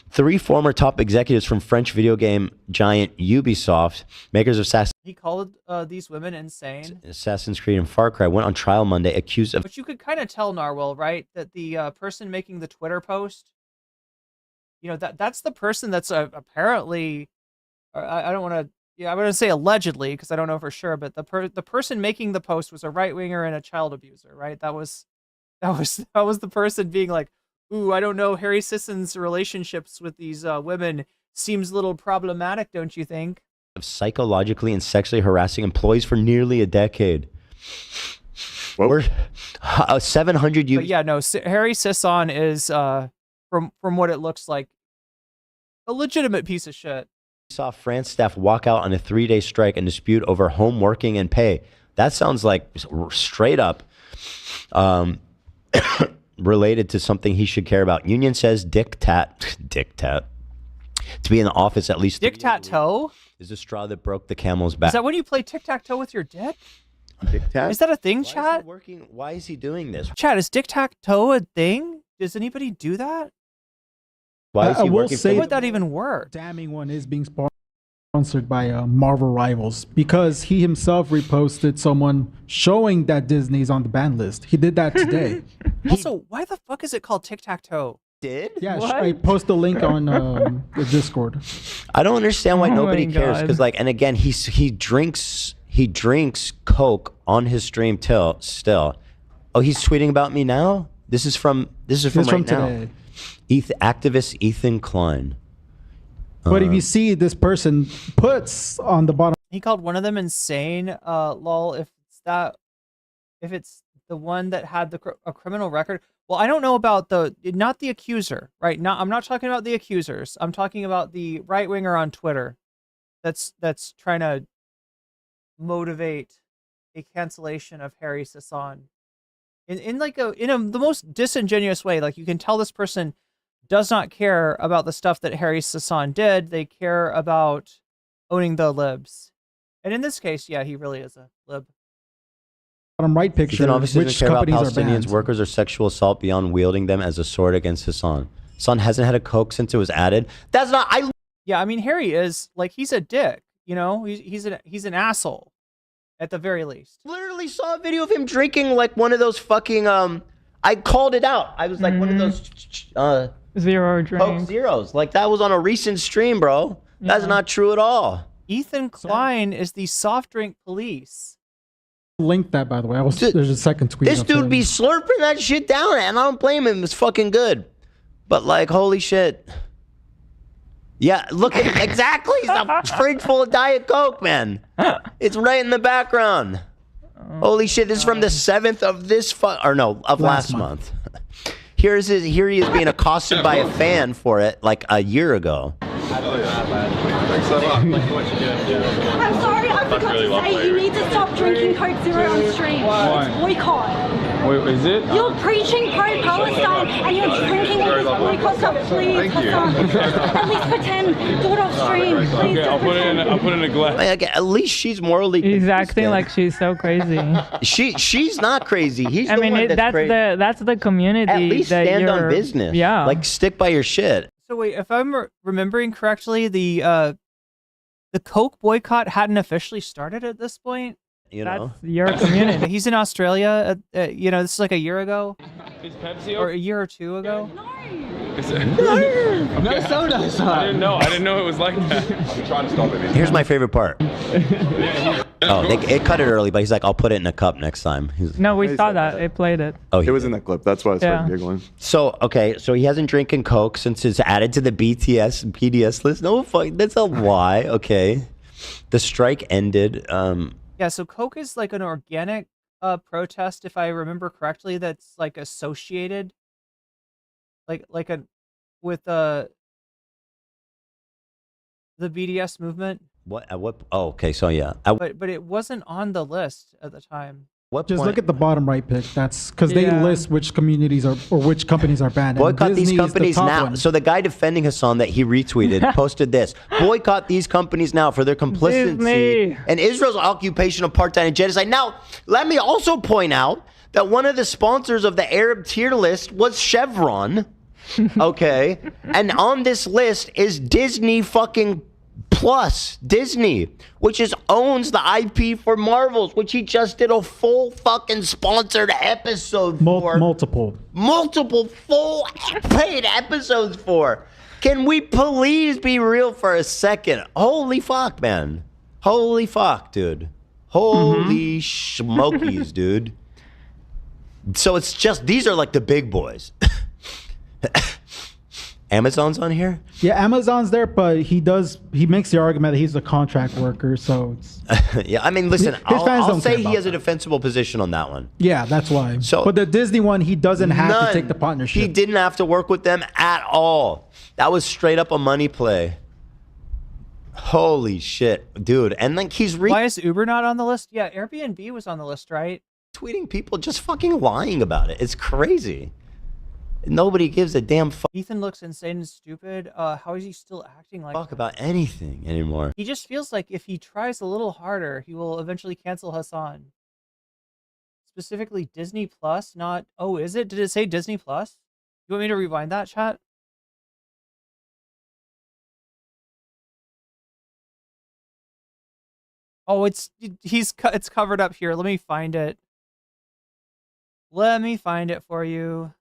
3 former top executives from French video game giant Ubisoft, makers of He called these women insane. Assassin's Creed and Far Cry, went on trial Monday accused of. But you could kind of tell, Narwhal, right, that the person making the Twitter post, that's the person that's apparently, I don't want to, I'm going to say allegedly because I don't know for sure, but the person making the post was a right winger and a child abuser, right? That was the person being like, ooh, I don't know, Harry Sisson's relationships with these women seems a little problematic, don't you think? Of psychologically and sexually harassing employees for nearly a decade. We're 700 But yeah, no, Harry Sisson is, from what it looks like, a legitimate piece of shit. Saw France staff walk out on a 3-day strike and dispute over home working and pay. That sounds like straight up related to something he should care about. Union says dictat to be in the office at least. Tic-tac-toe is the straw that broke the camel's back. Is that when you play tic-tac-toe with your dick? Dictat? Is that a thing, chat? Why is he doing this? Chat, is tic-tac-toe a thing? Does anybody do that? Why is he working? How would that even work? Damning one is being sponsored by Marvel Rivals because he himself reposted someone showing that Disney's on the ban list. He did that today. Also, why the fuck is it called tic-tac-toe? Yeah, I post a link on the Discord. I don't understand why nobody cares because, like, and again, he drinks Coke on his stream still. Oh, he's tweeting about me now. This is from right now. Activist Ethan Klein. But if you see this person puts on the bottom, he called one of them insane. Lol. If it's the one that had a criminal record. Well, I don't know about not the accuser, right? I'm not talking about the accusers. I'm talking about the right winger on Twitter. That's trying to motivate a cancellation of Harry Sisson in the most disingenuous way. Like, you can tell this person does not care about the stuff that Harry Sisson did. They care about owning the libs. And in this case, yeah, he really is a lib. Bottom right picture, obviously which doesn't care about companies are Palestinians banned. workers or sexual assault beyond wielding them as a sword against Hassan. Hassan hasn't had a Coke since it was added. That's not. Yeah, I mean, Harry is like, he's a dick. You know, he's an asshole, at the very least. Literally saw a video of him drinking like one of those fucking I called it out. I was like one of those Zero drinks. Coke Zeros. Like that was on a recent stream, bro. That's not true at all. Ethan Klein is the soft drink police. Link that, by the way. There's a second tweet. This dude be slurping that shit down, and I don't blame him. It's fucking good. But like, holy shit. Yeah, look at it. Exactly. He's a fridge full of Diet Coke, man. It's right in the background. Holy shit. This is from the 7th of this of last month. Here he is being accosted by a fan for it like a year ago. I'm sorry, I forgot to say you need to stop drinking Coke Zero on stream. It's boycott. Wait, is it? You're preaching pro-Palestine and you're drinking all this boycott stuff. Please, Hasan. At least pretend. Do it off stream. Please. Okay, I'll put it in a glass. Like, at least she's morally He's acting like she's so crazy. She's not crazy. He's I the mean, one that's crazy. that's the community. At least that stand on you're- business. Yeah. Like stick by your shit. So wait, if I'm remembering correctly, the Coke boycott hadn't officially started at this point. You know, That's your community. He's in Australia. You know, this is like a year ago, Is Pepsi or a year or two ago. No soda. I didn't know it was like that. I'm trying to stop it. Here's my favorite part. It cut it early, but he's like, I'll put it in a cup next time. No, we saw that. It played it. Oh, it was in that clip. That's why I started Yeah. giggling. So he hasn't drinking Coke since it's added to the BDS list. No, fuck, that's a lie. Okay, the strike ended. Yeah, so Coke is like an organic protest, if I remember correctly. That's like associated, with the BDS movement. What? Oh, okay. So yeah. But it wasn't on the list at the time. Just look at the bottom right pick. That's because they list which communities are or which companies are banned. and Boycott these Disney is the companies top now. one. So the guy defending Hasan that he retweeted posted this: boycott these companies now for their complicity Disney. in Israel's occupation of apartheid and genocide. Now, let me also point out that one of the sponsors of the Arab tier list was Chevron. Okay, and on this list is Disney fucking Plus, Disney, which owns the IP for Marvels, which he just did a full fucking sponsored episode for. Multiple Full paid episodes for. Can we please be real for a second? Holy fuck, man. Holy fuck, dude. Holy smokies, dude. So it's just, these are like the big boys. Amazon's on here? Yeah, Amazon's there, but he makes the argument that he's a contract worker, so it's, Yeah, I mean, listen, His fans I'll don't say care he has a defensible position on that one. yeah, that's why. So- but the Disney one, he doesn't have None. to take the partnership. He didn't have to work with them at all. That was straight up a money play. Holy shit, dude. And like he's Why is Uber not on the list? Yeah, Airbnb was on the list, right? retweeting people just fucking lying about it. It's crazy. Nobody gives a damn fuck Ethan looks insane and stupid. How is he still acting like that? about anything anymore. He just feels like if he tries a little harder, he will eventually cancel Hasan. Specifically Disney Plus, not... Oh, is it? Did it say Disney Plus? You want me to rewind that, chat? Oh, it's covered up here. Let me find it. Let me find it for you.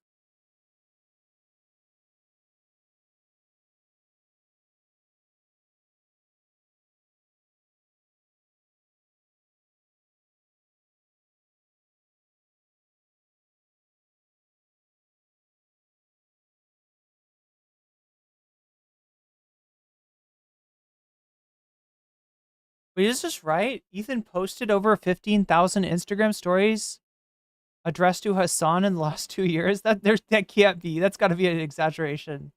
Wait, is this right? Ethan posted over 15,000 Instagram stories addressed to Hasan in the last 2 years. That can't be. That's got to be an exaggeration.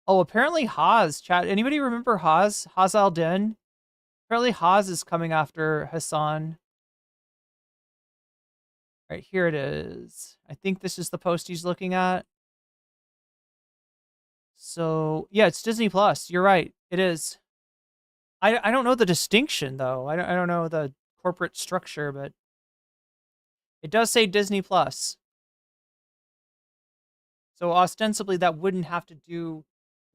Oh, apparently Haz, chat. Anybody remember Haz? Haz al-Din? Apparently Haz is coming after Hasan. All right, here it is. I think this is the post he's looking at. So, yeah, it's Disney Plus. You're right. It is. I don't know the distinction, though. I don't know the corporate structure, but it does say Disney Plus. So, ostensibly, that wouldn't have to do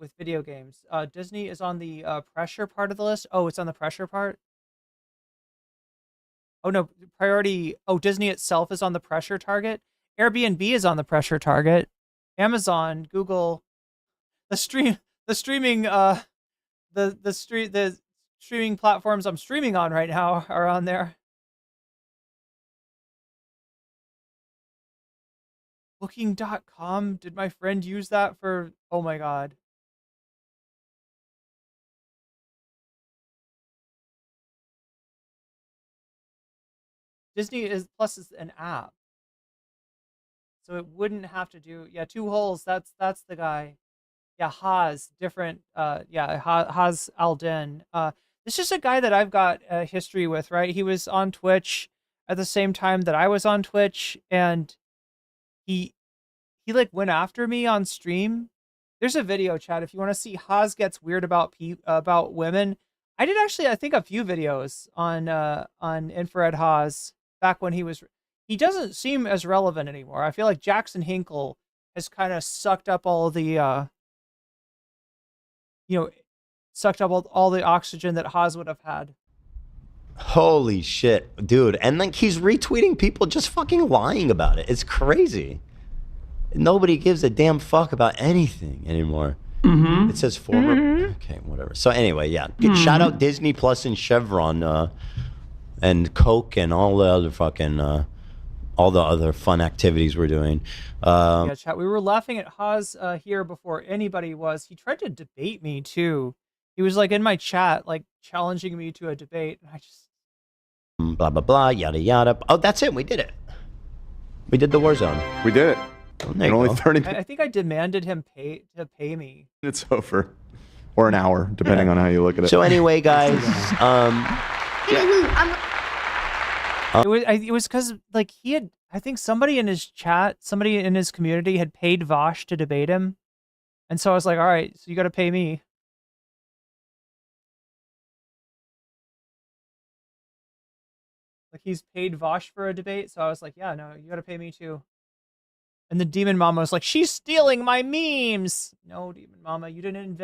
with video games. Disney is on the pressure part of the list. Oh, it's on the pressure part. Oh no, priority. Oh, Disney itself is on the pressure target. Airbnb is on the pressure target. Amazon, Google, the streaming platforms I'm streaming on right now are on there. Booking.com. Did my friend use that for? Oh my god. Disney is Plus is an app, so it wouldn't have to do. Yeah, Two Holes. That's the guy. Yeah, Haz. Different. Haz Aldin. This is a guy that I've got a history with. Right, he was on Twitch at the same time that I was on Twitch, and he like went after me on stream. There's a video, chat, if you want to see Haz gets weird about women. I did actually, I think, a few videos on Infrared Haz back when he doesn't seem as relevant anymore. I feel like Jackson Hinkle has kind of sucked up all the sucked up all the oxygen that Haz would have had. Holy shit, dude. And like he's retweeting people just fucking lying about it. It's crazy. Nobody gives a damn fuck about anything anymore. It says former. Okay, whatever. So anyway, yeah. Shout out Disney Plus and Chevron and Coke and all the other fucking all the other fun activities we're doing. Yeah, chat. We were laughing at Haz here before anybody was. He tried to debate me too. He was like in my chat, like challenging me to a debate. And I just blah blah blah, yada yada. Oh, that's it. We did it. We did the Warzone. We did it. Oh, in only 30 I think I demanded him pay me. It's over. Or an hour, depending on how you look at it. So anyway, guys, it was because like he had, I think somebody in his chat, somebody in his community had paid Vosh to debate him, and so I was like, all right, so you got to pay me. Like he's paid Vosh for a debate, so I was like, yeah, no, you got to pay me too. And the Demon Mama was like, she's stealing my memes. No, Demon Mama, you didn't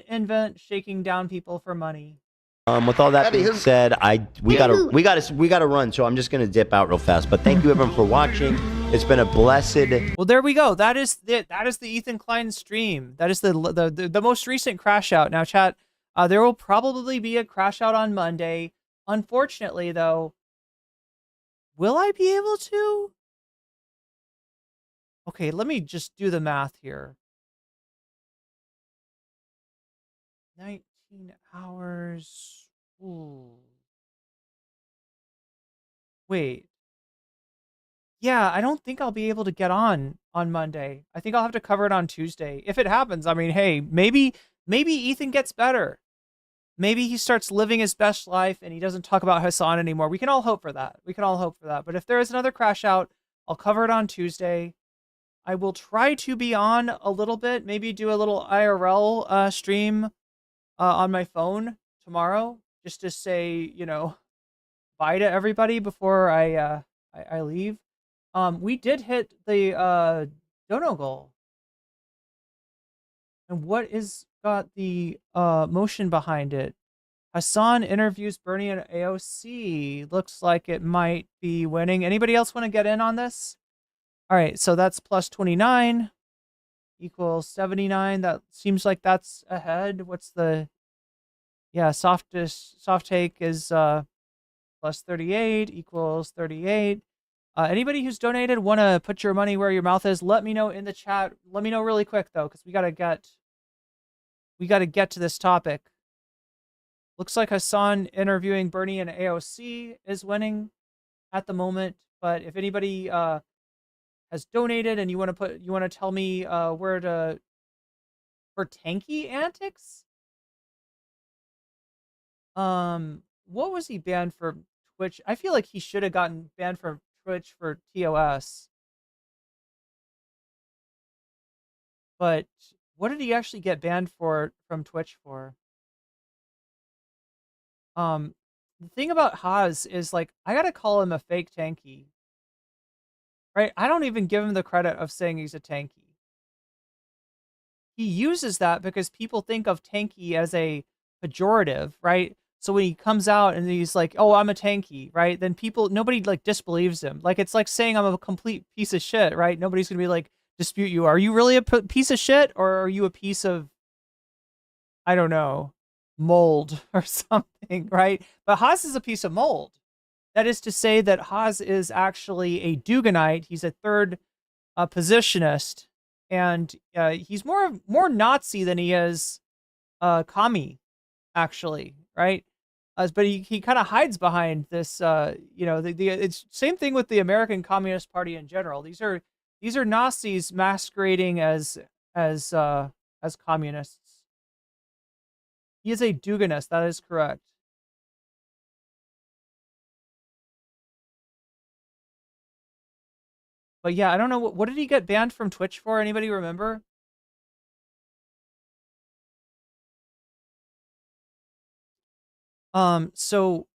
invent shaking down people for money. With all that being said, we gotta run, so I'm just gonna dip out real fast. But thank you everyone for watching. It's been a blessed. Well, there we go. That is the Ethan Klein stream. That is the most recent crash out. Now, chat, there will probably be a crash out on Monday. Unfortunately, though, will I be able to? Okay, let me just do the math here. 19 hours. Ooh. Wait. Yeah, I don't think I'll be able to get on Monday. I think I'll have to cover it on Tuesday. If it happens, I mean, hey, maybe Ethan gets better. Maybe he starts living his best life and he doesn't talk about Hasan anymore. We can all hope for that. But if there is another crash out, I'll cover it on Tuesday. I will try to be on a little bit, maybe do a little IRL stream on my phone tomorrow, just to say, bye to everybody before I leave. We did hit the dono goal. And what is got the motion behind it? Hasan interviews Bernie and AOC. Looks like it might be winning. Anybody else want to get in on this? All right, so that's plus 29 equals 79. That seems like that's ahead. What's the... Yeah, soft take is plus 38 equals 38. Anybody who's donated, want to put your money where your mouth is, let me know in the chat. Let me know really quick, though, because we got to get to this topic. Looks like Hasan interviewing Bernie and AOC is winning at the moment. But if anybody has donated and you want to tell me where to for tanky antics. What was he banned for Twitch? I feel like he should have gotten banned from Twitch for TOS. But what did he actually get banned from Twitch for? The thing about Haz is, like, I gotta call him a fake tanky. Right? I don't even give him the credit of saying he's a tanky. he uses that because people think of tanky as a pejorative, right? So when he comes out and he's like, "Oh, I'm a tanky," right? Then nobody like disbelieves him. Like it's like saying I'm a complete piece of shit, right? Nobody's gonna be like dispute you. Are you really a piece of shit, or are you a piece of, I don't know, mold or something, right? But Haas is a piece of mold. That is to say that Haas is actually a Duganite. He's a third positionist, and he's more Nazi than he is commie, actually, right? But he kind of hides behind this. It's same thing with the American Communist Party in general. These are Nazis masquerading as communists. He is a Duganist. That is correct. But yeah, I don't know what did he get banned from Twitch for? Anybody remember? So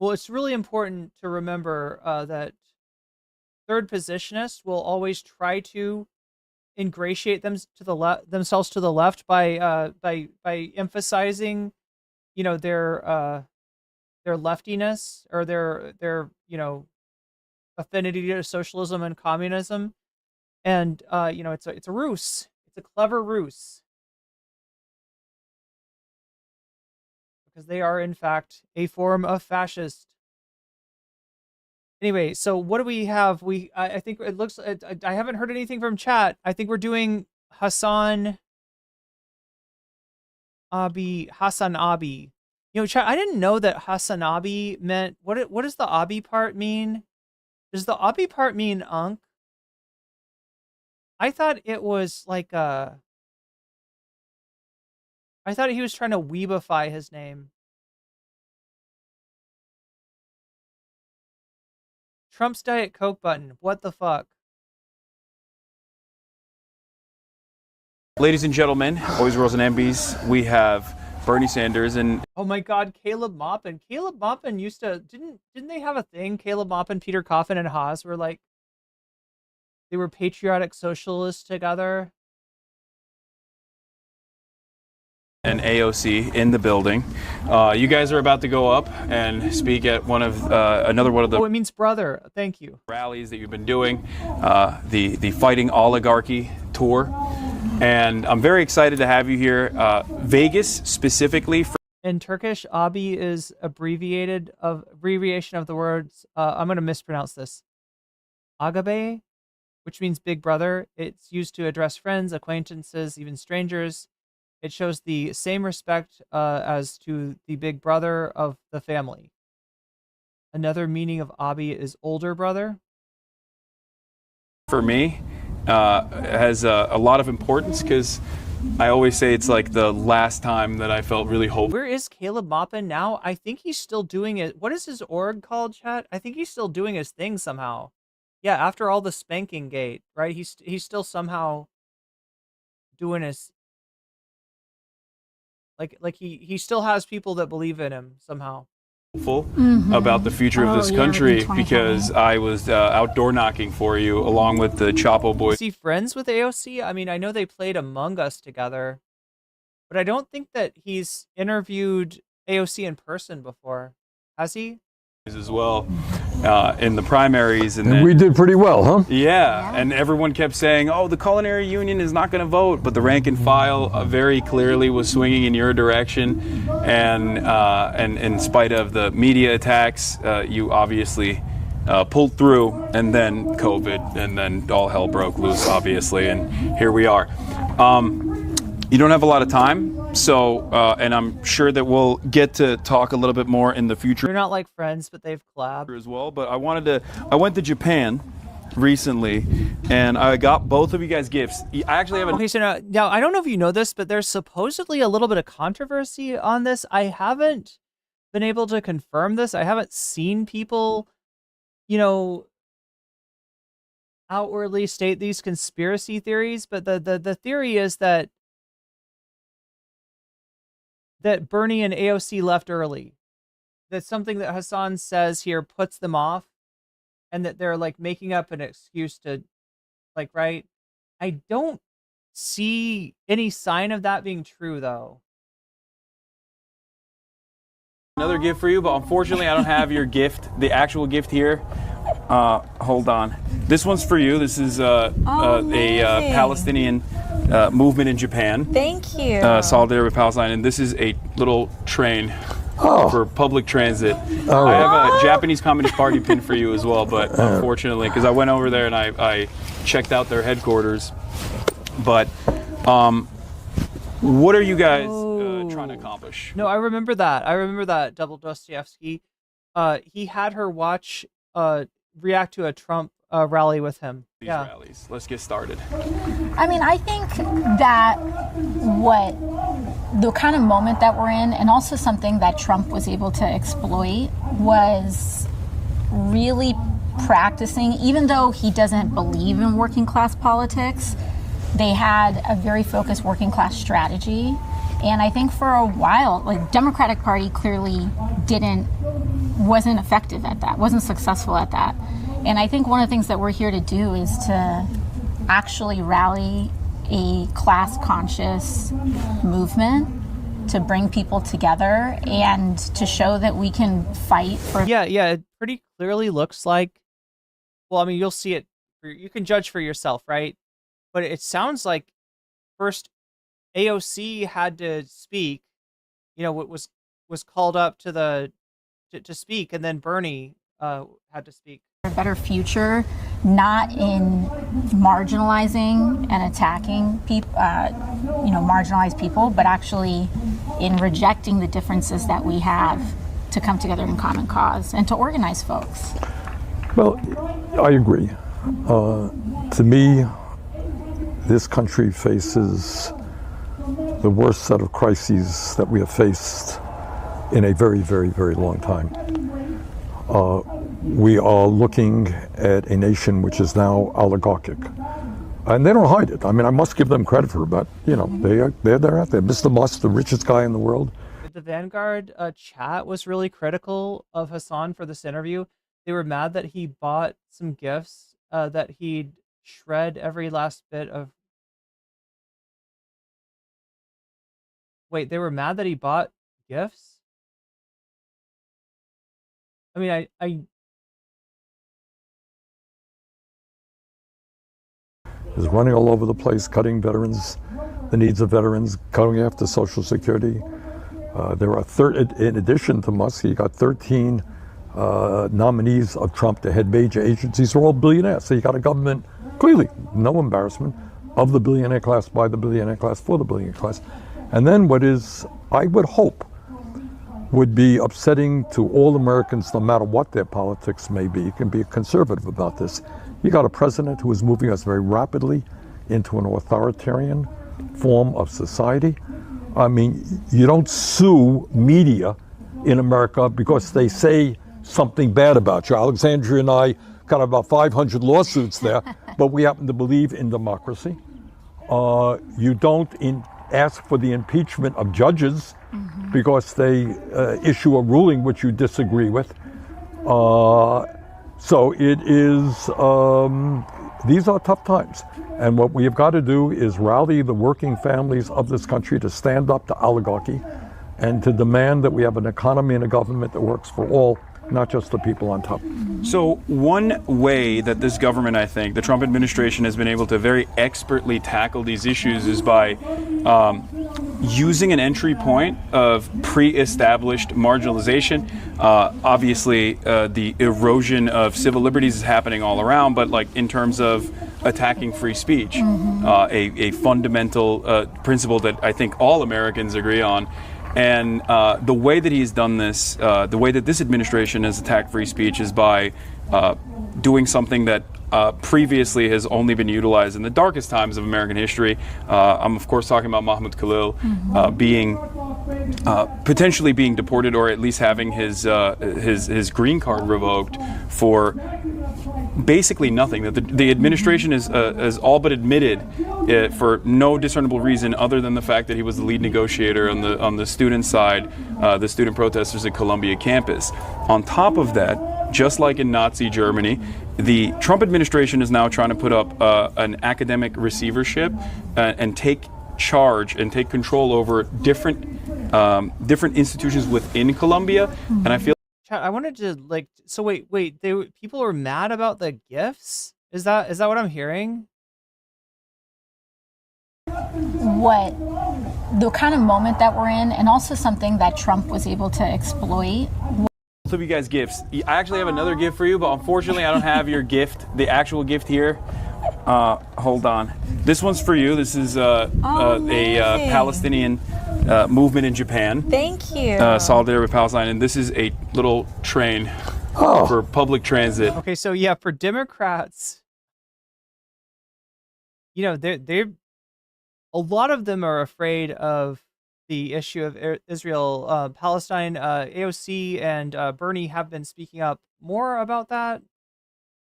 well, it's really important to remember that third positionists will always try to ingratiate themselves to the left by emphasizing, their leftiness or their affinity to socialism and communism, and it's a ruse. It's a clever ruse because they are in fact a form of fascist. Anyway, so what do we have? I think it looks. I haven't heard anything from chat. I think we're doing Hasan Abi. Chat, I didn't know that Hasan Abi meant what does the Abi part mean? Does the Abi part mean Unk? I thought it was like I thought he was trying to weebify his name. Trump's Diet Coke button. What the fuck? Ladies and gentlemen, boys, girls, and MBs, we have Bernie Sanders and oh my God, Caleb Maupin. Caleb Maupin used to didn't they have a thing? Caleb Maupin, Peter Coffin, and Haas were like they were patriotic socialists together. and AOC in the building. You guys are about to go up and speak at another one of the it means brother. Thank you. Rallies that you've been doing, the Fighting Oligarchy tour. And I'm very excited to have you here. Vegas specifically. In Turkish, abi is abbreviation of the words, I'm going to mispronounce this, agabe, which means big brother. It's used to address friends, acquaintances, even strangers. It shows the same respect as to the big brother of the family. Another meaning of abi is older brother. For me, has a lot of importance because I always say it's like the last time that I felt really hopeful. Where is Caleb Maupin now? I think he's still doing it. What is his org called, chat? I think he's still doing his thing somehow. Yeah, after all the spanking gate, right? He's still somehow doing his like he still has people that believe in him somehow. About the future of this country because I was outdoor knocking for you along with the Chapo boys. Is he friends with AOC? I mean, I know they played Among Us together, but I don't think that he's interviewed AOC in person before. Has he? As well in the primaries, and then, we did pretty well, huh? Yeah, and everyone kept saying, "Oh, the culinary union is not going to vote," but the rank and file very clearly was swinging in your direction, and in spite of the media attacks, you obviously pulled through, and then COVID, and then all hell broke loose, obviously, and here we are. You don't have a lot of time, so and I'm sure that we'll get to talk a little bit more in the future. They're not like friends, but they've collabed as well. But I went to Japan recently, and I got both of you guys gifts. I actually have Okay, so now I don't know if you know this, but there's supposedly a little bit of controversy on this. I haven't been able to confirm this. I haven't seen people, outwardly state these conspiracy theories, but the theory is that Bernie and AOC left early. That's something that Hasan says here puts them off, and that they're like making up an excuse to like, right? I don't see any sign of that being true, though. Another gift for you, but unfortunately I don't have your gift, the actual gift here. Hold on. This one's for you. This is a Palestinian movement in Japan. Thank you. Solidarity with Palestine, and this is a little train for public transit. I have a Japanese Communist Party pin for you as well, but unfortunately, because I went over there and I checked out their headquarters. But what are you guys trying to accomplish? No, I remember that. I remember that, Double Dostoevsky. He had her react to a Trump rally with him. These rallies. Let's get started. I mean, I think that the kind of moment that we're in, and also something that Trump was able to exploit, was really practicing, even though he doesn't believe in working class politics, they had a very focused working class strategy. And I think for a while, like, Democratic Party clearly wasn't effective at that, wasn't successful at that. And I think one of the things that we're here to do is to actually rally a class-conscious movement to bring people together and to show that we can fight for... Yeah, it pretty clearly looks like... Well, I mean, you'll see it. You can judge for yourself, right? But it sounds like first AOC had to speak, was called up to speak, and then Bernie had to speak. A better future, not in marginalizing and attacking people, marginalized people, but actually in rejecting the differences that we have to come together in common cause and to organize folks. Well, I agree. To me, this country faces the worst set of crises that we have faced in a very, very, very long time. We are looking at a nation which is now oligarchic. And they don't hide it. I mean, I must give them credit for it, but, they're out there. Mr. Musk, the richest guy in the world. The Vanguard chat was really critical of Hasan for this interview. They were mad that he bought some gifts, that he'd shred every last bit of... Wait, they were mad that he bought gifts? I mean, I is running all over the place, cutting the needs of veterans, cutting after Social Security. There are, in addition to Musk, he got 13 nominees of Trump to head major agencies, are all billionaires. So you got a government, clearly, no embarrassment, of the billionaire class, by the billionaire class, for the billionaire class. And then what is, I would hope, would be upsetting to all Americans, no matter what their politics may be. You can be conservative about this. You got a president who is moving us very rapidly into an authoritarian form of society. I mean, you don't sue media in America because they say something bad about you. Alexandria and I got about 500 lawsuits there, but we happen to believe in democracy. You don't ask for the impeachment of judges because they issue a ruling which you disagree with. So it is, these are tough times. And what we have got to do is rally the working families of this country to stand up to oligarchy and to demand that we have an economy and a government that works for all, not just the people on top. So one way that this government, I think, the Trump administration has been able to very expertly tackle these issues is by using an entry point of pre-established marginalization. Obviously, the erosion of civil liberties is happening all around, but like in terms of attacking free speech, a fundamental principle that I think all Americans agree on. And the way that he's done this, the way that this administration has attacked free speech is by doing something that previously has only been utilized in the darkest times of American history. I'm of course talking about Mahmoud Khalil potentially being deported, or at least having his green card revoked for basically nothing. That the administration has all but admitted for no discernible reason other than the fact that he was the lead negotiator on the student side, the student protesters at Columbia campus. On top of that, just like in Nazi Germany, the Trump administration is now trying to put up an academic receivership and take charge and take control over different institutions within Colombia. And I feel I wanted to like. So wait. People are mad about the gifts. Is that what I'm hearing? What the kind of moment that we're in, and also something that Trump was able to exploit. Both of you guys gifts. I actually have another gift for you, but unfortunately I don't have your gift, the actual gift here. Hold on. This one's for you. This is a Palestinian movement in Japan. Thank you. Solidarity with Palestine, and this is a little train for public transit. Okay, so yeah, for Democrats, you know, they're a lot of them are afraid of the issue of Israel, Palestine. AOC and Bernie have been speaking up more about that,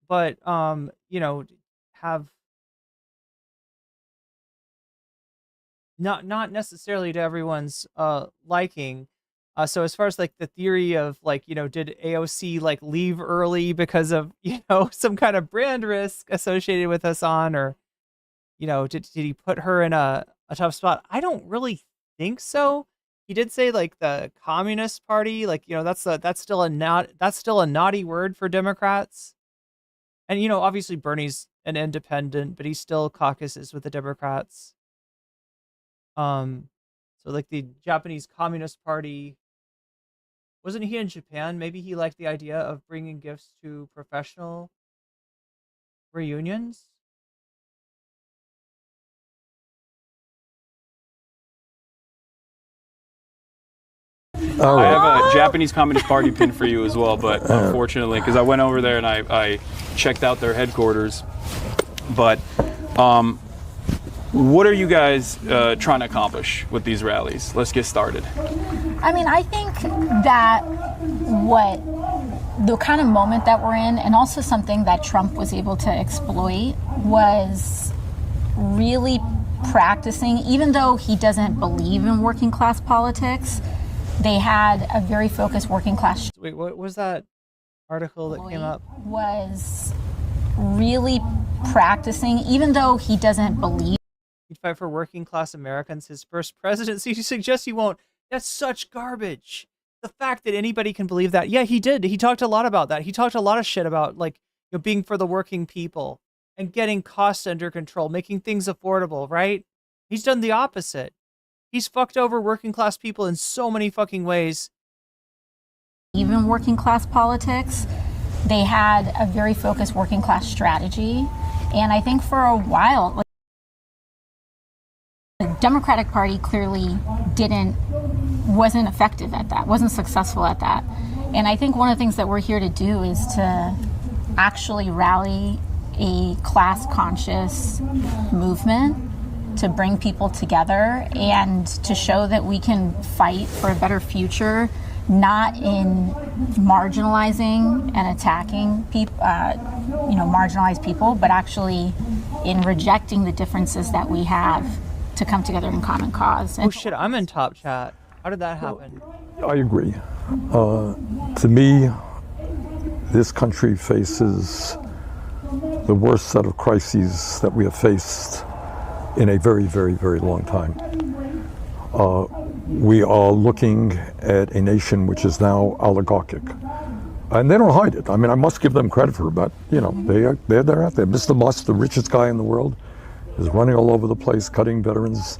but you know, have not necessarily to everyone's liking. So as far as like the theory of like, you know, did AOC like leave early because of, you know, some kind of brand risk associated with Hasan, or, you know, did he put her in a tough spot? I don't really think so. He did say like the Communist Party, like, you know, that's still a naughty word for Democrats. And, you know, obviously Bernie's an independent, but he still caucuses with the Democrats. So like the Japanese Communist Party, wasn't he in Japan? Maybe he liked the idea of bringing gifts to professional reunions. I have a Japanese Communist Party pin for you as well, but unfortunately, because I went over there and I checked out their headquarters. But what are you guys trying to accomplish with these rallies? Let's get started. I mean, I think that what the kind of moment that we're in, and also something that Trump was able to exploit, was really practicing, even though he doesn't believe in working class politics, they had a very focused working class. Wait, what was that article that came up? Was really practicing, even though he doesn't believe. He'd fight for working class Americans. His first presidency, he suggests he won't. That's such garbage. The fact that anybody can believe that. Yeah, he did. He talked a lot about that. He talked a lot of shit about, like, you know, being for the working people and getting costs under control, making things affordable, right? He's done the opposite. He's fucked over working class people in so many fucking ways. Even working class politics, they had a very focused working class strategy. And I think for a while, the Democratic Party clearly wasn't effective at that, wasn't successful at that. And I think one of the things that we're here to do is to actually rally a class conscious movement to bring people together and to show that we can fight for a better future, not in marginalizing and attacking people, marginalized people, but actually in rejecting the differences that we have to come together in common cause. Oh shit, I'm in top chat. How did that happen? I agree. To me, this country faces the worst set of crises that we have faced in a very, very, very long time. We are looking at a nation which is now oligarchic. And they don't hide it. I mean, I must give them credit for that. You know, they're out there. Mr. Musk, the richest guy in the world, is running all over the place, cutting veterans,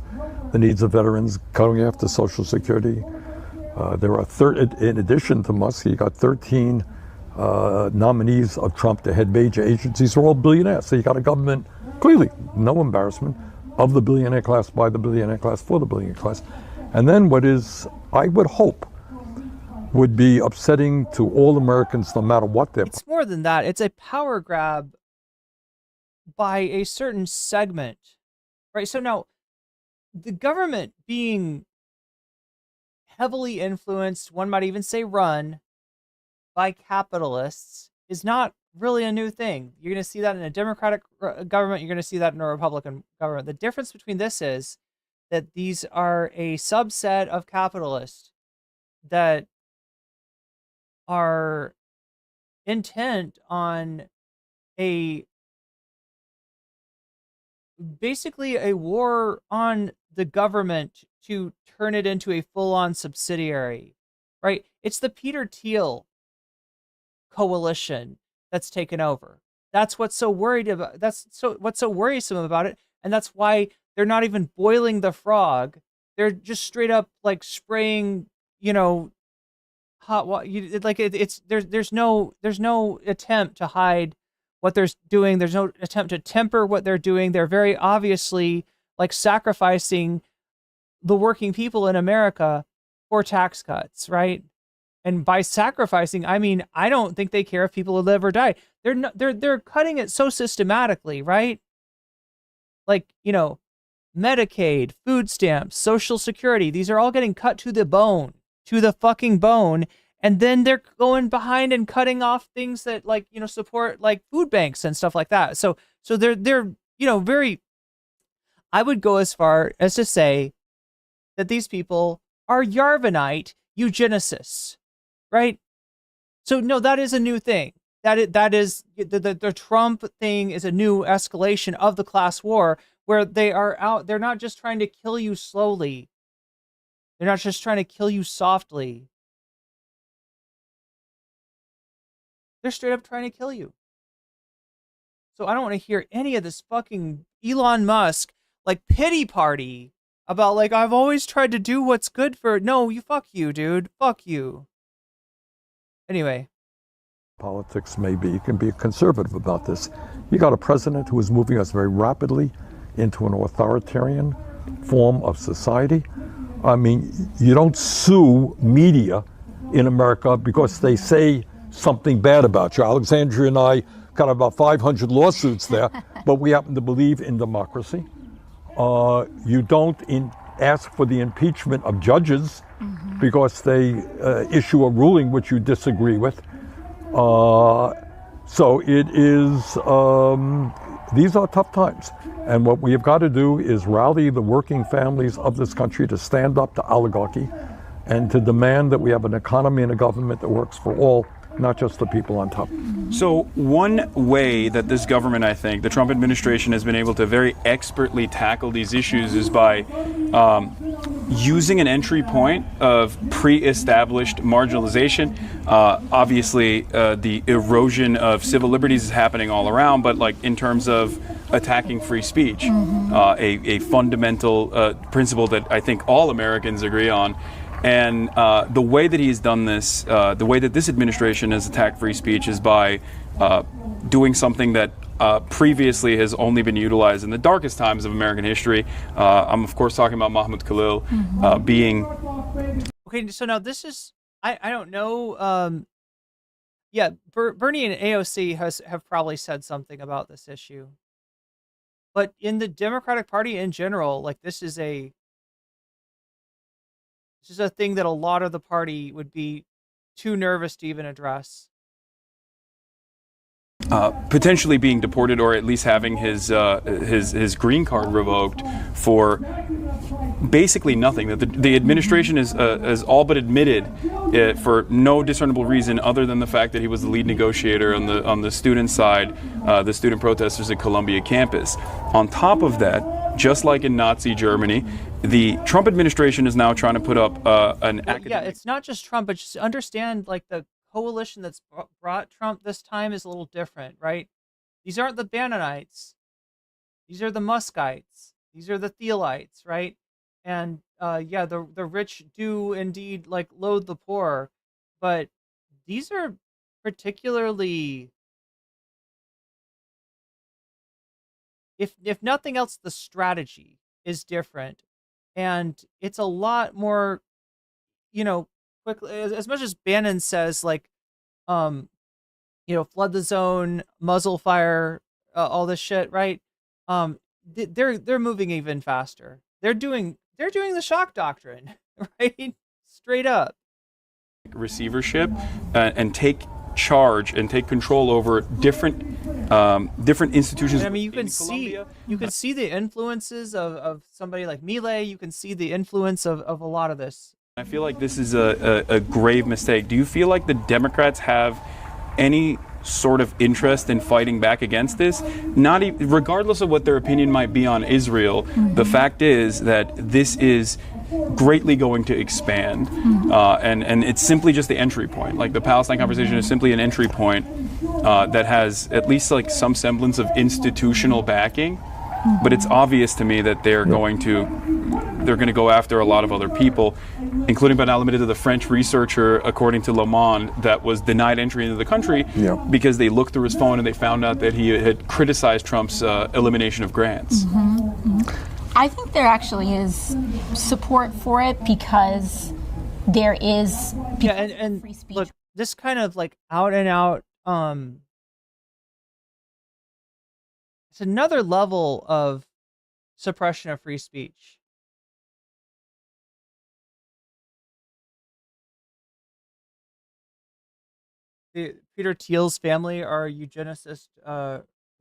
the needs of veterans, going after Social Security. There are, in addition to Musk, he got 13 nominees of Trump to head major agencies who are all billionaires. So you got a government, clearly, no embarrassment, of the billionaire class, by the billionaire class, for the billionaire class. And then what is, I would hope, would be upsetting to all Americans, no matter what they're. It's more than that. It's a power grab by a certain segment, right? So now, the government being heavily influenced, one might even say run, by capitalists is not really a new thing. You're going to see that in a Democratic government. You're going to see that in a Republican government. The difference between this is that these are a subset of capitalists that are intent on basically a war on the government to turn it into a full-on subsidiary, right? It's the Peter Thiel coalition that's taken over. That's what's so worried about. What's so worrisome about it, and that's why they're not even boiling the frog. They're just straight up like spraying, hot water. There's no attempt to hide what they're doing. There's no attempt to temper what they're doing. They're very obviously like sacrificing the working people in America for tax cuts, right? And by sacrificing, I mean, I don't think they care if people live or die. They're cutting it so systematically, right? Like, Medicaid, food stamps, Social Security, these are all getting cut to the bone, to the fucking bone. And then they're going behind and cutting off things that support like food banks and stuff like that. So they're very, I would go as far as to say that these people are Yarvanite eugenicists, right? So no, that is a new thing. That is the Trump thing is a new escalation of the class war where they are out. They're not just trying to kill you slowly. They're not just trying to kill you softly. They're straight up trying to kill you. So I don't want to hear any of this fucking Elon Musk like pity party about like, I've always tried to do what's good for. No, fuck you, dude. Fuck you. Anyway. Politics maybe. You can be conservative about this. You got a president who is moving us very rapidly into an authoritarian form of society. I mean, you don't sue media in America because they say something bad about you. Alexandria and I got about 500 lawsuits there, but we happen to believe in democracy. You don't ask for the impeachment of judges because they issue a ruling which you disagree with. So it is, these are tough times. And what we have got to do is rally the working families of this country to stand up to oligarchy and to demand that we have an economy and a government that works for all, not just the people on top. So one way that this government, I think, the Trump administration has been able to very expertly tackle these issues is by using an entry point of pre-established marginalization. Obviously, the erosion of civil liberties is happening all around, but like in terms of attacking free speech, a fundamental principle that I think all Americans agree on. And the way that he's done this, the way that this administration has attacked free speech is by doing something that previously has only been utilized in the darkest times of American history. I'm, of course, talking about Mahmoud Khalil being... Okay, so now this is... I don't know... yeah, Bernie and AOC have probably said something about this issue. But in the Democratic Party in general, like this is a thing that a lot of the party would be too nervous to even address. Potentially being deported, or at least having his green card revoked for basically nothing. That the administration has all but admitted it for no discernible reason other than the fact that he was the lead negotiator on the student side, the student protesters at Columbia campus. On top of that, just like in Nazi Germany, the Trump administration is now trying to put up an academic... Yeah, it's not just Trump, but just understand like the coalition that's brought Trump this time is a little different, right? These aren't the Bannonites. These are the Muskites. These are the Thielites, right? And yeah, the rich do indeed like loathe the poor, but these are particularly, if nothing else, the strategy is different, and it's a lot more, quickly. As much as Bannon says, like, flood the zone, muzzle fire, all this shit, right? They're moving even faster. They're doing the shock doctrine, right? Straight up. Receivership and take charge and take control over different institutions. And I mean, you can see the influences of somebody like Milei. You can see the influence of a lot of this. I feel like this is a grave mistake. Do you feel like the Democrats have any sort of interest in fighting back against this, not regardless of what their opinion might be on Israel. The fact is that this is greatly going to expand, and it's simply just the entry point. Like the Palestine conversation is simply an entry point that has at least like some semblance of institutional backing, but it's obvious to me that they're going to go after a lot of other people, including but not limited to the French researcher, according to Le Monde, that was denied entry into the country because they looked through his phone and they found out that he had criticized Trump's elimination of grants. I think there actually is support for it because there is and free speech. Look, this kind of like out and out, it's another level of suppression of free speech. Peter Thiel's family are eugenicist,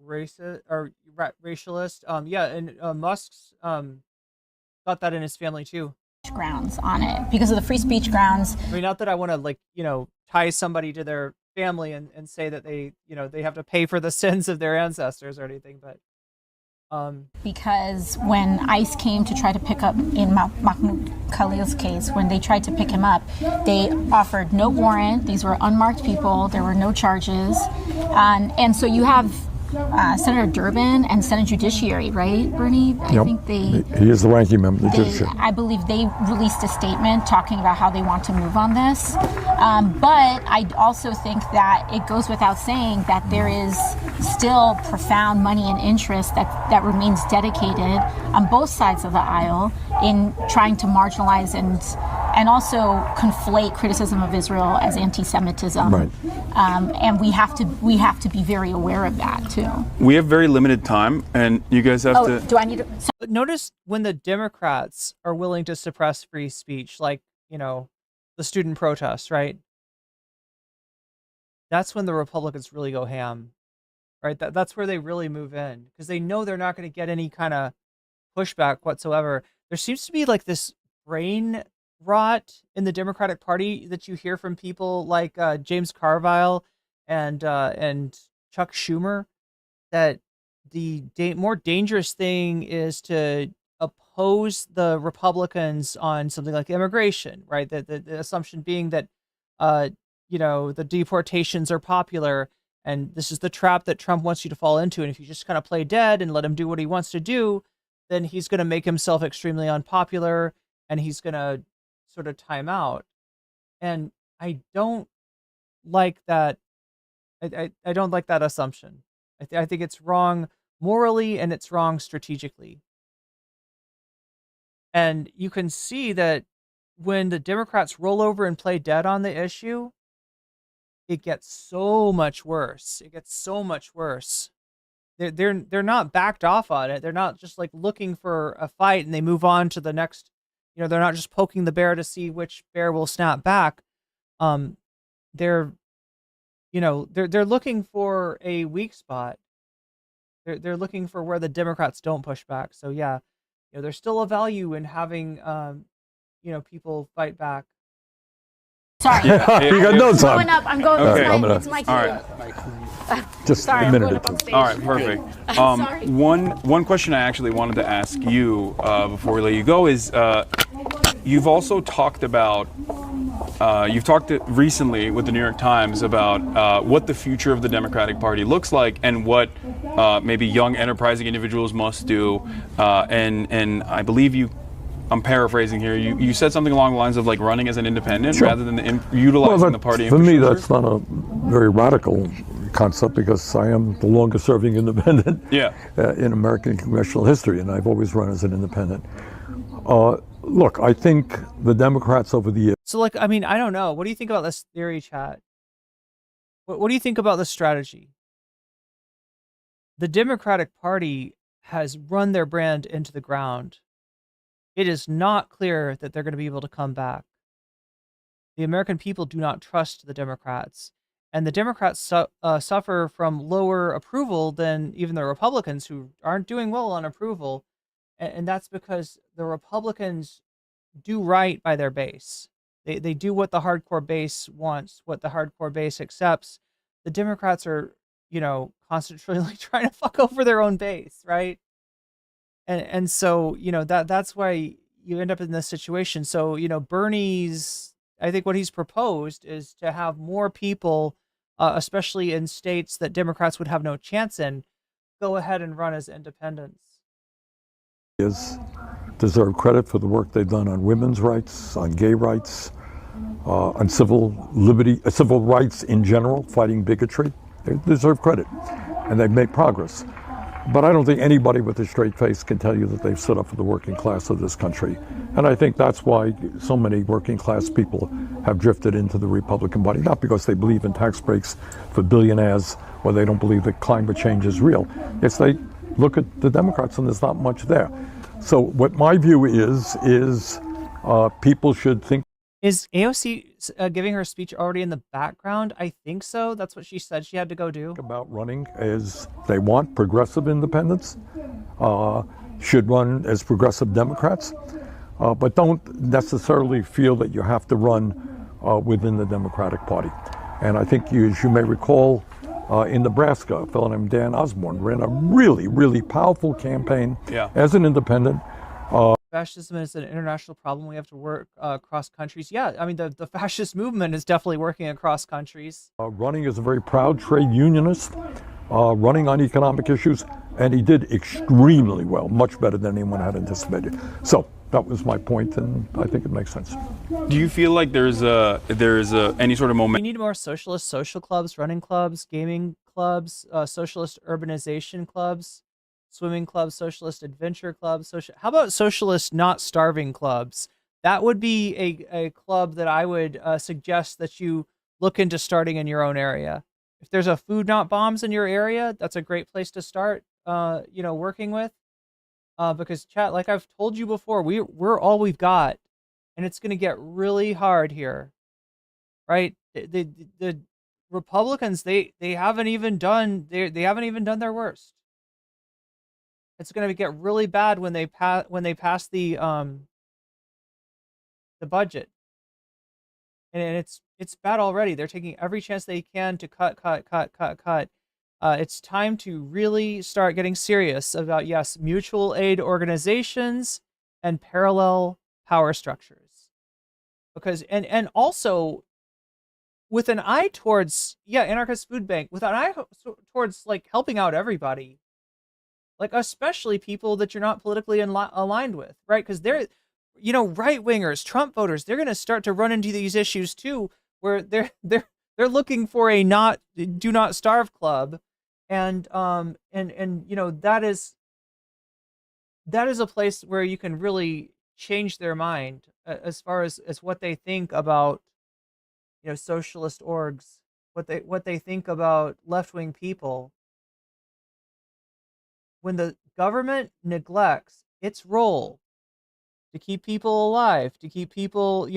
racist or racialist. And Musk's got that in his family too. Grounds on it because of the free speech grounds. I mean, not that I want to tie somebody to their family and say that they have to pay for the sins of their ancestors or anything, but because when ICE came to try to pick up in Mahmoud Khalil's case, when they tried to pick him up, they offered no warrant. These were unmarked people. There were no charges, and so you have Senator Durbin and Senate Judiciary, right, Bernie? I think he is the ranking member of the Judiciary. I believe they released a statement talking about how they want to move on this. But I also think that it goes without saying that there is still profound money and interest that remains dedicated on both sides of the aisle in trying to marginalize and also conflate criticism of Israel as anti-Semitism. Right. And we have to be very aware of that too. We have very limited time, and you guys have to. Do I need to? But notice when the Democrats are willing to suppress free speech, like the student protests, right? That's when the Republicans really go ham, right? That's where they really move in because they know they're not going to get any kind of pushback whatsoever. There seems to be like this brain rot in the Democratic Party that you hear from people like James Carville and Chuck Schumer, that the more dangerous thing is to oppose the Republicans on something like immigration, right? The assumption being that the deportations are popular, and this is the trap that Trump wants you to fall into. And if you just kind of play dead and let him do what he wants to do, then he's going to make himself extremely unpopular, and he's going to sort of time out. And I don't like that. I don't like that assumption. I think it's wrong morally and it's wrong strategically. And you can see that when the Democrats roll over and play dead on the issue, it gets so much worse. It gets so much worse. They're not backed off on it. They're not just like looking for a fight and they move on to the next. They're not just poking the bear to see which bear will snap back. They're looking for a weak spot. They're looking for where the Democrats don't push back. So yeah, there's still a value in having people fight back. Sorry, you got no time. I'm going up. It's my cue. All right. Just Sorry, a minute I'm or going two. All right, perfect. Sorry. One question I actually wanted to ask you before we let you go is you've also talked about recently with the New York Times about what the future of the Democratic Party looks like and what maybe young enterprising individuals must do. And I believe I'm paraphrasing here. You said something along the lines of like running as an independent rather than utilizing the party. For me, that's not a very radical concept because I am the longest serving independent in American congressional history, and I've always run as an independent. Look, I think the Democrats over the years. So I don't know. What do you think about this theory, chat? What do you think about this strategy? The Democratic Party has run their brand into the ground. It is not clear that they're going to be able to come back. The American people do not trust the Democrats. And the Democrats suffer from lower approval than even the Republicans, who aren't doing well on approval. And that's because the Republicans do right by their base. They do what the hardcore base wants, what the hardcore base accepts. the Democrats are, constantly trying to fuck over their own base, right? And so, that's why you end up in this situation. So, Bernie's, I think what he's proposed is to have more people, especially in states that Democrats would have no chance in, go ahead and run as independents. Deserve credit for the work they've done on women's rights, on gay rights, on civil rights in general, fighting bigotry. They deserve credit, and they've made progress. But I don't think anybody with a straight face can tell you that they've stood up for the working class of this country. And I think that's why so many working class people have drifted into the Republican Party, not because they believe in tax breaks for billionaires or they don't believe that climate change is real. It's they look at the Democrats and there's not much there. So what my view is people should think. Is AOC giving her speech already in the background? I think so. That's what she said she had to go do. About running as they want progressive independents, should run as progressive Democrats, but don't necessarily feel that you have to run within the Democratic Party. And I think as you may recall, in Nebraska, a fellow named Dan Osborne ran a really, really powerful campaign as an independent. Fascism is an international problem. We have to work across countries. Yeah, I mean, the fascist movement is definitely working across countries. Running as a very proud trade unionist, running on economic issues, and he did extremely well, much better than anyone had anticipated. So that was my point, and I think it makes sense. Do you feel like there's any sort of moment? We need more socialist social clubs, running clubs, gaming clubs, socialist urbanization clubs, swimming clubs, socialist adventure clubs. How about socialist not starving clubs? That would be a club that I would suggest that you look into starting in your own area. If there's a food not bombs in your area, that's a great place to start, working with. Because chat, like I've told you before, we're all we've got, and it's going to get really hard here, right? The Republicans, they haven't even done their worst. It's going to get really bad when they pass the budget, and it's bad already. They're taking every chance they can to cut. It's time to really start getting serious about, yes, mutual aid organizations and parallel power structures, because and also with an eye towards anarchist food bank, with an eye towards like helping out everybody. Like, especially people that you're not politically aligned with, right? Because they're, right-wingers, Trump voters, they're going to start to run into these issues too, where they're looking for a do not starve club, and that is a place where you can really change their mind as far as what they think about, socialist orgs, what they think about left-wing people. When the government neglects its role to keep people alive, to keep people,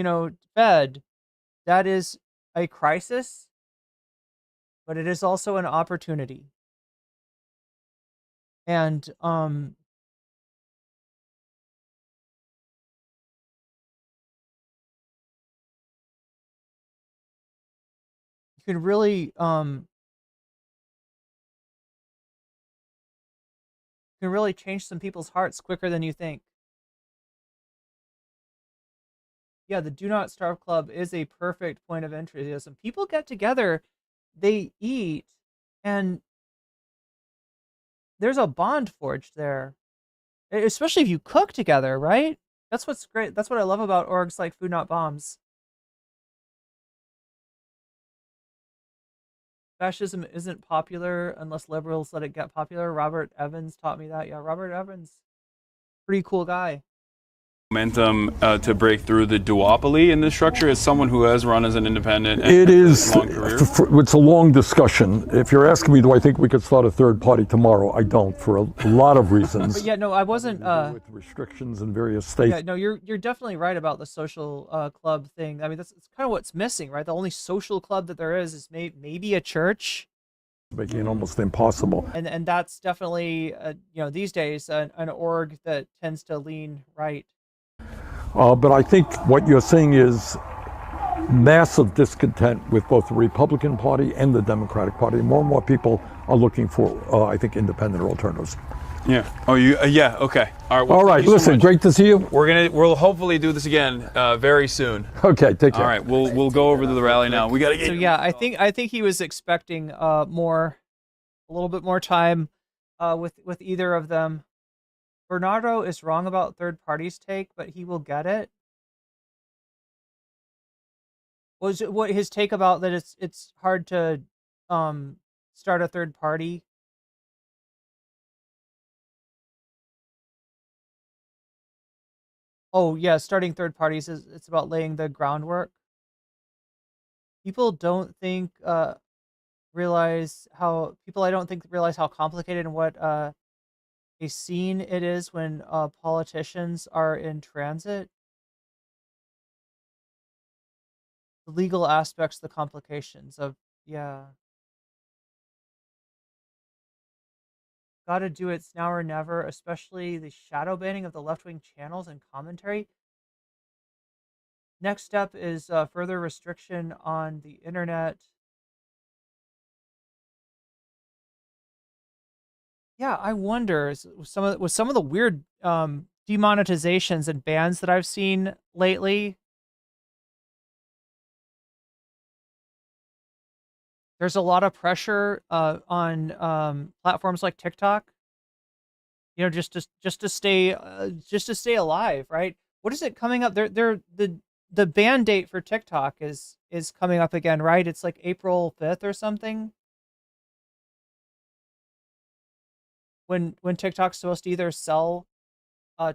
fed, that is a crisis, but it is also an opportunity. And you can really change some people's hearts quicker than you think. Yeah, the Do Not Starve Club is a perfect point of entry. Some people get together, they eat, and there's a bond forged there. Especially if you cook together, right? That's what's great. That's what I love about orgs like Food Not Bombs. Fascism isn't popular unless liberals let it get popular. Robert Evans taught me that. Yeah, Robert Evans, pretty cool guy. Momentum to break through the duopoly in this structure as someone who has run as an independent. It is. Long career. It's a long discussion. If you're asking me, do I think we could start a third party tomorrow? I don't, for a lot of reasons. But yeah, no, I wasn't. With restrictions in various states. Yeah, no, you're definitely right about the social club thing. I mean, it's kind of what's missing, right? The only social club that there is maybe a church. Making it almost impossible. And that's definitely these days an org that tends to lean right. But I think what you're saying is massive discontent with both the Republican Party and the Democratic Party. More and more people are looking for, I think, independent alternatives. Yeah. Oh, you? Yeah. Okay. All right. Well, All right. Listen, great to see you. We'll hopefully do this again very soon. Okay. Take care. All right. We'll go over to the rally now. We got to get. So yeah, I think he was expecting a little bit more time with either of them. Bernardo is wrong about third parties' take, but he will get it. What his take about that it's hard to start a third party? Oh yeah, starting third parties it's about laying the groundwork. People don't think realize how complicated and what a scene it is when politicians are in transit. The legal aspects, the complications of Gotta do it's now or never, especially the shadow banning of the left-wing channels and commentary. Next step is further restriction on the internet. Yeah, I wonder with some of the weird demonetizations and bans that I've seen lately. There's a lot of pressure on platforms like TikTok. You know, just to stay alive, right? What is it coming up? The ban date for TikTok is coming up again, right? It's like April 5th or something. When TikTok's supposed to either sell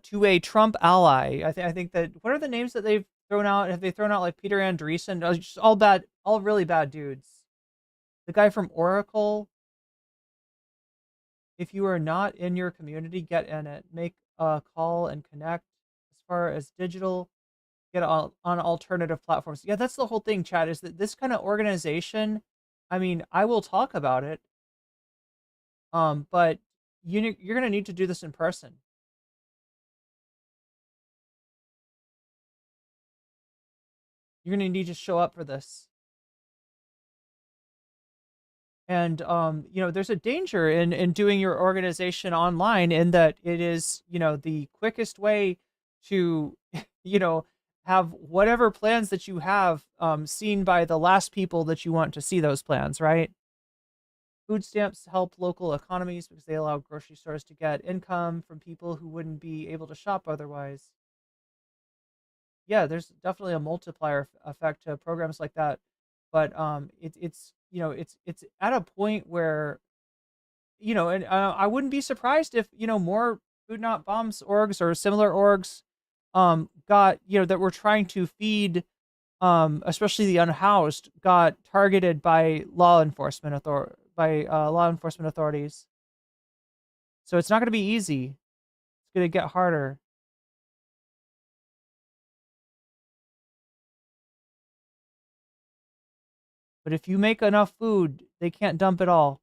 to a Trump ally. I think that, what are the names that they've thrown out? Have they thrown out like Peter Andreessen? Just all really bad dudes. The guy from Oracle. If you are not in your community, get in it. Make a call and connect. As far as digital, get on alternative platforms. Yeah, that's the whole thing, Chad, is that this kind of organization, I mean, I will talk about it. But you're going to need to do this in person. You're going to need to show up for this. And, you know, there's a danger in doing your organization online in that it is, you know, the quickest way to, you know, have whatever plans that you have seen by the last people that you want to see those plans, right? Food stamps help local economies because they allow grocery stores to get income from people who wouldn't be able to shop otherwise. Yeah, there's definitely a multiplier effect to programs like that. But it's you know, it's at a point where, you know, and I wouldn't be surprised if, you know, more Food Not Bombs orgs or similar orgs got, you know, that were trying to feed especially the unhoused, got targeted by law enforcement authorities. So it's not going to be easy. It's going to get harder. But if you make enough food, they can't dump it all.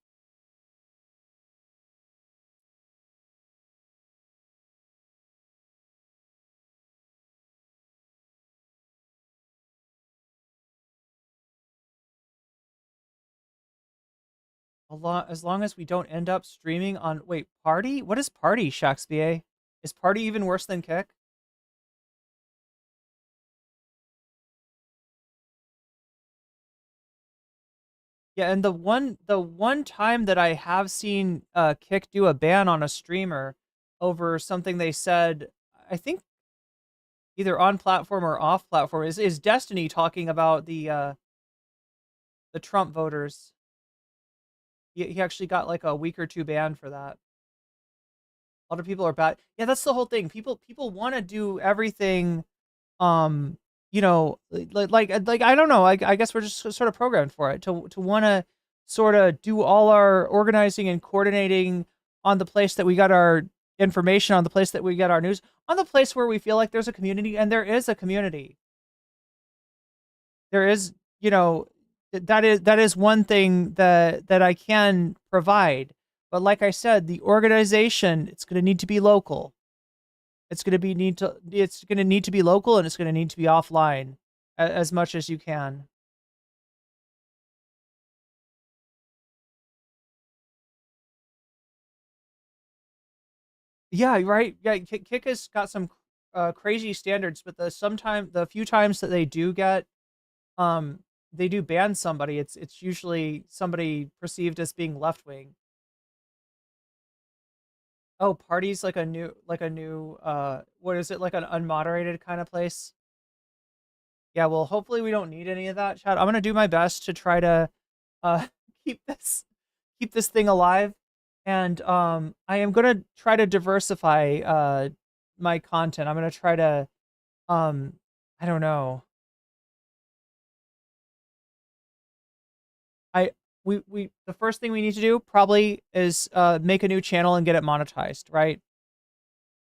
As long as we don't end up streaming on... Wait, Party? What is Party, Shaxba? Is Party even worse than Kick? Yeah, and the one time that I have seen Kick do a ban on a streamer over something they said, I think either on platform or off platform, is Destiny talking about the Trump voters. He actually got like a week or two ban for that. A lot of people are bad. Yeah, that's the whole thing. People want to do everything, you know, like I don't know. I guess we're just sort of programmed for it to want to sort of do all our organizing and coordinating on the place that we got our information, on the place that we get our news, on the place where we feel like there's a community, and there is a community. There is, you know, that is one thing that I can provide. But like I said, the organization, it's going to need to be local. It's going to need to be local, and it's going to need to be offline as much as you can. Yeah, right. Yeah, Kick has got some crazy standards, but the few times that they do ban somebody, it's usually somebody perceived as being left wing. Oh, party's like a new what is it, like an unmoderated kind of place? Yeah, well, hopefully we don't need any of that, chat. I'm gonna do my best to try to uh keep this thing alive. And I am gonna try to diversify my content. I'm gonna try to I don't know. The first thing we need to do probably is make a new channel and get it monetized, right?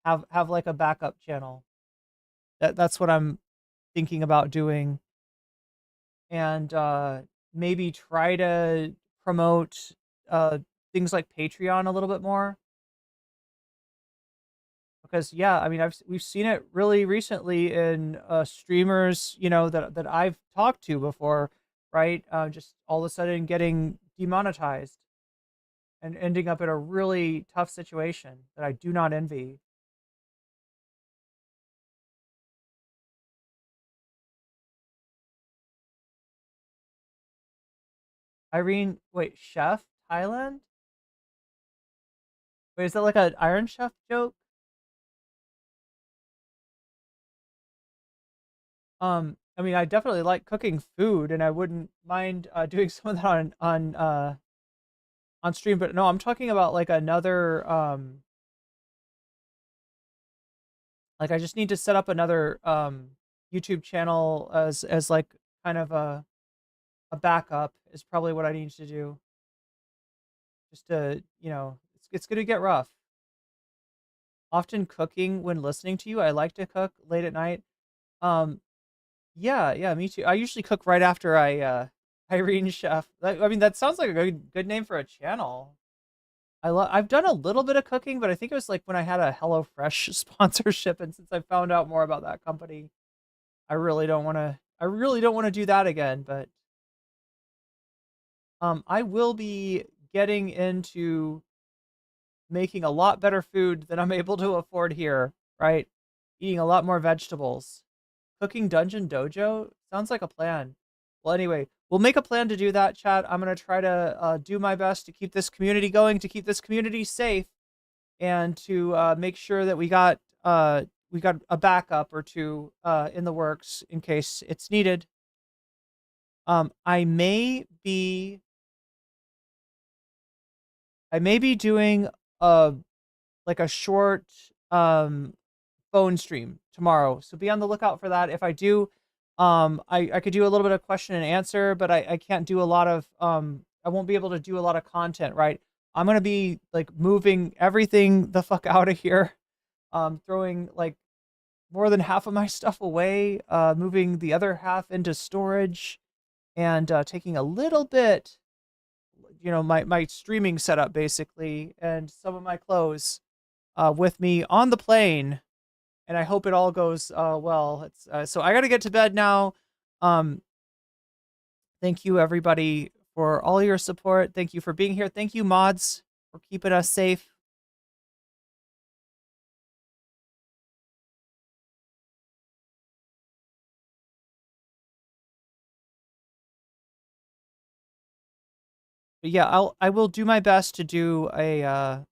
Have like a backup channel. That's what I'm thinking about doing. And maybe try to promote things like Patreon a little bit more. Because yeah, I mean, we've seen it really recently in streamers, that I've talked to before, right? Just all of a sudden getting demonetized and ending up in a really tough situation that I do not envy. Irene, wait, chef, Thailand? Wait, is that like an Iron Chef joke? I mean, I definitely like cooking food, and I wouldn't mind doing some of that on stream. But no, I'm talking about like another like I just need to set up another YouTube channel as like kind of a backup is probably what I need to do. Just to, it's gonna get rough. Often cooking when listening to you. I like to cook late at night. Yeah, me too. I usually cook right after Irene Chef. I mean, that sounds like a good name for a channel. I've done a little bit of cooking, but I think it was like when I had a HelloFresh sponsorship, and since I found out more about that company, I really don't want to do that again. But I will be getting into making a lot better food than I'm able to afford here, right? Eating a lot more vegetables. Cooking Dungeon Dojo sounds like a plan. Well, anyway, we'll make a plan to do that, chat. I'm going to try to do my best to keep this community going, to keep this community safe, and to make sure that we got a backup or two in the works in case it's needed. I may be doing like a short phone stream tomorrow, so be on the lookout for that. If I do, I could do a little bit of question and answer, but I can't do a lot of I won't be able to do a lot of content, right? I'm gonna be like moving everything the fuck out of here, throwing like more than half of my stuff away, moving the other half into storage, and taking a little bit, my streaming setup basically, and some of my clothes with me on the plane. And I hope it all goes well. It's so I got to get to bed now. Thank you everybody for all your support. Thank you for being here. Thank you mods for keeping us safe. But yeah, I will do my best to do a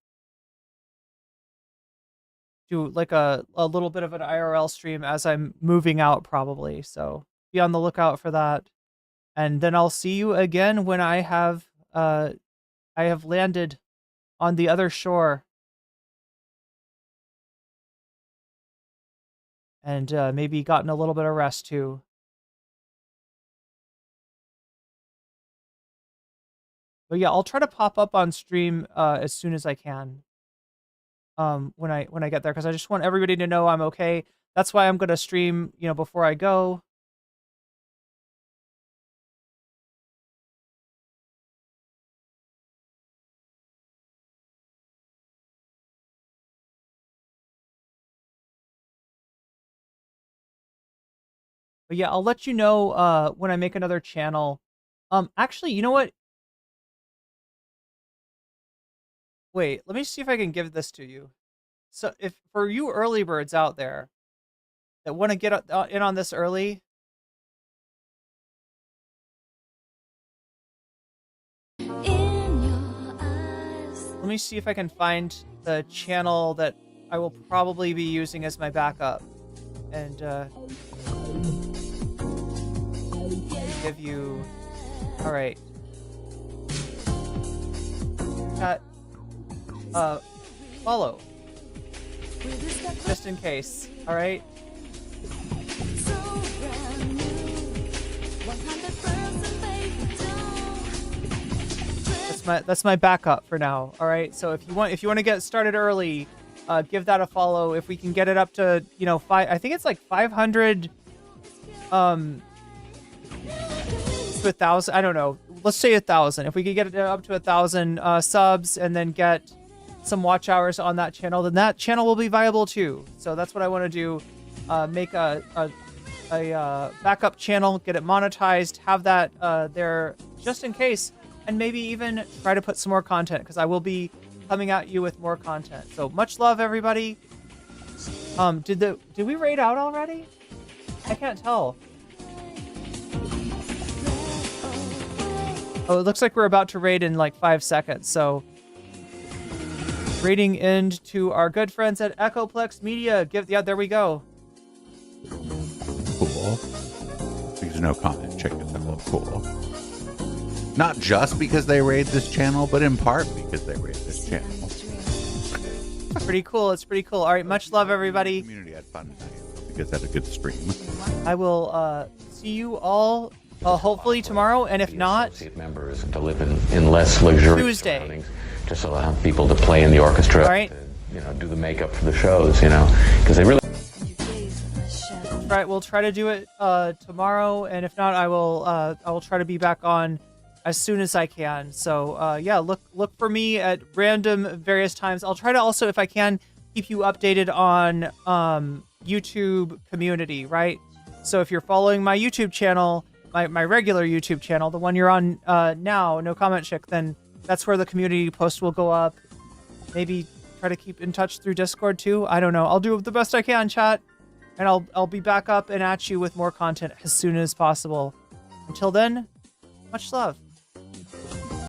do like a little bit of an IRL stream as I'm moving out probably. So be on the lookout for that. And then I'll see you again when I have landed on the other shore. And maybe gotten a little bit of rest too. But yeah, I'll try to pop up on stream as soon as I can. When I get there, because I just want everybody to know I'm okay. That's why I'm gonna stream, before I go. But yeah, I'll let you know when I make another channel. Actually, you know what? Wait, let me see if I can give this to you. So if for you early birds out there that want to get in on this early, let me see if I can find the channel that I will probably be using as my backup, and give you. All right. Chat. Follow. Just in case. All right. That's my backup for now. All right. So if you want to get started early, give that a follow. If we can get it up to, I think it's like 500 to 1,000. I don't know. Let's say 1,000. If we could get it up to 1,000 subs and then get some watch hours on that channel, then that channel will be viable too. So that's what I want to do. Make a backup channel, get it monetized, have that there just in case, and maybe even try to put some more content, because I will be coming at you with more content. So much love, everybody. Did we raid out already? I can't tell. Oh, it looks like we're about to raid in like 5 seconds. So raiding end to our good friends at Echoplex Media. There we go. Cool. Because no comment check is a little cool. Not just because they raid this channel, but in part because they raid this channel. Pretty cool. It's pretty cool. All right, much love, everybody. Community had fun tonight. You guys had a good stream. I will see you all hopefully tomorrow, and if not, members to live in less luxurious Tuesday. surroundings, just allow people to play in the orchestra. All right. To, do the makeup for the shows, because they really. Right, we'll try to do it tomorrow, and if not, I will try to be back on as soon as I can. So yeah, look for me at random various times. I'll try to also, if I can, keep you updated on YouTube community, right? So if you're following my YouTube channel, my regular YouTube channel, the one you're on now, No Comment Chick, then that's where the community post will go up. Maybe try to keep in touch through Discord too. I don't know. I'll do the best I can, chat. And I'll be back up and at you with more content as soon as possible. Until then, much love.